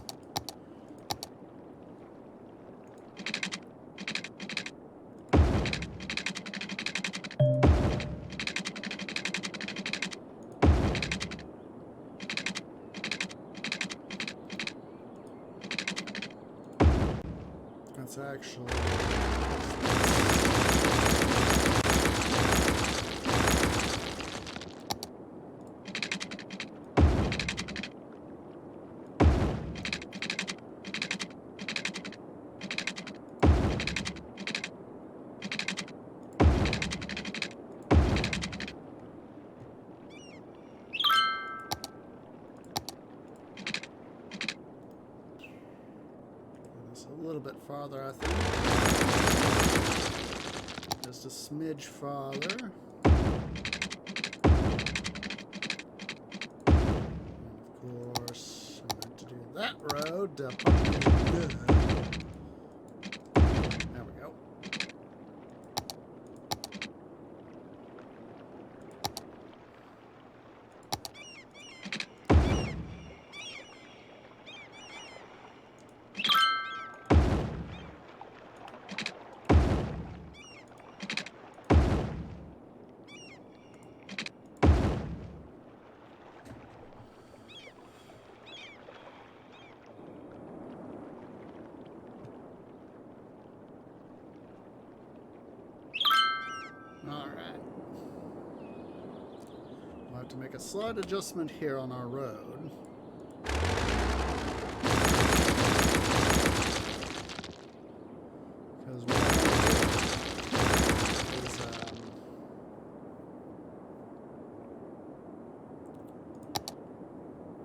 That's actually... a little bit farther, I think. Just a smidge farther. And of course, I meant to do that road. There we go. Alright. We'll have to make a slight adjustment here on our road. Because what I want to do is,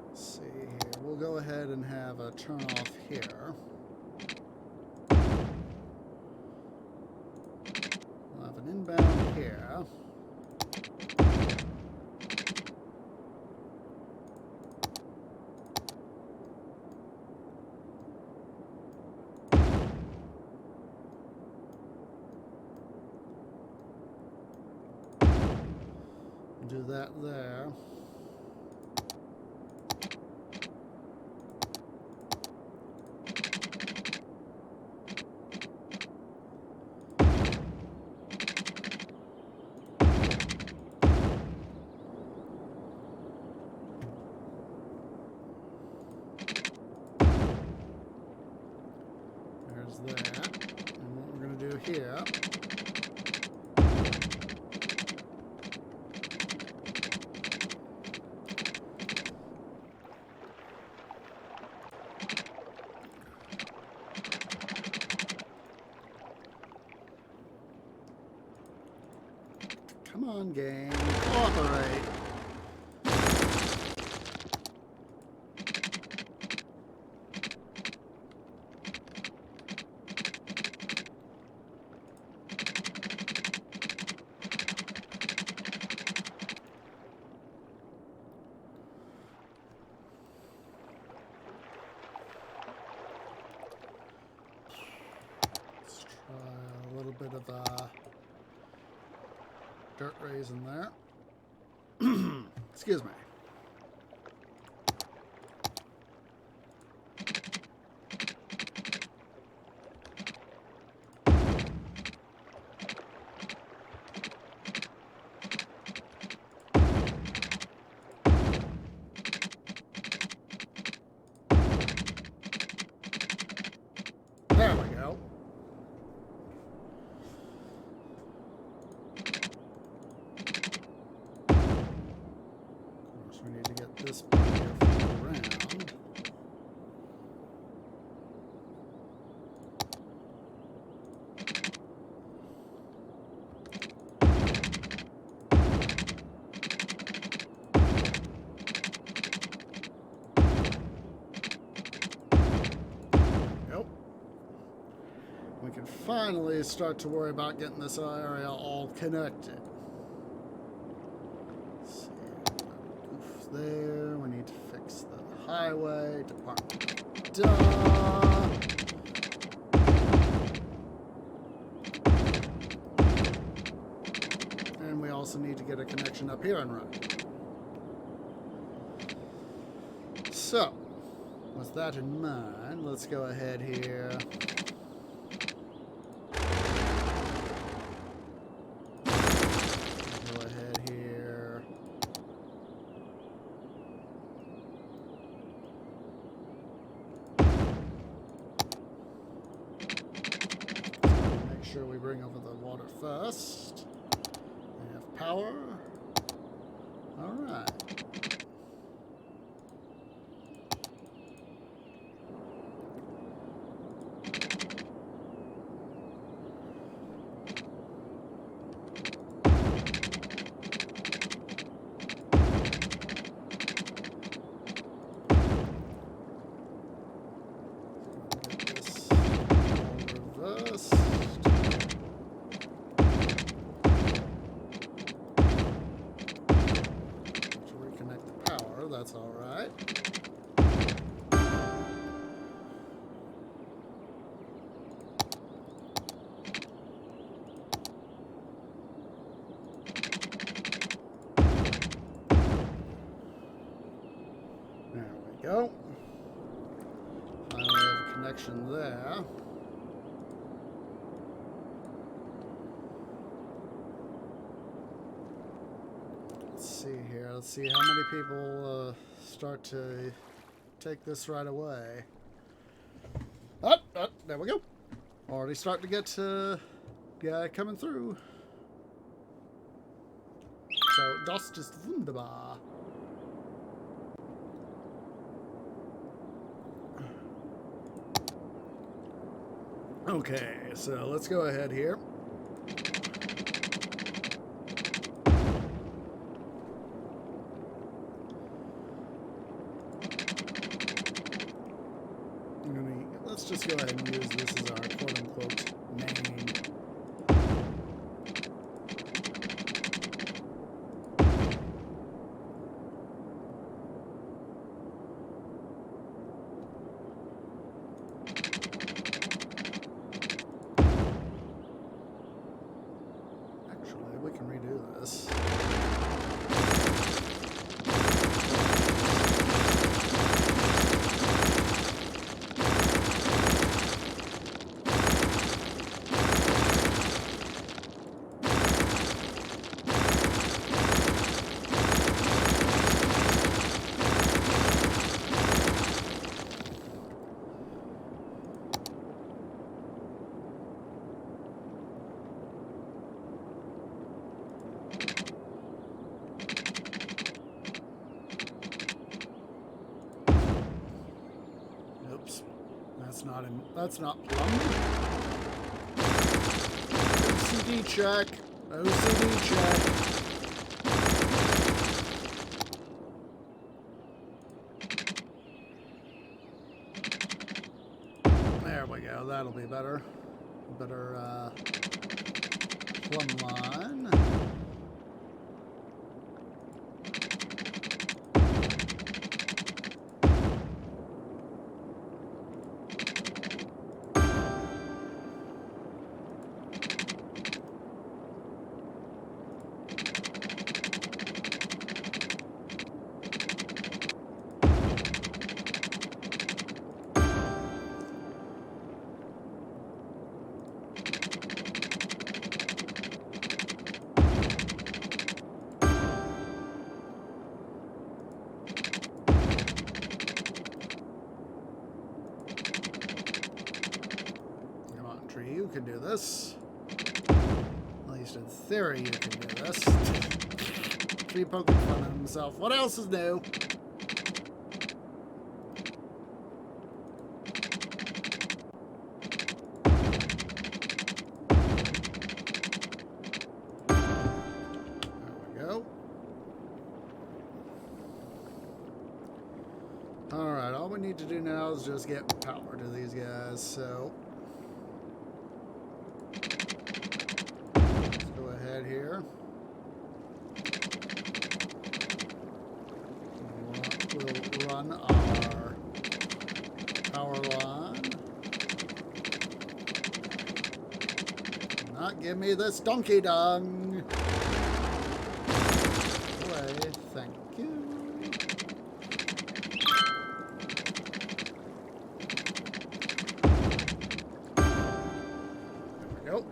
let's see here. We'll go ahead and have a turn off here. Inbound here. Do that there. That, and what we're going to do here come on, game, cooperate. of dirt rays in there. Excuse me. There we go. Of course, we need to get this part here flipped around. Nope. We can finally start to worry about getting this area all connected. Let's see. Oof, there. We need to fix the highway. Department. Duh. And we also need to get a connection up here and run. So, with that in mind, let's go ahead here. Go ahead here. Make sure we bring over the water first. We have power. All right. That's all right. There we go. Finally have a connection there. Let's see here. Let's see how many people start to take this right away. Oh, there we go. Already starting to get guy coming through. So, das ist wunderbar. Okay, so let's go ahead here. Let's just go ahead and use this as our quote-unquote main. Actually, we can redo this. That's not plumbed. OCD check. OCD check. There we go. That'll be better. Better plumb line. can do this. At least in theory, you can do this. Tree poking fun of himself. What else is new? There we go. Alright, all we need to do now is just get power to these guys, so... let's go ahead here. We'll run our power line. Do not give me this donkey dung. Away, thank you. There we go.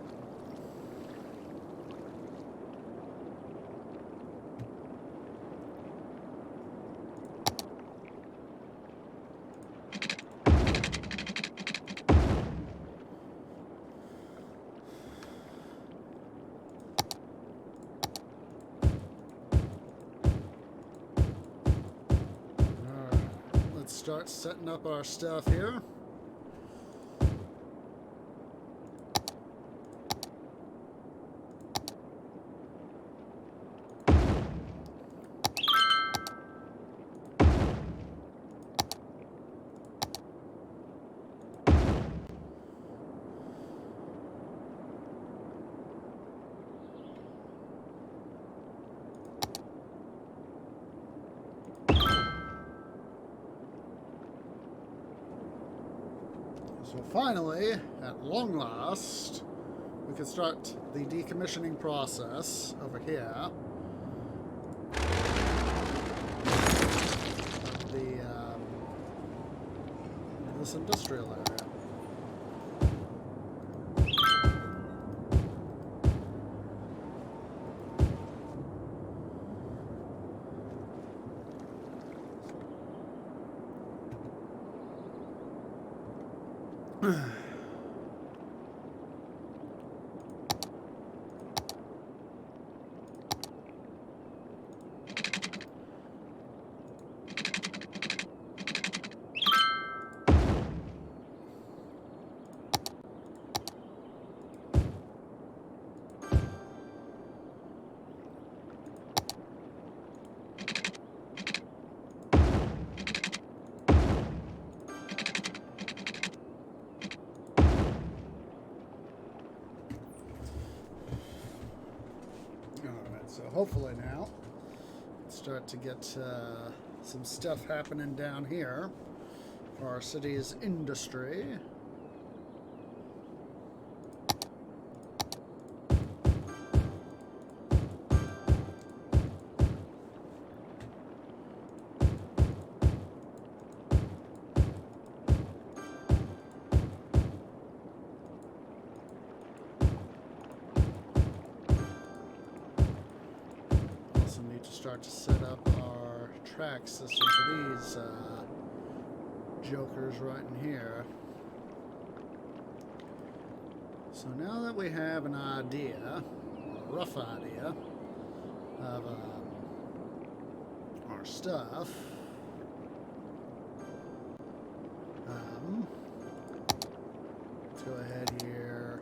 Start setting up our stuff here. So finally, at long last, we can start the decommissioning process over here of this industrial area. So hopefully now, start to get some stuff happening down here for our city's industry. Start to set up our track system for these jokers right in here. So now that we have an idea, a rough idea of our stuff, let's go ahead here.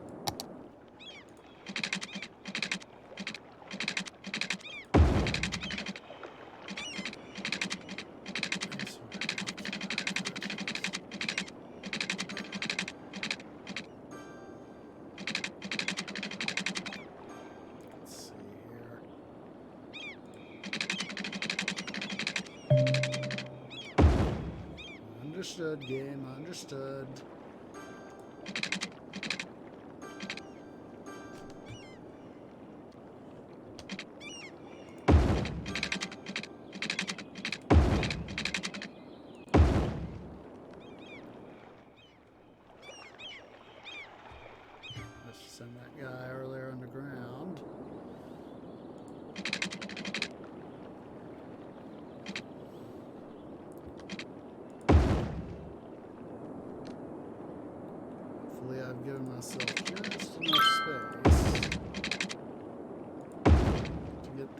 Understood, game, understood. Let's send that guy earlier underground.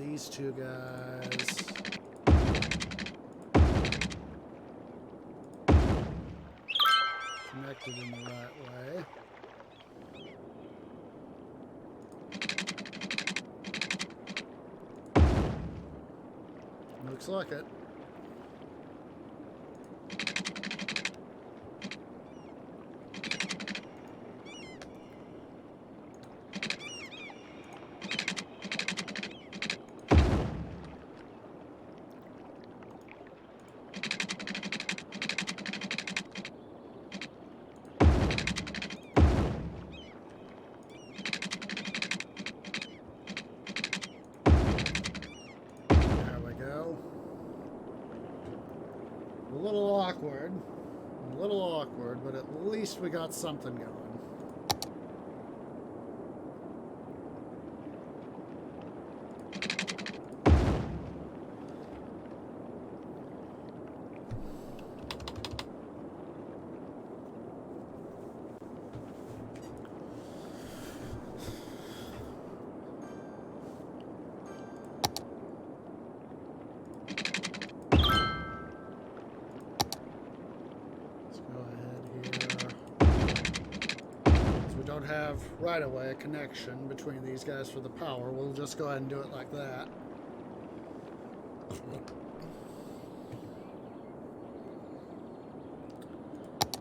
these two guys connected in the right way. Looks like it. A little awkward, but at least we got something going. Have right away a connection between these guys for the power. We'll just go ahead and do it like that.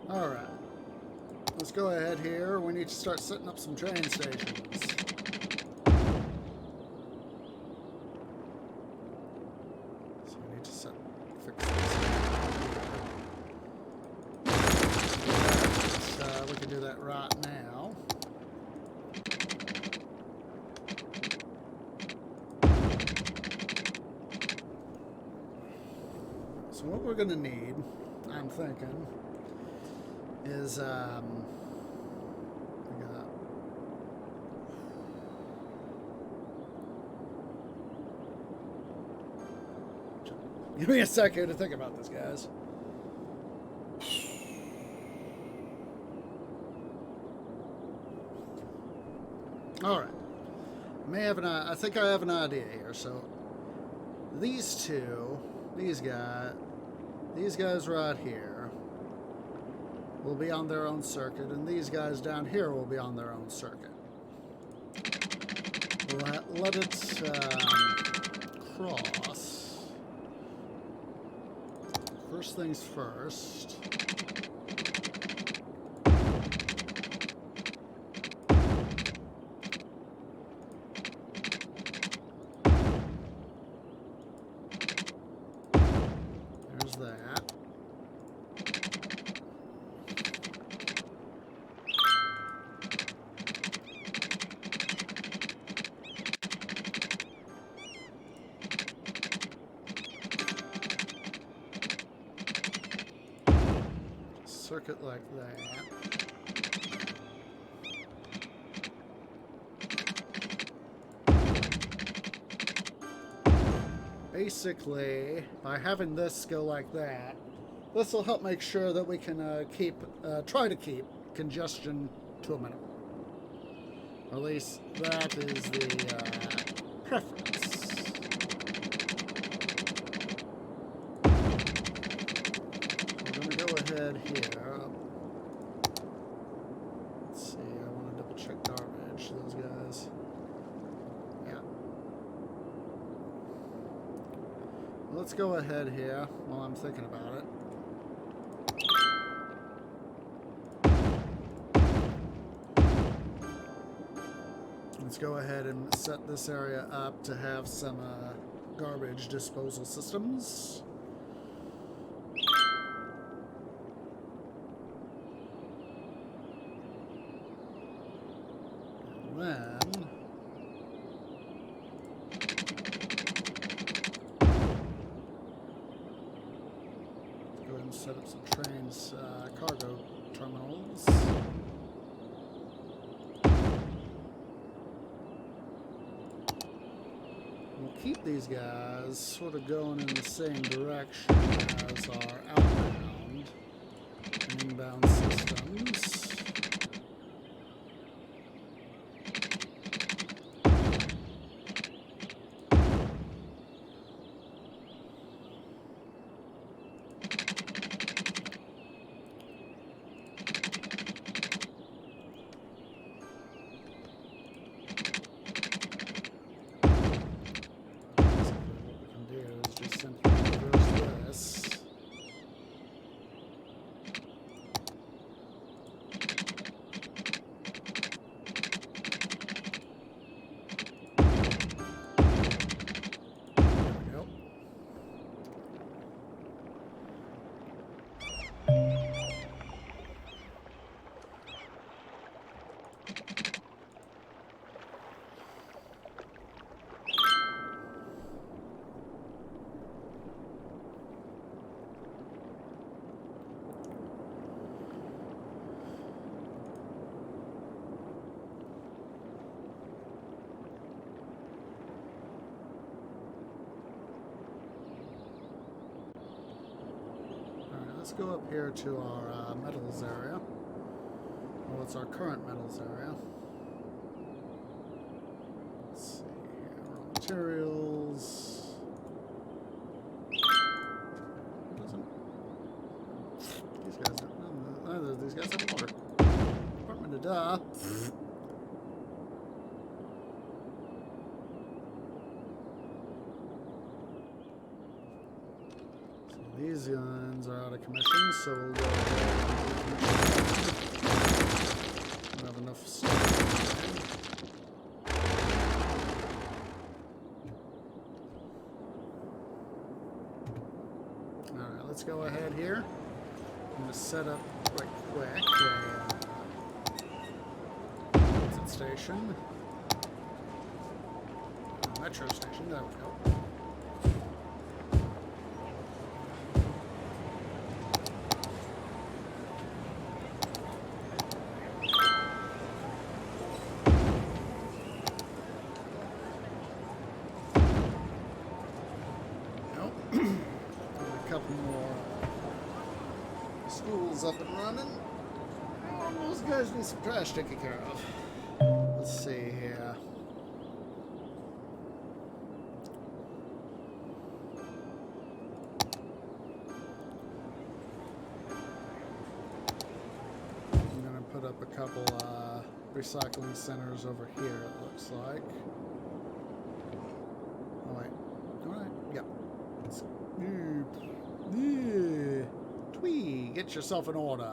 Alright. Let's go ahead here. We need to start setting up some train stations. So we need to fix this. We can do that right now. So what we're going to need, I'm thinking, is give me a second to think about this, guys. All right. I think I have an idea here. So these guys right here will be on their own circuit, and these guys down here will be on their own circuit. We'll let it cross. First things first. Circuit like that. Basically, by having this go like that, this will help make sure that we can try to keep congestion to a minimum. Or at least that is the preference. Here. Let's see, I want to double check garbage, those guys. Yeah. Let's go ahead here while I'm thinking about it. Let's go ahead and set this area up to have some garbage disposal systems. Then go ahead and set up some trains, cargo terminals. We'll keep these guys sort of going in the same direction as our outbound and inbound systems. let's go up here to our metals area. Well, it's our current metals area. Let's see here. Raw materials. These guys don't. Neither of these guys have water. Department of Duh. These ones are out of commission, so we'll go we have enough stuff. Alright, let's go ahead here. I'm going to set up right quick a exit station. Metro station, there we go. Up and running. Those guys need some trash taken care of. Let's see here. I'm gonna put up a couple recycling centers over here, it looks like. Oh wait. Alright, yep. Twee, get yourself in order.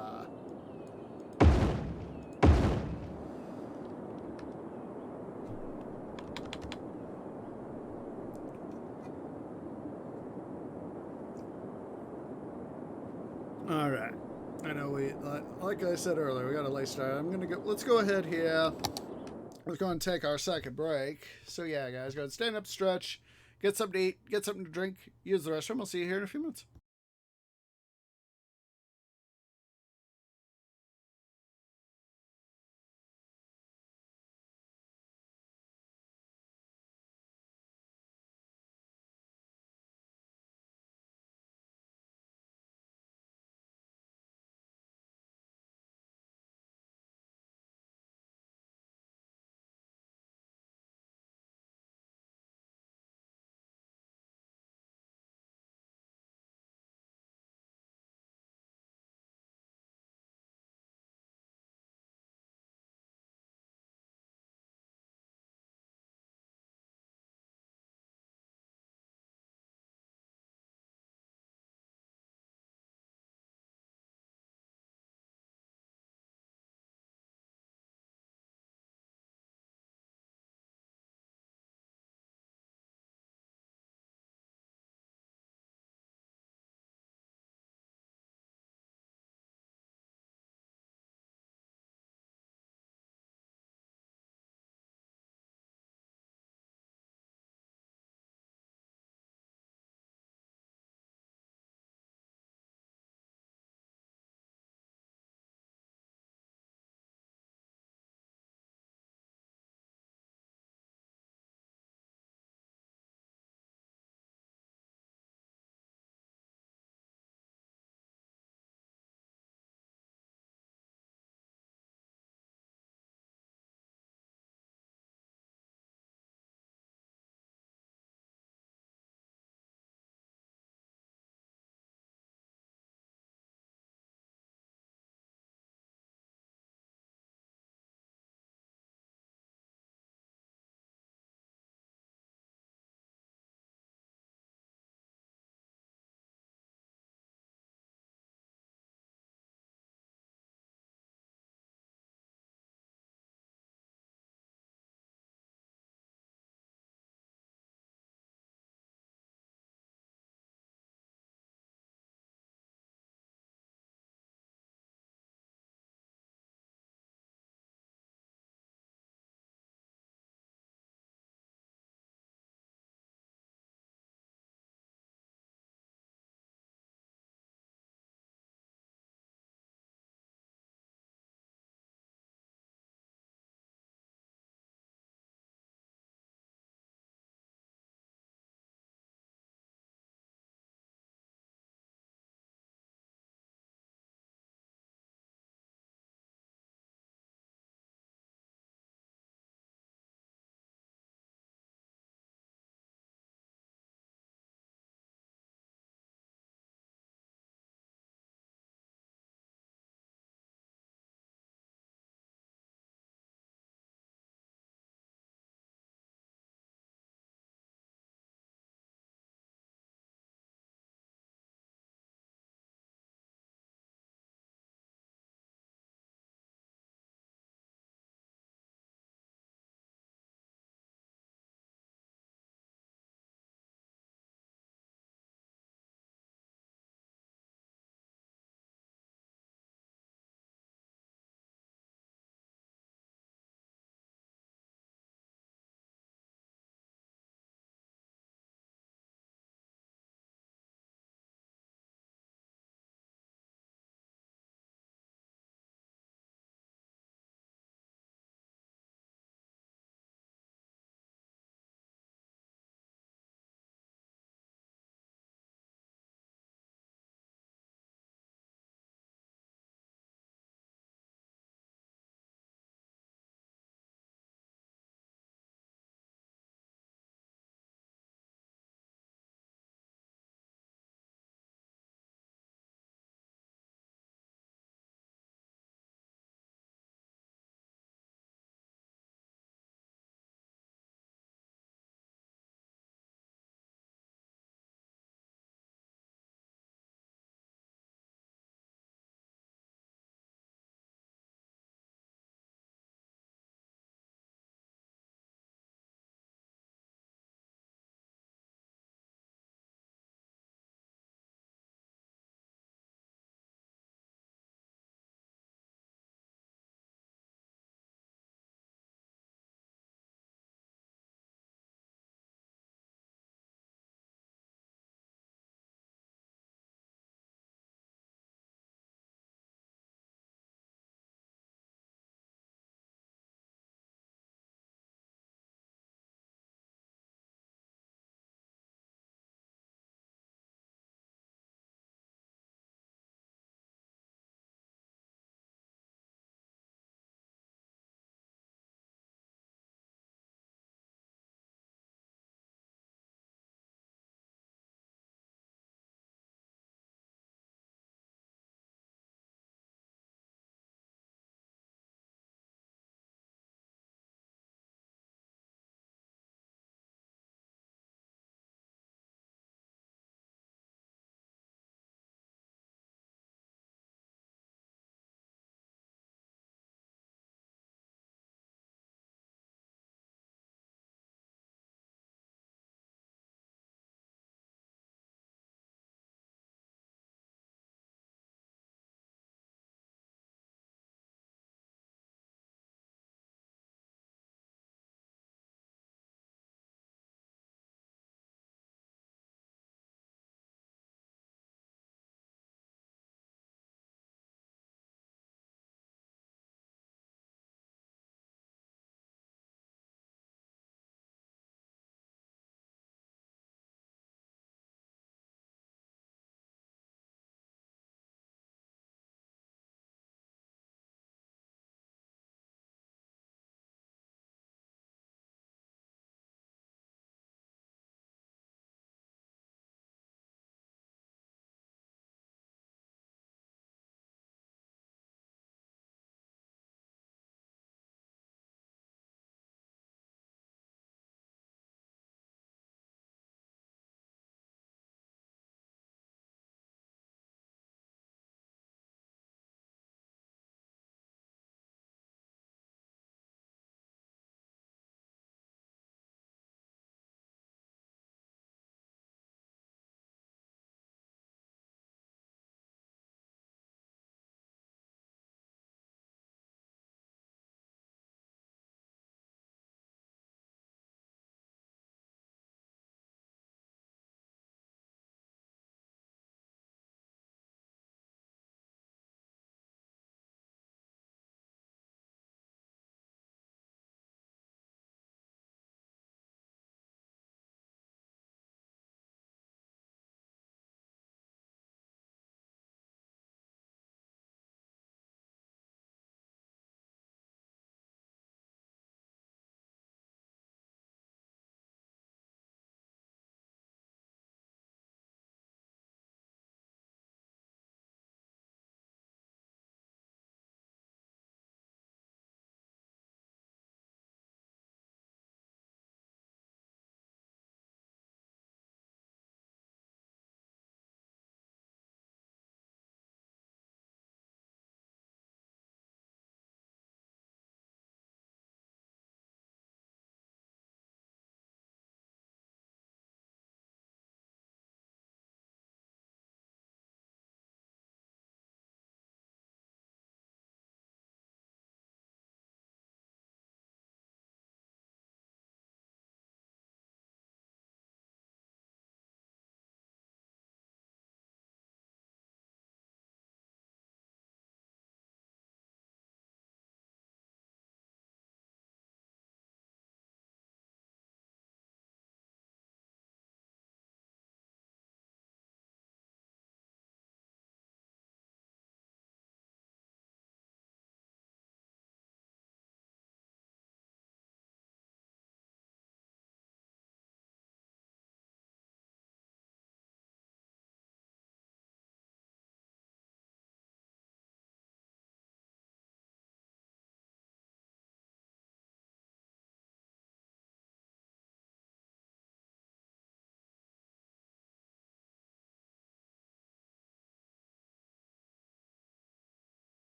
All right. I know like I said earlier, we got a late start. Let's go ahead here. Let's go and take our second break. So yeah, guys, go ahead, stand up, stretch, get something to eat, get something to drink, use the restroom. I'll see you here in a few minutes.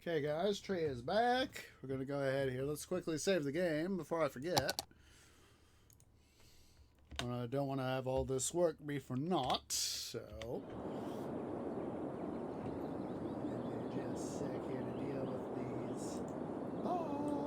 Okay, guys, Trey is back. We're going to go ahead here. Let's quickly save the game before I forget. I don't want to have all this work be for naught, so... Give me just a sec here to deal with these bots.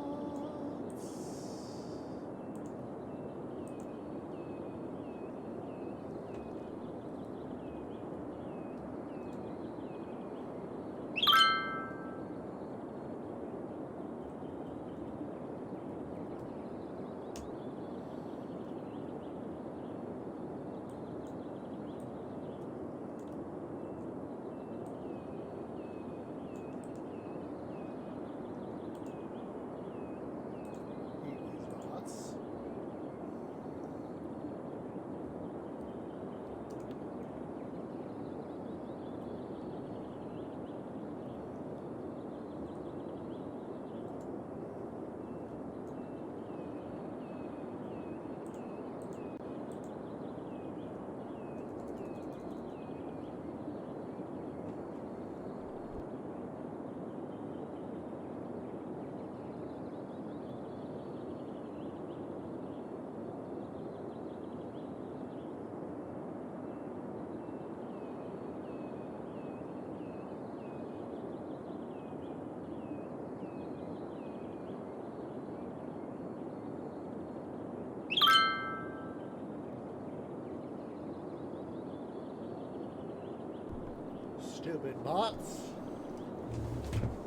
Stupid bots.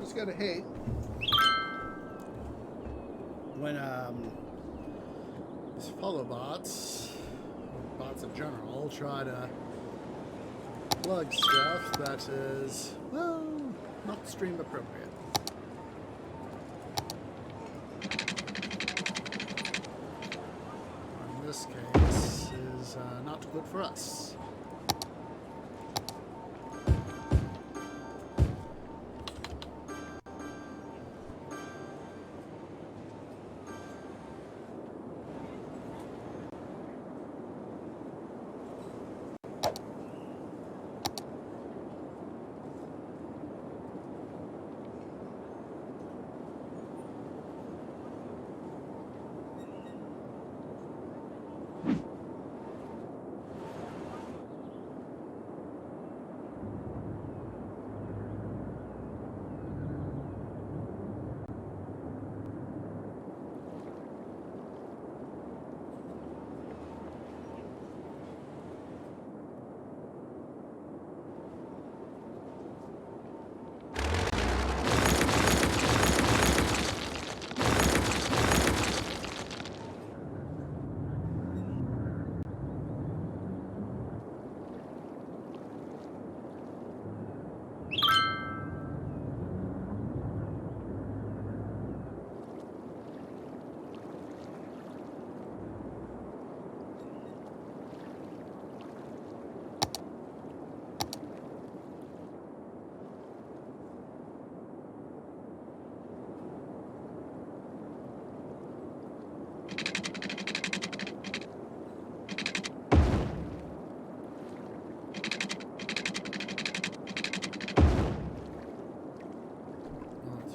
Just gotta hate when these follow bots in general, try to plug stuff that is, well, not stream appropriate. In this case, is not good for us.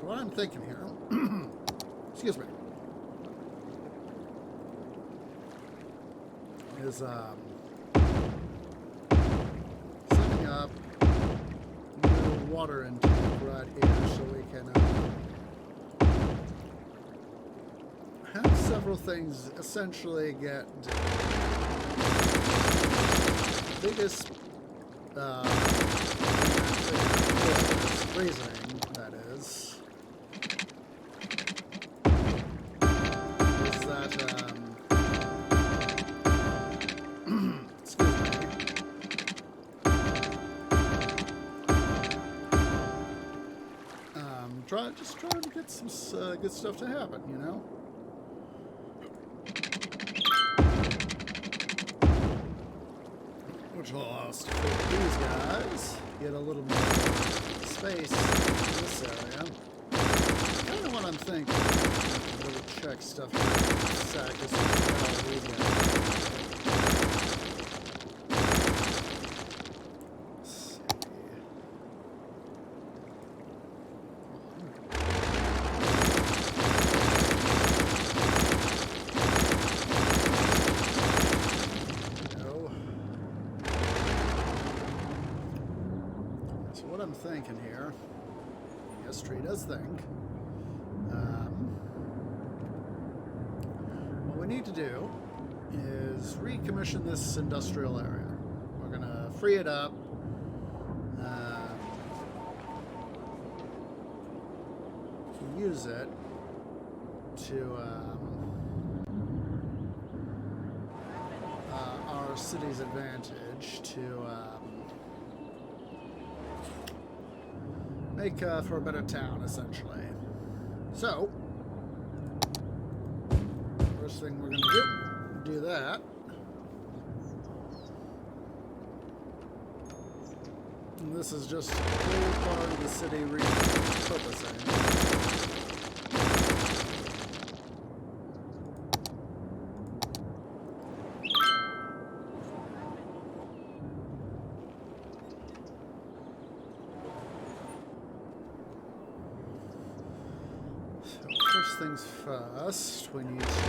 What I'm thinking here, excuse me, is setting up new water intake right here so we can have several things essentially get biggest reasoning, that is that, excuse me, just trying to get some good stuff to happen, you know? Which will allow us to take these guys, get a little more space in this area. Kind of what I'm thinking. Really check stuff here in a sec. This is all we get. Let's see. thinking here. Yes, tree does think. What we need to do is recommission this industrial area. We're going to free it up. Use it to our city's advantage to make for a better town, essentially. So, first thing we're going to do that. And this is just a whole part of the city repurposing. First things first, we need to do that.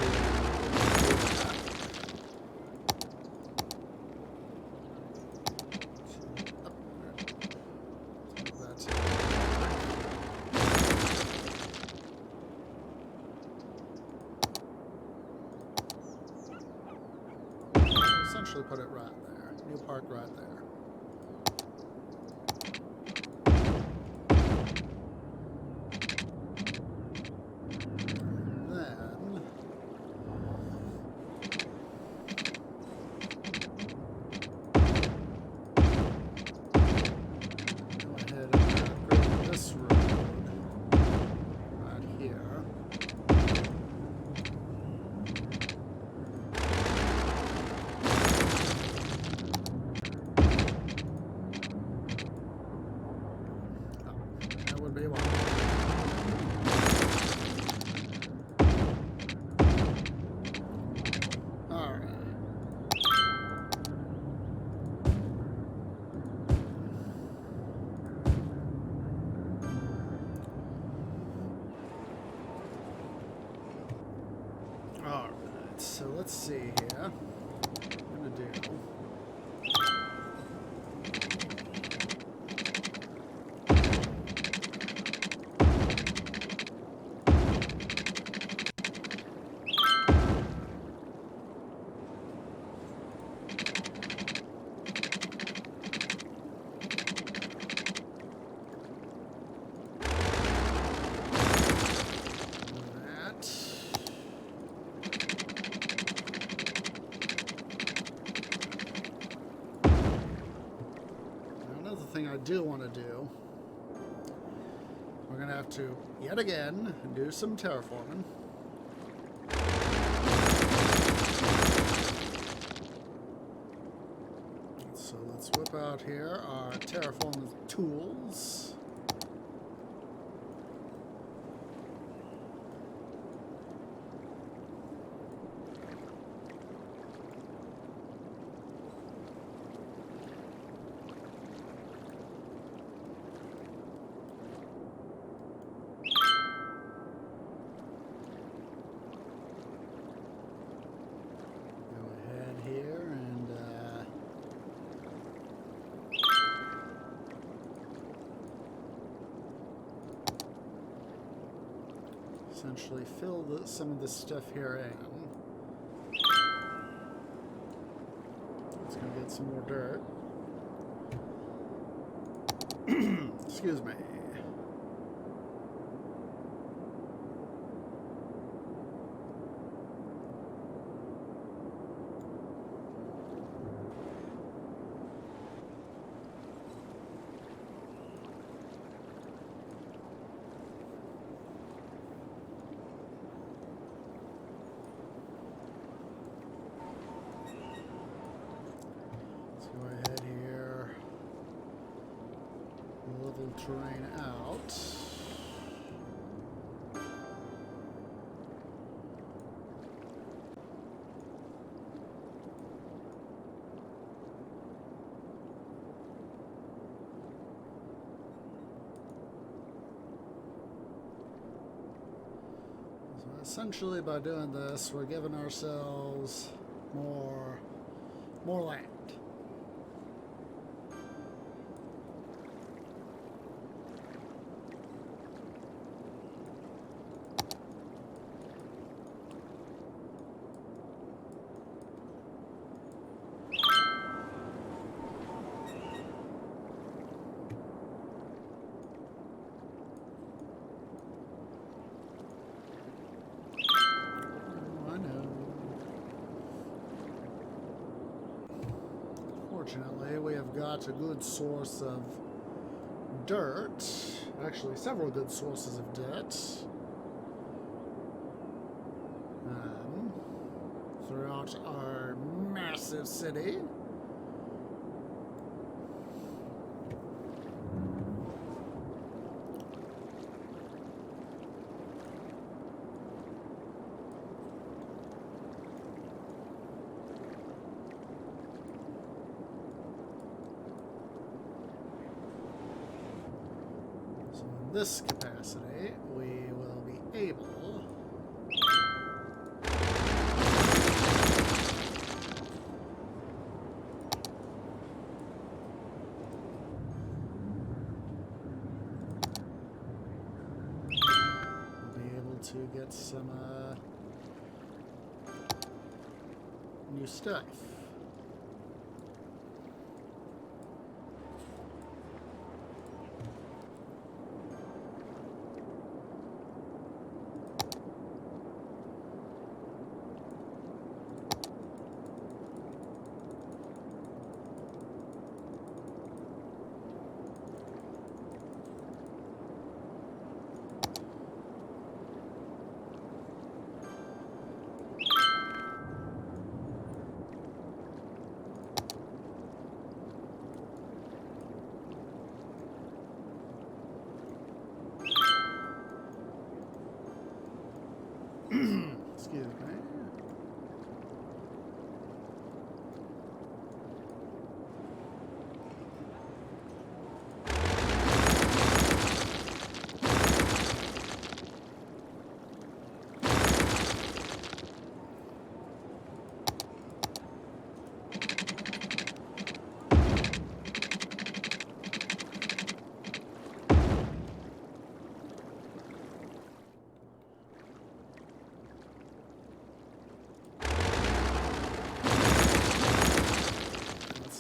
Essentially put it right there. New park right there. So let's see here. I'm gonna do. Thing I do want to do, we're going to have to, yet again, do some terraforming. So let's whip out here our terraforming tools. Essentially fill some of this stuff here in. It's going to get some more dirt. Excuse me. Go ahead here, level terrain out. So essentially by doing this, we're giving ourselves more land. fortunately, we have got a good source of dirt. Actually, several good sources of dirt. Throughout our massive city. So in this capacity, we will be able to get some new stuff. Excuse me.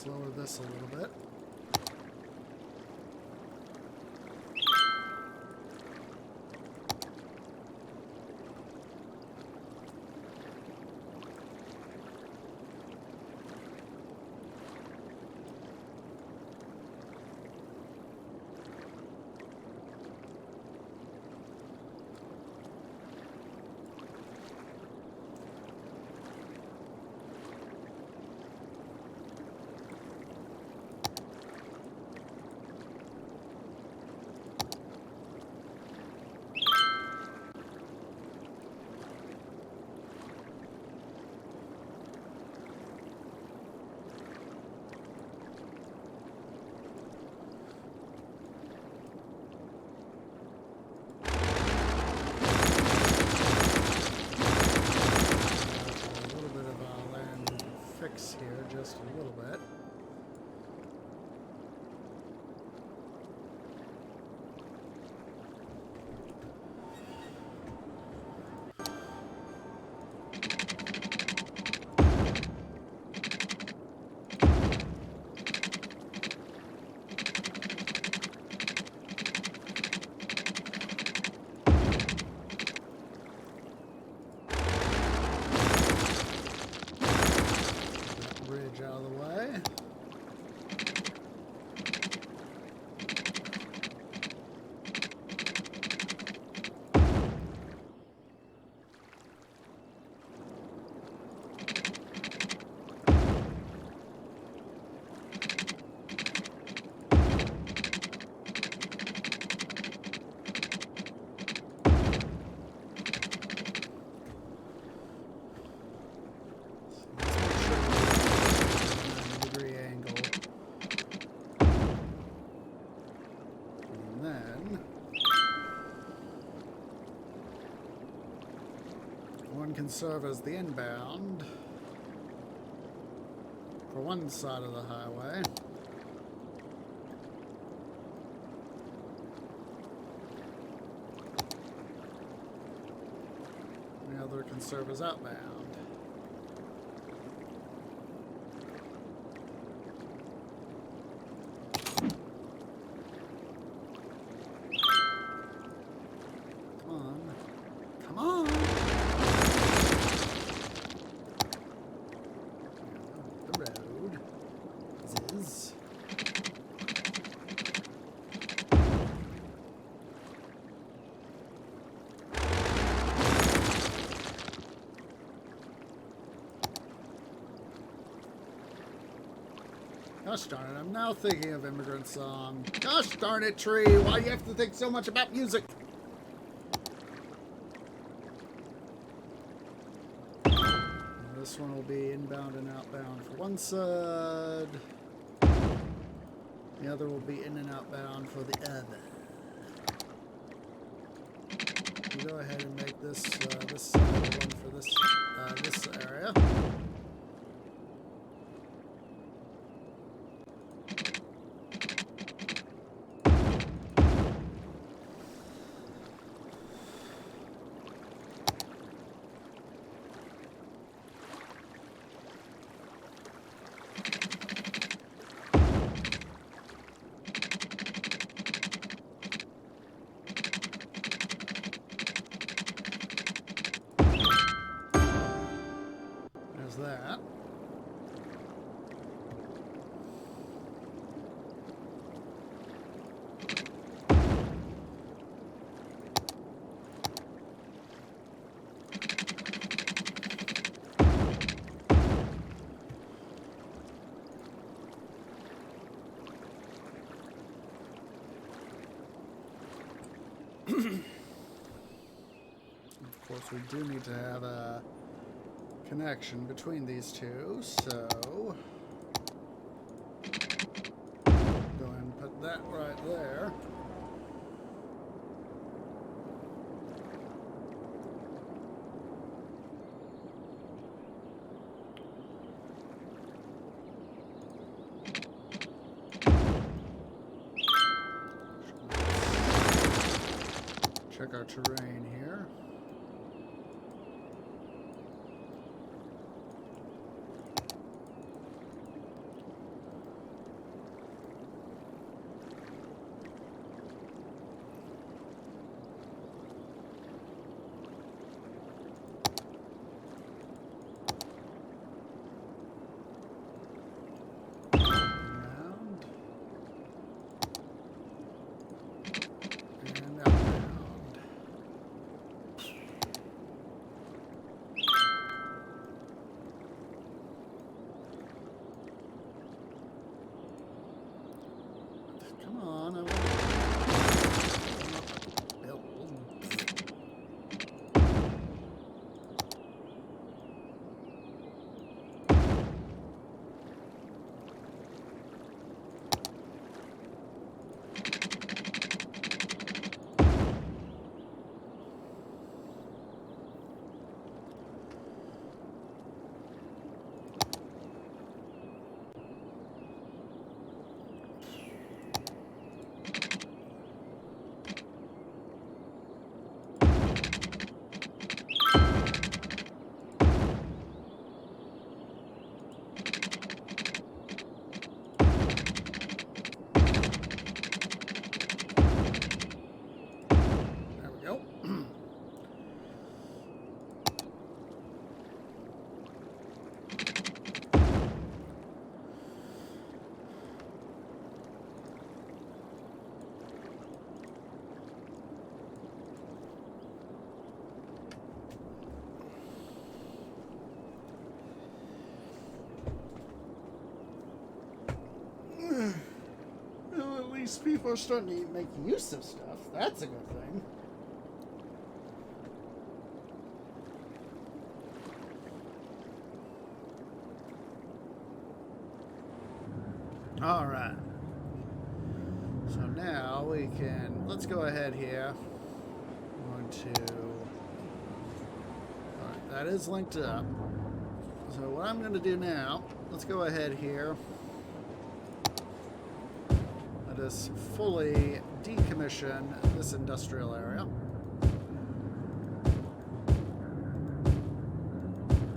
Lower this a little bit. Here just a little bit. Bridge out of the way. Can serve as the inbound for one side of the highway. The other can serve as outbound. Come on. Come on! Gosh darn it, I'm now thinking of Immigrant Song. Gosh darn it, Tree, why do you have to think so much about music? And this one will be inbound and outbound for one side. The other will be in and outbound for the other. We'll go ahead and make this this side one for this area. That. Of course, we do need to have a connection between these two, so go ahead and put that right there. Check our terrain here. Come on, I want to build. Well, at least people are starting to make use of stuff. That's a good thing. All right. So now we can, let's go ahead here. One, two. All right, that is linked up. So what I'm going to do now, let's go ahead here. Let us fully decommission this industrial area.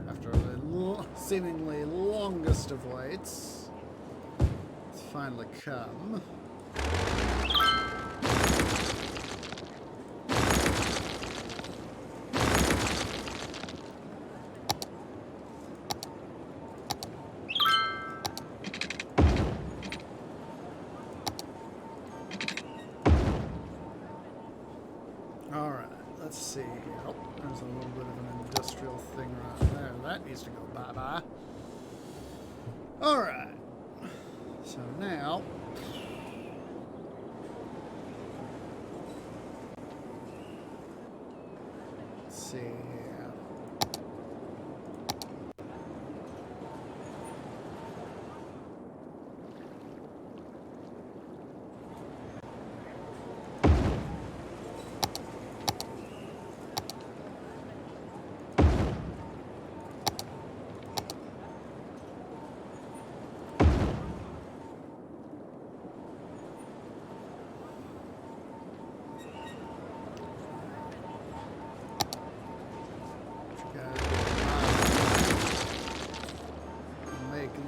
After the seemingly longest of waits, it's finally come. Let's see. Oh, there's a little bit of an industrial thing right there. That needs to go bye-bye. Alright. So now, let's see here.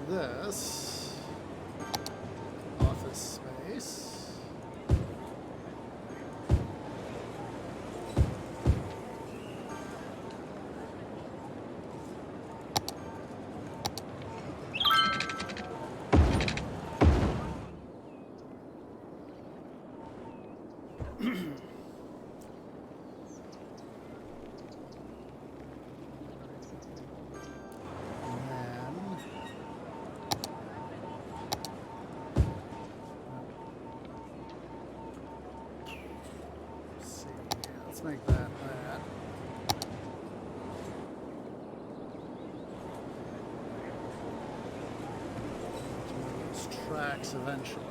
This office space. Let's make that that. Those tracks eventually.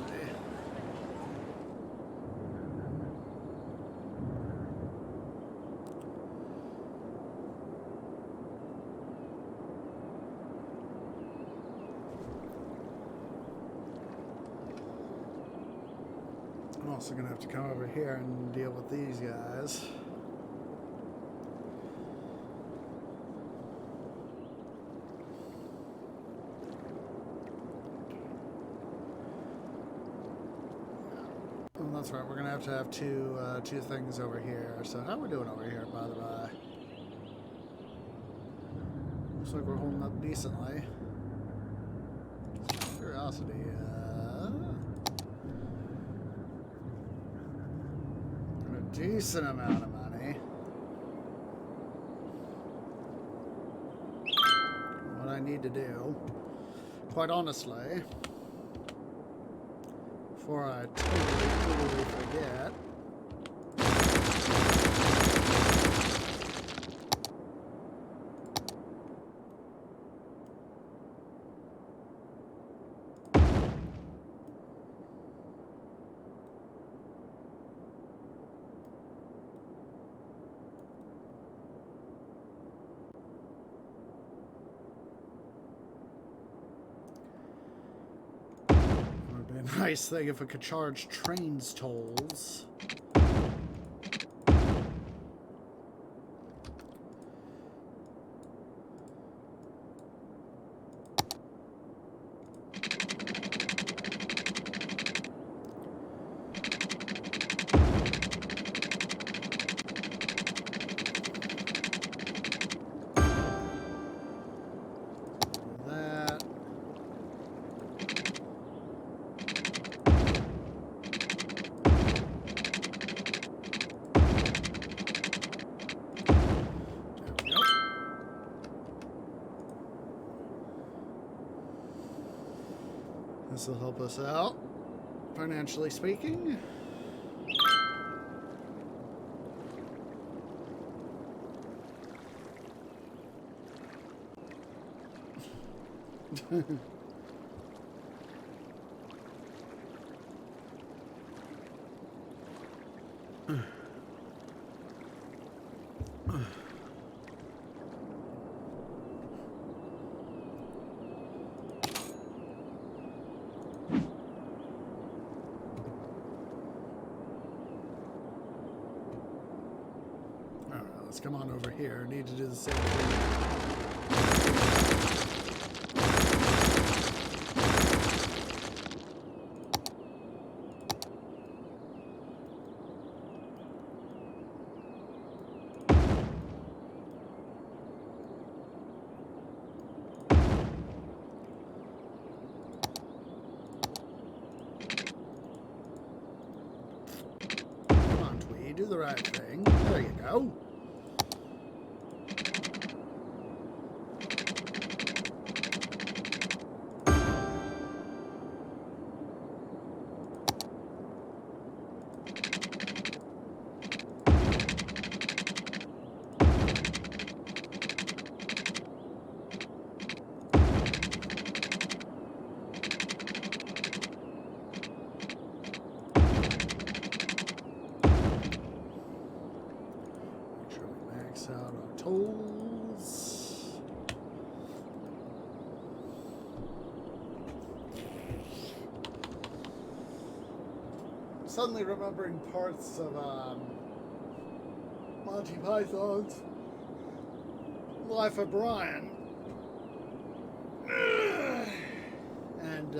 I'm also going to have to come over here and deal with these guys. Oh, that's right, we're going to have two things over here. So how are we doing over here, by the by? Looks like we're holding up decently. Just curiosity. A decent amount of money. What I need to do, quite honestly, before I totally forget, a nice thing if it could charge trains tolls. This will help us out, financially speaking. Let's come on over here. Need to do the same thing. Come on, Tweed, do the right thing. There you go. tools. Suddenly remembering parts of Monty Python's Life of Brian. And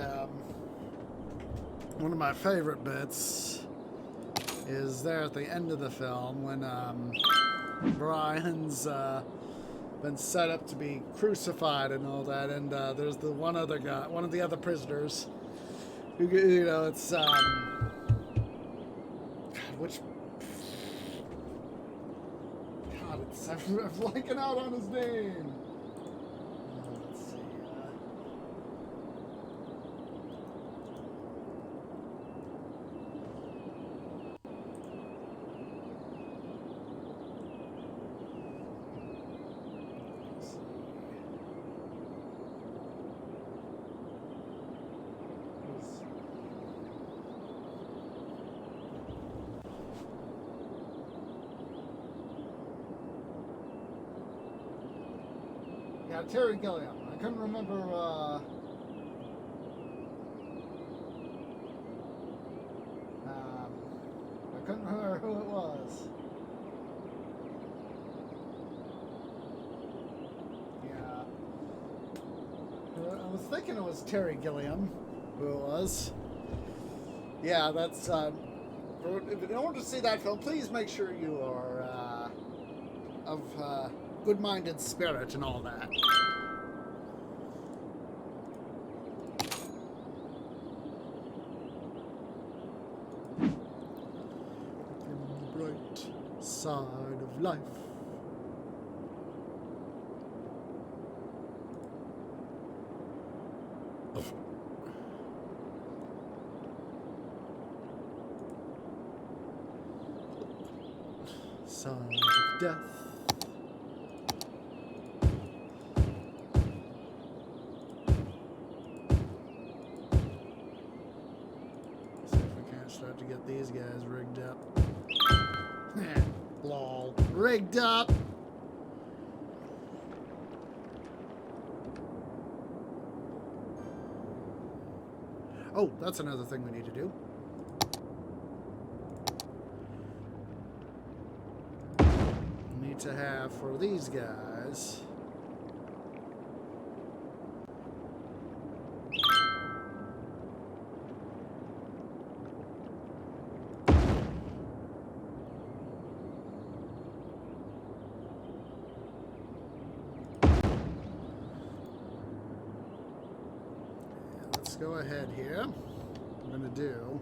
one of my favorite bits is there at the end of the film when Brian's been set up to be crucified and all that, and there's the one other guy, one of the other prisoners, who, you know, it's which, God, it's, I'm blanking out on his name. Let's see. Yeah, Terry Gilliam. I couldn't remember. I couldn't remember who it was. Yeah, I was thinking it was Terry Gilliam, who it was. Yeah, that's. In order to see that film, please make sure you are of good-minded spirit and all that. In the bright side of life. Side of death. Start to get these guys rigged up. Lol. Rigged up! Oh, that's another thing we need to do. We need to have, for these guys... go ahead here. I'm going to do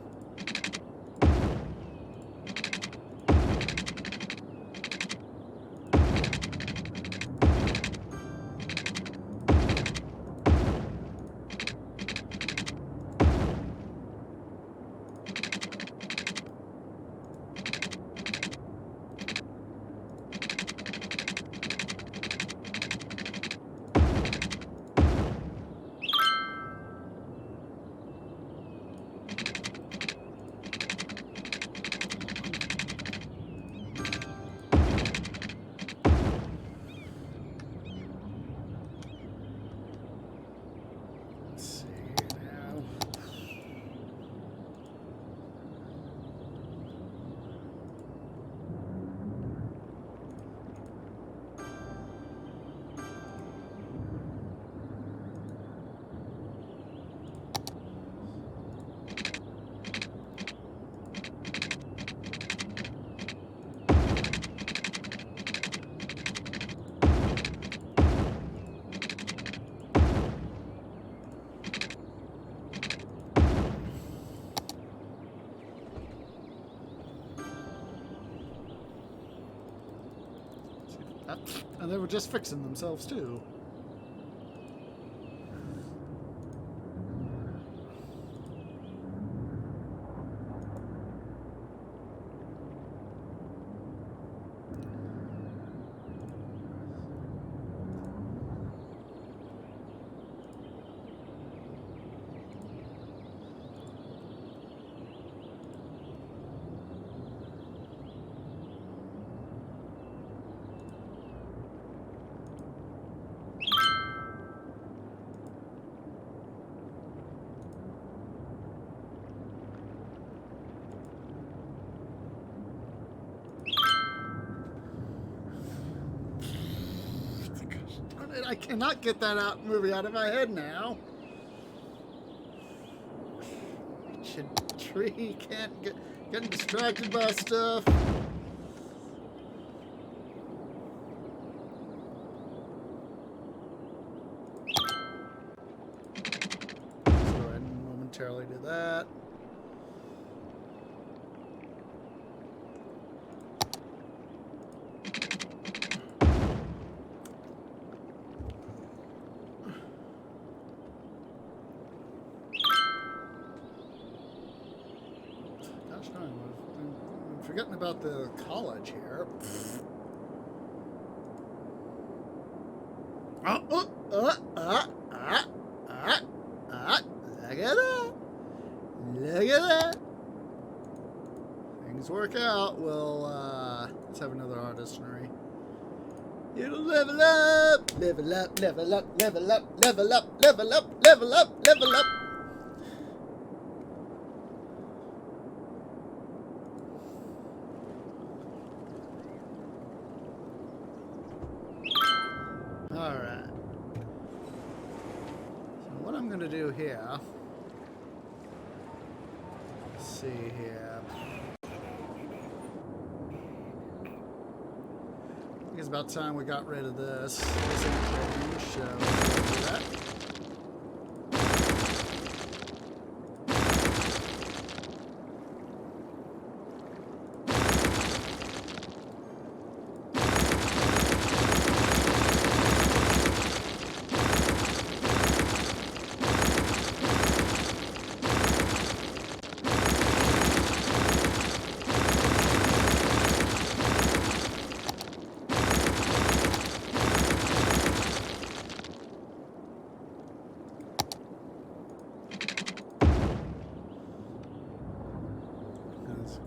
and they were just fixing themselves too. I cannot get that movie out of my head now. Tree can't getting distracted by stuff. Let's go ahead and momentarily do that. Gosh darn, I'm forgetting about the college here. Look at that. Look at that. Things work out. Well, let's have another artistry. It'll level up, level up, level up, level up, level up, level up, level up, level up. Alright. So what I'm going to do here, let's see here. I think it's about time we got rid of this. So let's do that.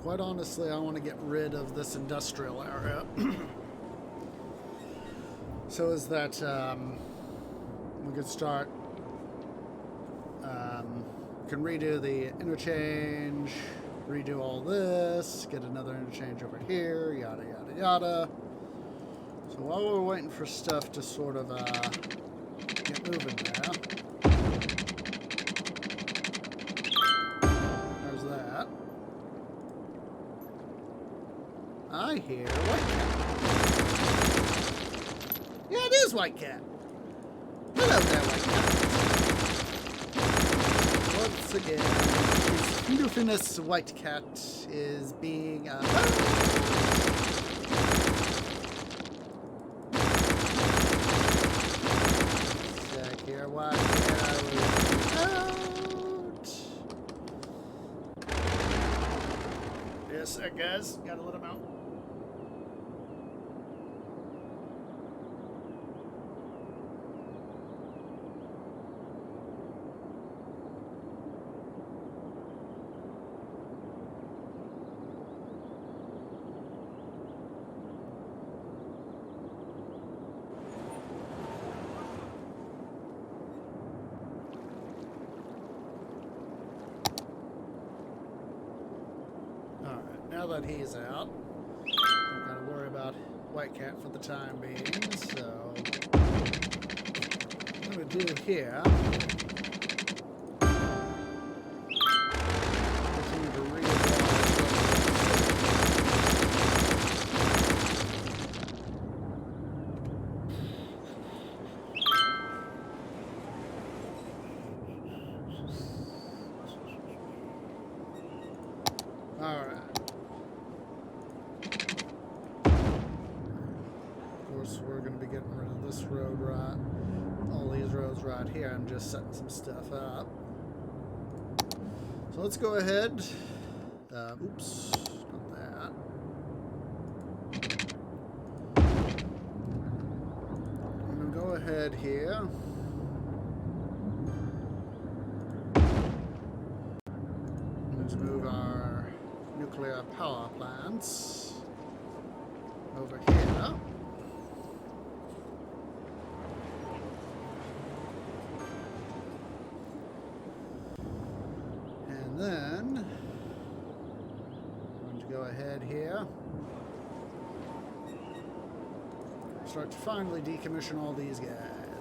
Quite honestly, I want to get rid of this industrial area. So is that we could start, can redo the interchange, redo all this, get another interchange over here, yada, yada, yada. So while we're waiting for stuff to sort of get moving there, there's that. I hear White Cat. Yeah, it is White Cat. Hello there, White Cat. Once again, his Lufinous White Cat is being Sec here, White Cat. Out. Yes, sir, guys. Gotta let him out. Now that he's out, I'm going to worry about White Cat for the time being, so what I'm going to do here, continue to Alright. We're going to be getting rid of this road right, all these roads right here. I'm just setting some stuff up. So let's go ahead. Oops, not that. I'm going to go ahead here. Let's move our nuclear power plants over here. And then I'm going to go ahead here. Start to finally decommission all these guys.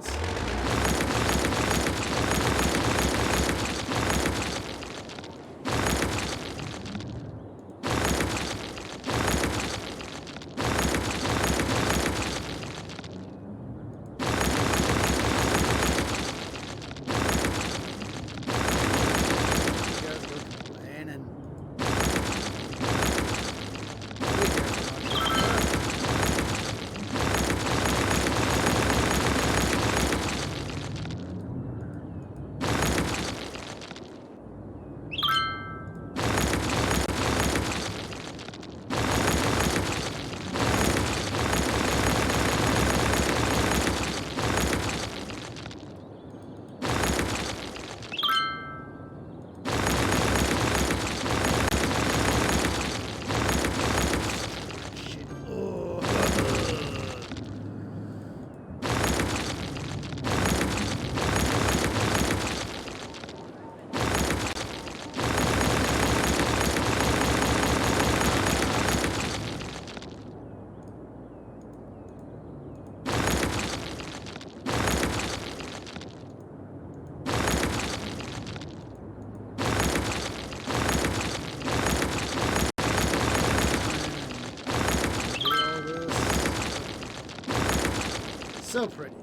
So pretty.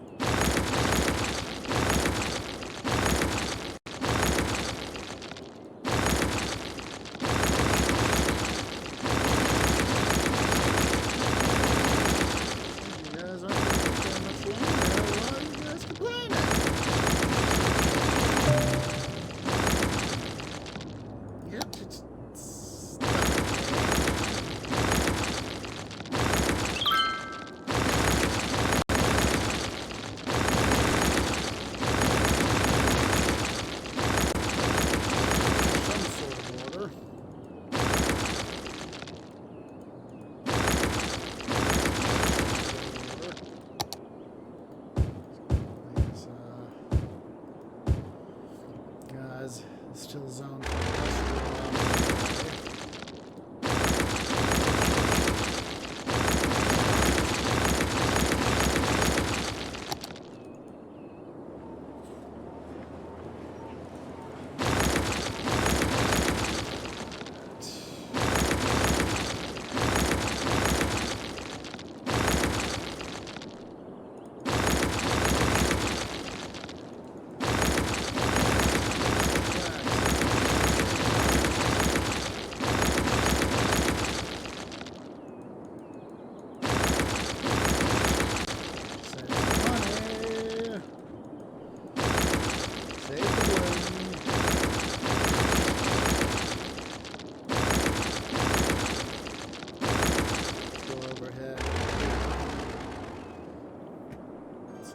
Still zoned.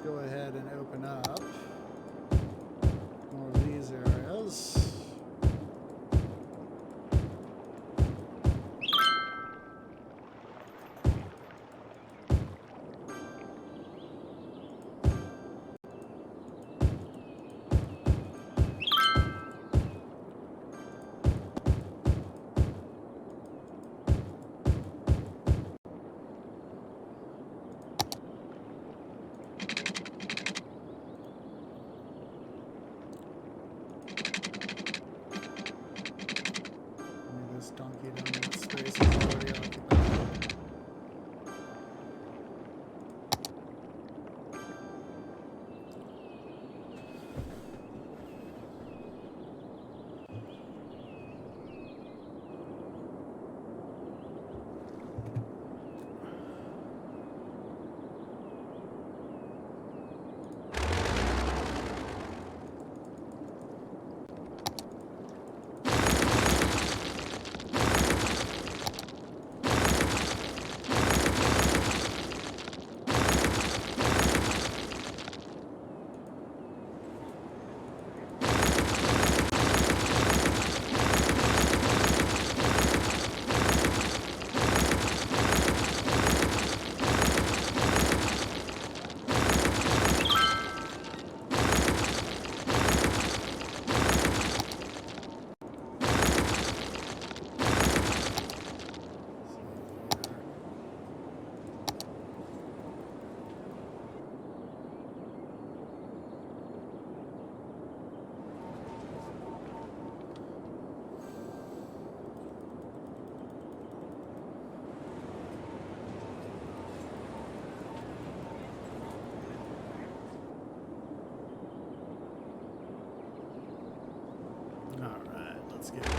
Go ahead and open up more of these areas. let's get a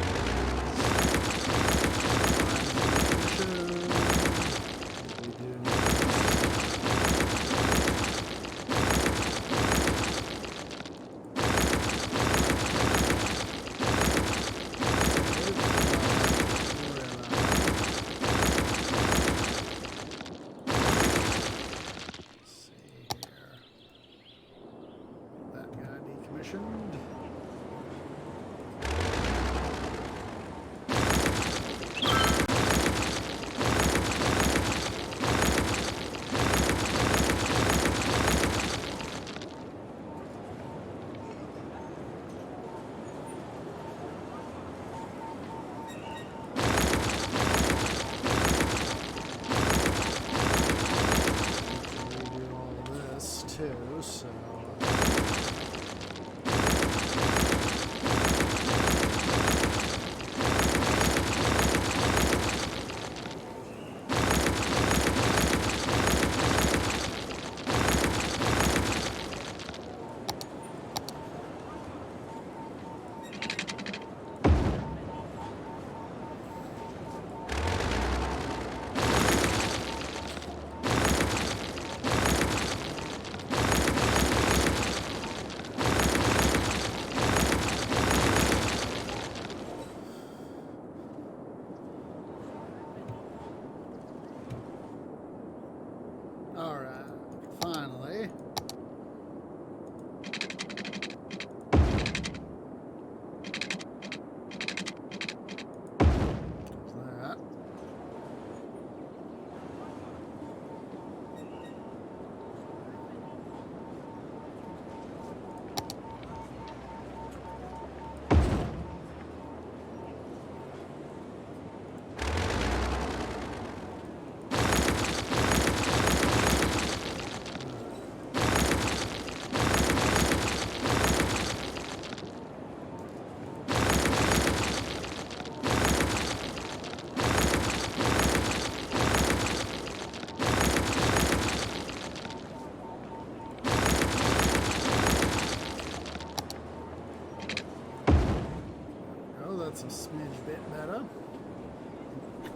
smidge bit better.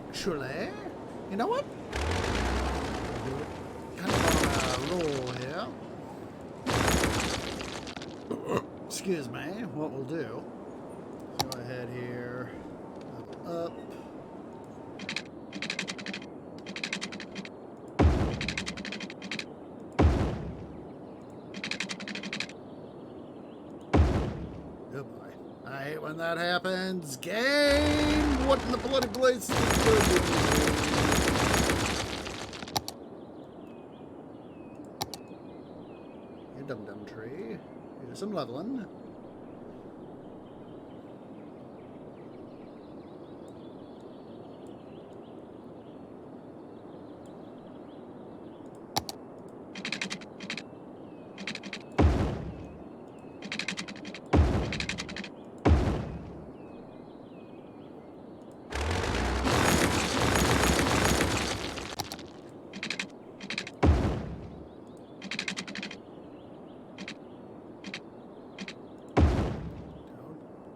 Actually, you know what? Kind of on a roll here. Excuse me. What we'll do? Go ahead here. Up. Goodbye. I hate when that happens. Game! What in the bloody blazes is good? You dum-dum tree. Here's some leveling.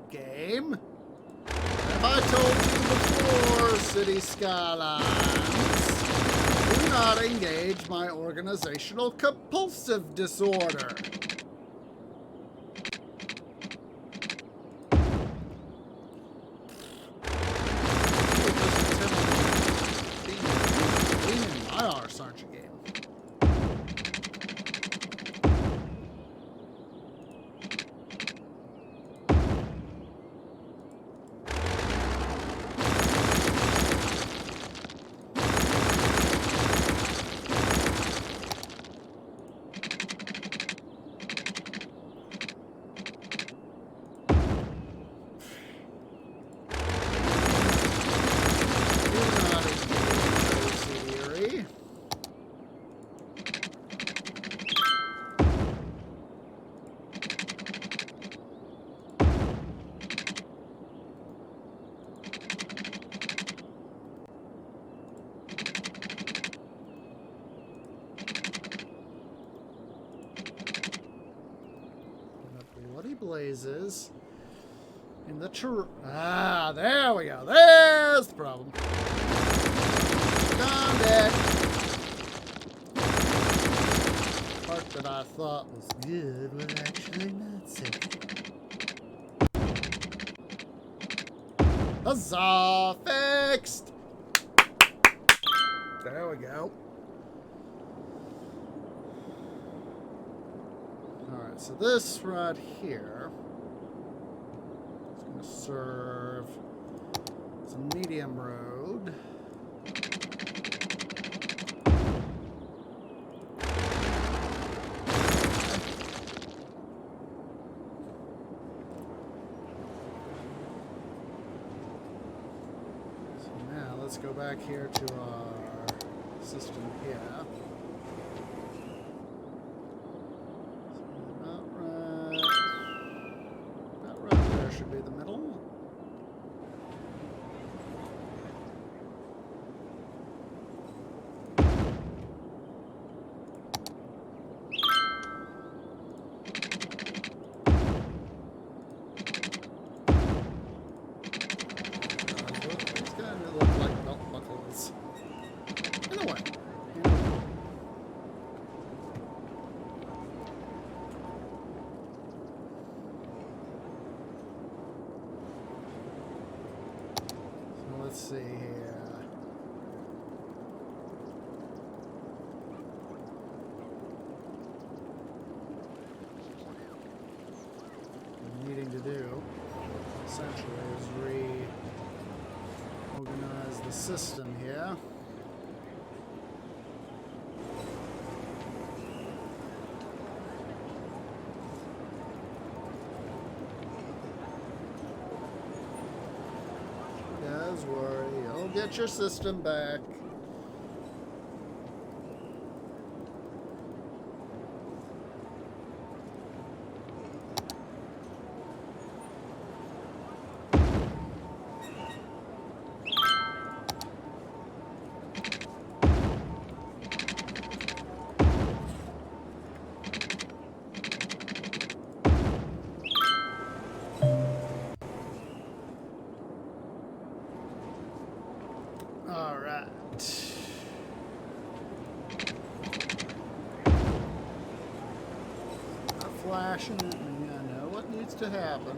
Game? Have I told you before, City Skylines? Do not engage my organizational compulsive disorder. Being in my arse, aren't you, game? Blazes. In the there we go. There's the problem. Found it. The part that I thought was good was actually not so good. Huzzah! Fixed! There we go. Alright, so this right here is going to serve as a medium road. So now let's go back here to our system here. Should be the middle. It's going to look like belt buckles. Anyway. Let's see here. What I'm needing to do, essentially, is reorganize the system here. Don't worry, you'll get your system back. All right. Not flashing it, and I know what needs to happen.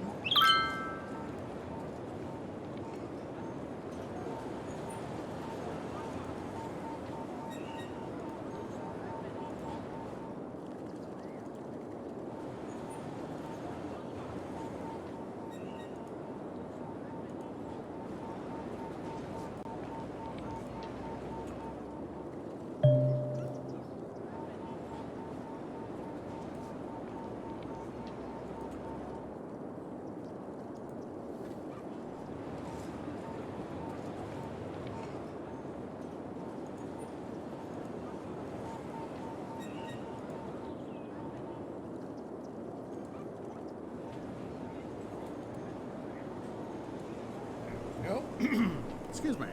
Nope. Excuse me.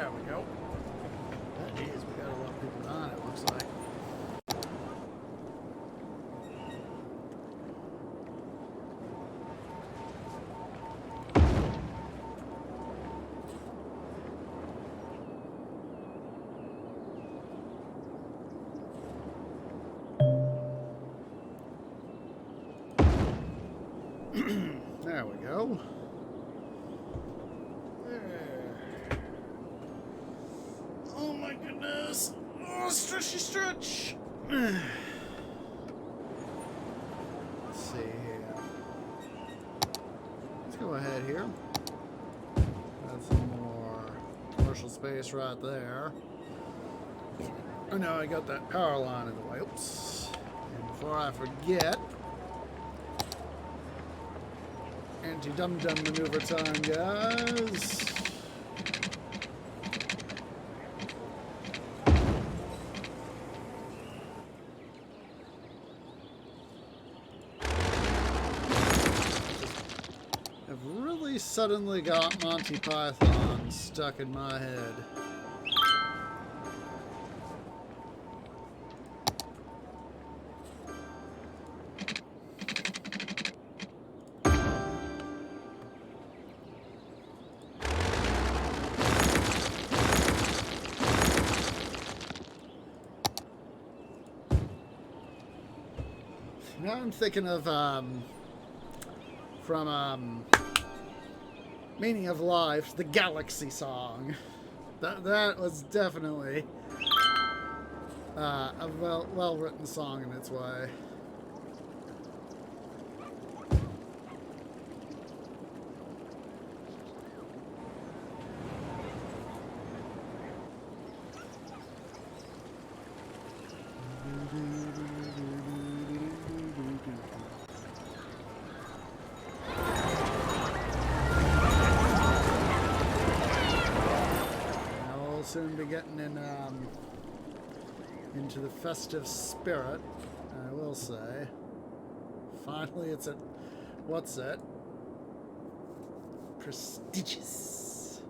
There we go. That is, we got a lot of people dying, it looks like. There we go. There. Oh my goodness. Oh, stretchy stretch. Let's see here. Let's go ahead here. Got some more commercial space right there. Oh no, I got that power line in the way. Oops. And before I forget, anti-dum-dum maneuver time, guys. I've really suddenly got Monty Python stuck in my head. Now I'm thinking of, from, Meaning of Life, the Galaxy song. That was definitely, a well-written song in its way. Soon be getting in into the festive spirit, I will say. Finally, it's at what's it? Prestigious.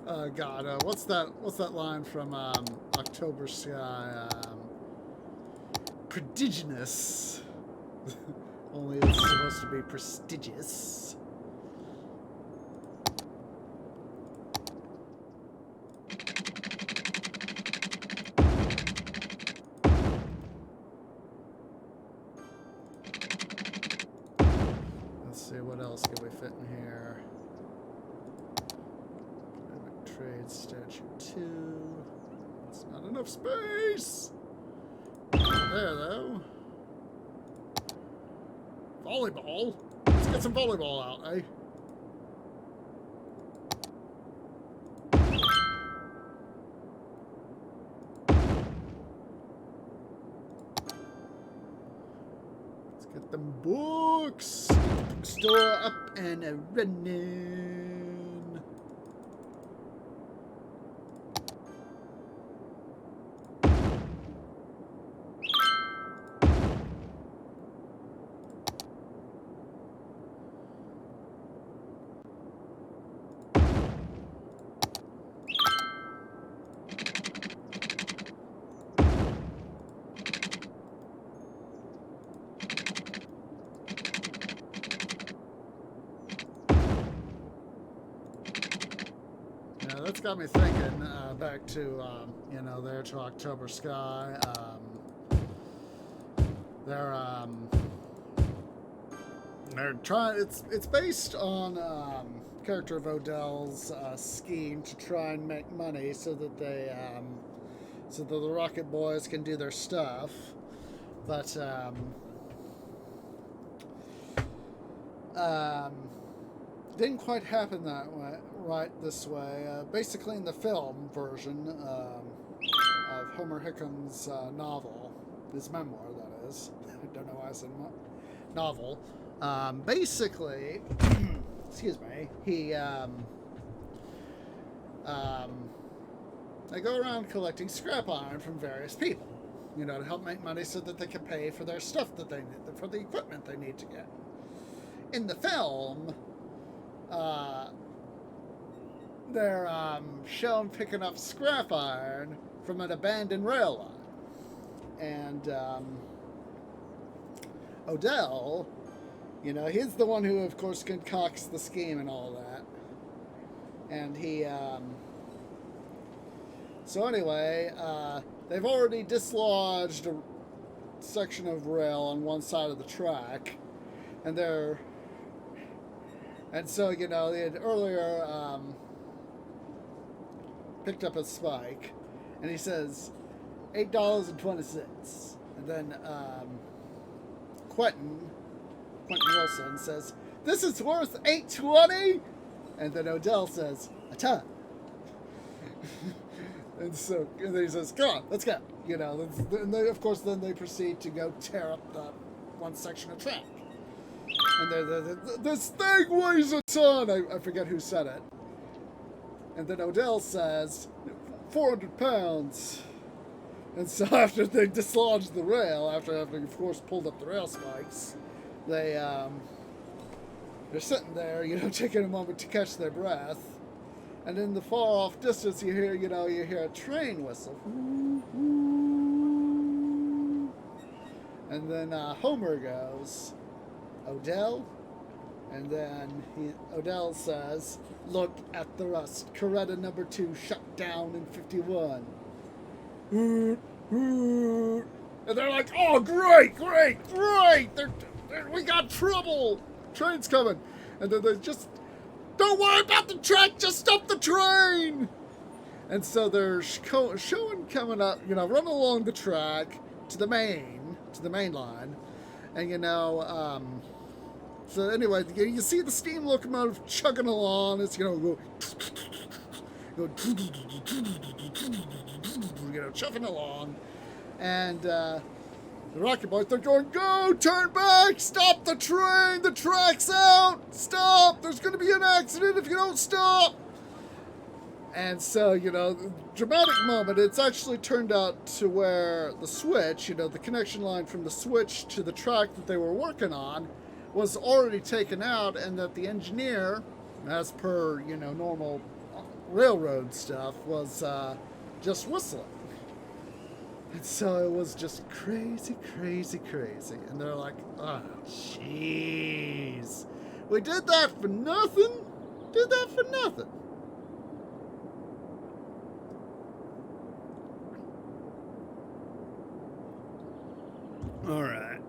Oh God, what's that line from October Sky? Prodigious. Only it's supposed to be prestigious. What else can we fit in here? Trade statue 2. It's not enough space. There though. Volleyball. Let's get some volleyball out, eh? Let's get them books. Store up and a running. That's got me thinking back to, you know, there to October Sky. They're trying. It's based on character of Odell's scheme to try and make money so that they so that the Rocket Boys can do their stuff, but didn't quite happen that way. Right this way. Basically, in the film version of Homer Hickam's novel, his memoir, that is. I don't know why I said novel. Basically, excuse me, they go around collecting scrap iron from various people, you know, to help make money so that they can pay for their stuff that they need, for the equipment they need to get. In the film, they're shown picking up scrap iron from an abandoned rail line. And Odell, you know, he's the one who, of course, concocts the scheme and all that. And he, so anyway, they've already dislodged a section of rail on one side of the track. And so, you know, they had earlier picked up a spike. And he says, $8.20. And then Quentin Wilson says, "This is worth $8.20?" And then Odell says, "A ton." and then he says, "Come on, let's go." You know, and they, of course, then they proceed to go tear up the one section of track. And this thing weighs a ton. I forget who said it. And then Odell says, 400 pounds. And so after they dislodged the rail, after having, of course, pulled up the rail spikes, they're sitting there, you know, taking a moment to catch their breath. And in the far-off distance, you hear a train whistle. And then Homer goes, "Odell?" And then Odell says, "Look at the rust. Coretta number 2 shut down in 51. And they're like, "Oh, great! We got trouble. Train's coming." And then they just, "Don't worry about the track. Just stop the train." And so they're showing coming up, you know, running along the track to the main line, and you know, so anyway, you see the steam locomotive chugging along. It's, you know, you know, chuffing along, and the Rocket Boys, they're going, "Go, turn back, stop the train, the track's out, stop, there's going to be an accident if you don't stop." And so, you know, dramatic moment, it's actually turned out to where the switch, you know, the connection line from the switch to the track that they were working on was already taken out, and that the engineer, as per, you know, normal railroad stuff, was just whistling. And so it was just crazy. And they're like, "Oh, jeez. We did that for nothing? All right.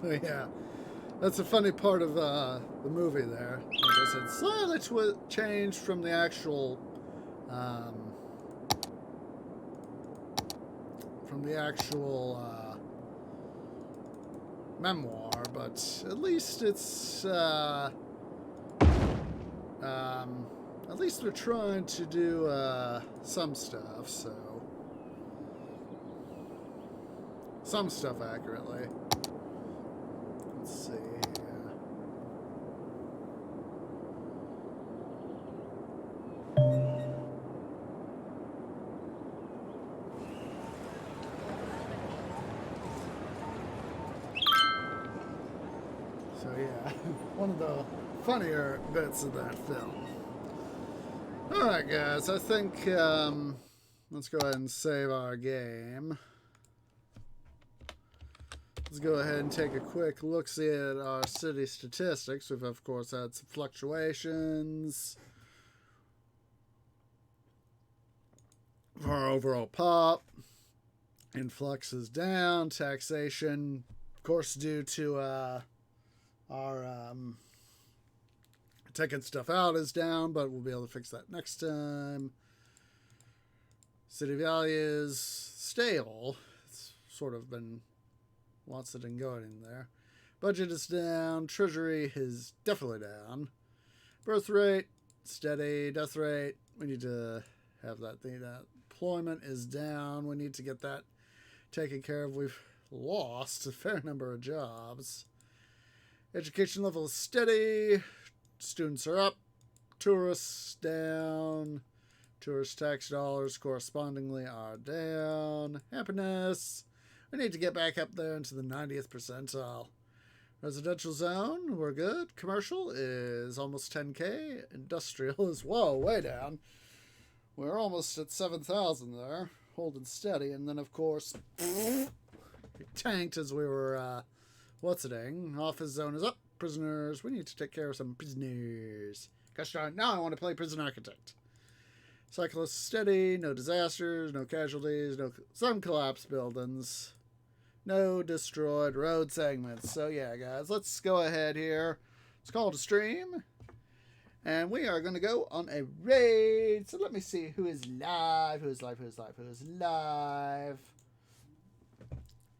So, yeah. That's a funny part of the movie there. Like I said, slightly changed from the actual memoir, but at least it's at least they're trying to do some stuff, so some stuff accurately. Let's see. So yeah, one of the funnier bits of that film. Alright guys, I think let's go ahead and save our game. Let's go ahead and take a quick look-see at our city statistics. We've, of course, had some fluctuations for our overall pop. Influx is down. Taxation, of course, due to our taking stuff out is down, but we'll be able to fix that next time. City values, stable. It's sort of been lots that didn't go in there. Budget is down. Treasury is definitely down. Birth rate, steady. Death rate, we need to have that thing. That employment is down. We need to get that taken care of. We've lost a fair number of jobs. Education level is steady. Students are up. Tourists down. Tourist tax dollars correspondingly are down. Happiness, we need to get back up there into the 90th percentile. Residential zone, we're good. Commercial is almost 10K. Industrial is, whoa, way down. We're almost at 7,000 there, holding steady. And then, of course, it tanked as we were, Office zone is up. Prisoners, we need to take care of some prisoners. Gosh darn, now I want to play Prison Architect. Cyclist steady, no disasters, no casualties, some collapsed buildings. No destroyed road segments. So yeah, guys, let's go ahead here. It's called a stream. And we are going to go on a raid. So let me see who is live.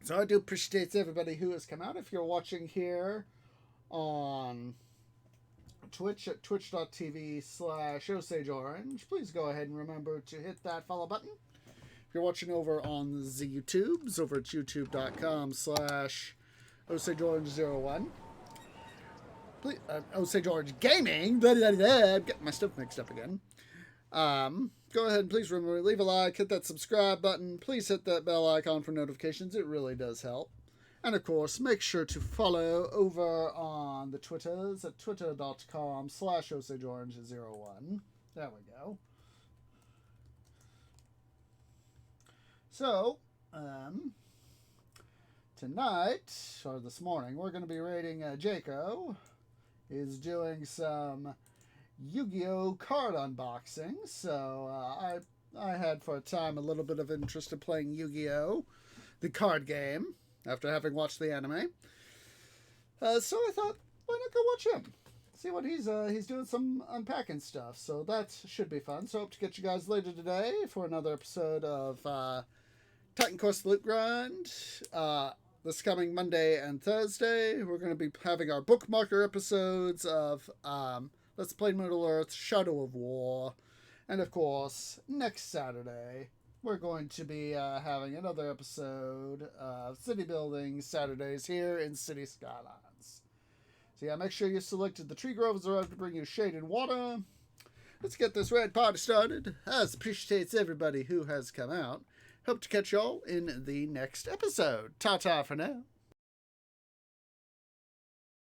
So I do appreciate everybody who has come out. If you're watching here on Twitch at twitch.tv/OsageOrange, please go ahead and remember to hit that follow button. If you're watching over on the YouTubes, over at youtube.com/OsageOrange01. Please, Osage Orange Gaming. Blah, blah, blah, I'm getting my stuff mixed up again. Go ahead and please remember, leave a like, hit that subscribe button. Please hit that bell icon for notifications. It really does help. And of course, make sure to follow over on the Twitters at twitter.com/OsageOrange01. There we go. So, tonight, or this morning, we're going to be raiding Jaco. He's doing some Yu-Gi-Oh! Card unboxing. So, I had for a time a little bit of interest in playing Yu-Gi-Oh! The card game, after having watched the anime. So I thought, why not go watch him? See what he's doing some unpacking stuff. So that should be fun. So I hope to get you guys later today for another episode of Titan Quest Loot Grind. This coming Monday and Thursday, we're going to be having our bookmarker episodes of Let's Play Middle-earth, Shadow of War. And of course, next Saturday, we're going to be having another episode of City Building Saturdays here in City Skylines. So yeah, make sure you selected the tree groves arrived to bring you shade and water. Let's get this raid party started. As appreciates everybody who has come out. Hope to catch y'all in the next episode. Ta-ta for now.